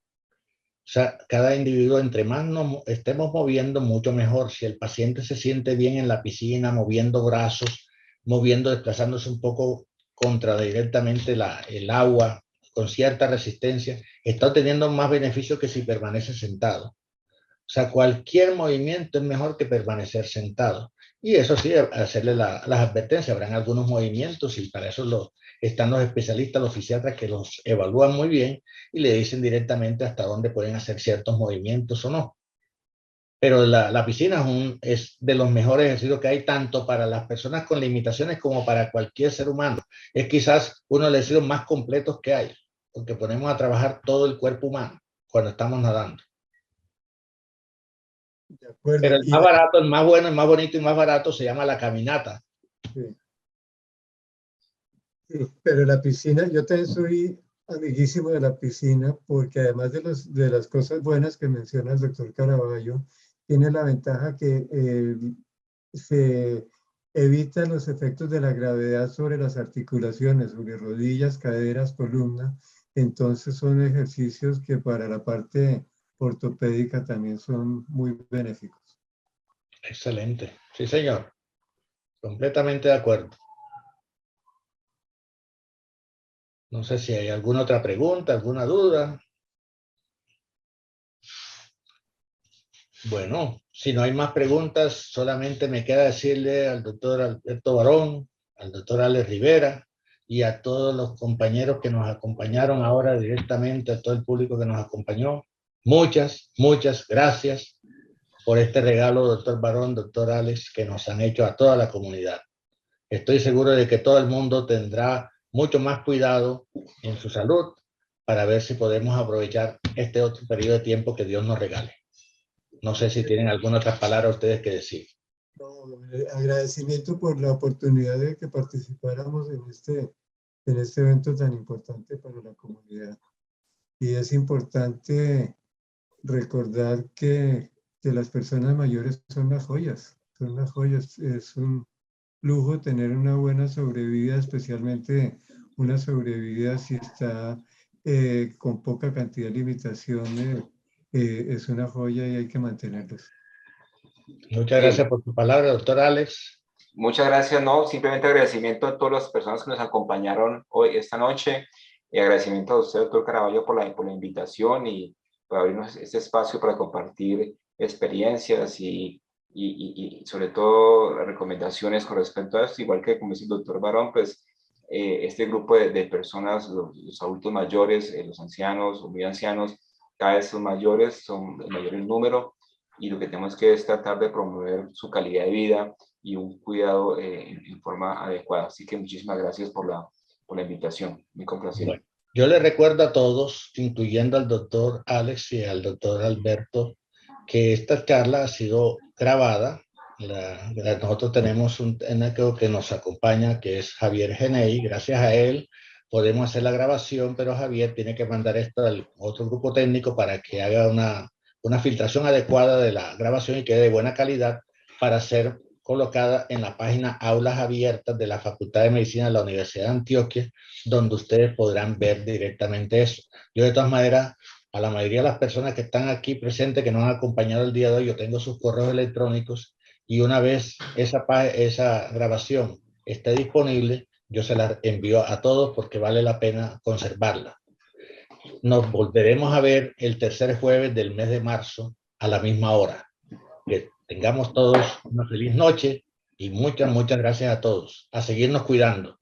O sea, cada individuo, entre más nos estemos moviendo, mucho mejor. Si el paciente se siente bien en la piscina, moviendo brazos, desplazándose un poco contra directamente el agua, con cierta resistencia, está obteniendo más beneficio que si permanece sentado. O sea, cualquier movimiento es mejor que permanecer sentado. Y eso sí, hacerle las advertencias. Habrán algunos movimientos y para eso están los especialistas, los fisiatras, que los evalúan muy bien y le dicen directamente hasta dónde pueden hacer ciertos movimientos o no. Pero la piscina es de los mejores ejercicios que hay, tanto para las personas con limitaciones como para cualquier ser humano. Es quizás uno de los ejercicios más completos que hay, porque ponemos a trabajar todo el cuerpo humano cuando estamos nadando. De acuerdo. Pero el más barato, el más bueno, el más bonito y más barato se llama la caminata. Sí. Sí, pero la piscina, yo también soy amiguísimo de la piscina porque además de las cosas buenas que menciona el doctor Caraballo, tiene la ventaja que se evita los efectos de la gravedad sobre las articulaciones, sobre rodillas, caderas, columna. Entonces son ejercicios que para la parte ortopédica también son muy benéficos. Excelente. Sí, señor. Completamente de acuerdo. No sé si hay alguna otra pregunta, alguna duda. Bueno, si no hay más preguntas, solamente me queda decirle al doctor Alberto Barón, al doctor Alex Rivera y a todos los compañeros que nos acompañaron ahora directamente, a todo el público que nos acompañó. Muchas, muchas gracias por este regalo, doctor Barón, doctor Alex, que nos han hecho a toda la comunidad. Estoy seguro de que todo el mundo tendrá mucho más cuidado en su salud para ver si podemos aprovechar este otro periodo de tiempo que Dios nos regale. No sé si tienen alguna otra palabra ustedes que decir. No, agradecimiento por la oportunidad de que participáramos en este evento tan importante para la comunidad. Y es importante recordar que las personas mayores son las joyas, son las joyas. Es un lujo tener una buena sobrevida, especialmente una sobrevida si está con poca cantidad de limitaciones. Es una joya y hay que mantenerlos. Muchas gracias por tu palabra, doctor Alex. Muchas gracias, no, simplemente agradecimiento a todas las personas que nos acompañaron hoy, esta noche, y agradecimiento a usted, doctor Caraballo, por la invitación y por abrirnos este espacio para compartir experiencias y sobre todo recomendaciones con respecto a esto, igual que como dice el doctor Barón, pues este grupo de personas, los adultos mayores, los ancianos o muy ancianos, cada vez son mayores, son el mayor en número, y lo que tenemos que es tratar de promover su calidad de vida y un cuidado en forma adecuada. Así que muchísimas gracias por la invitación. Muy complacido. Bueno, yo les recuerdo a todos, incluyendo al doctor Alex y al doctor Alberto, que esta charla ha sido grabada. Nosotros tenemos un técnico que nos acompaña, que es Javier Genei. Gracias a él podemos hacer la grabación, pero Javier tiene que mandar esto al otro grupo técnico para que haga una filtración adecuada de la grabación y quede de buena calidad para ser colocada en la página Aulas Abiertas de la Facultad de Medicina de la Universidad de Antioquia, donde ustedes podrán ver directamente eso. Yo de todas maneras, a la mayoría de las personas que están aquí presentes, que nos han acompañado el día de hoy, yo tengo sus correos electrónicos y una vez esa grabación esté disponible, yo se la envío a todos porque vale la pena conservarla. Nos volveremos a ver el tercer jueves del mes de marzo a la misma hora. Que tengamos todos una feliz noche y muchas, muchas gracias a todos. A seguirnos cuidando.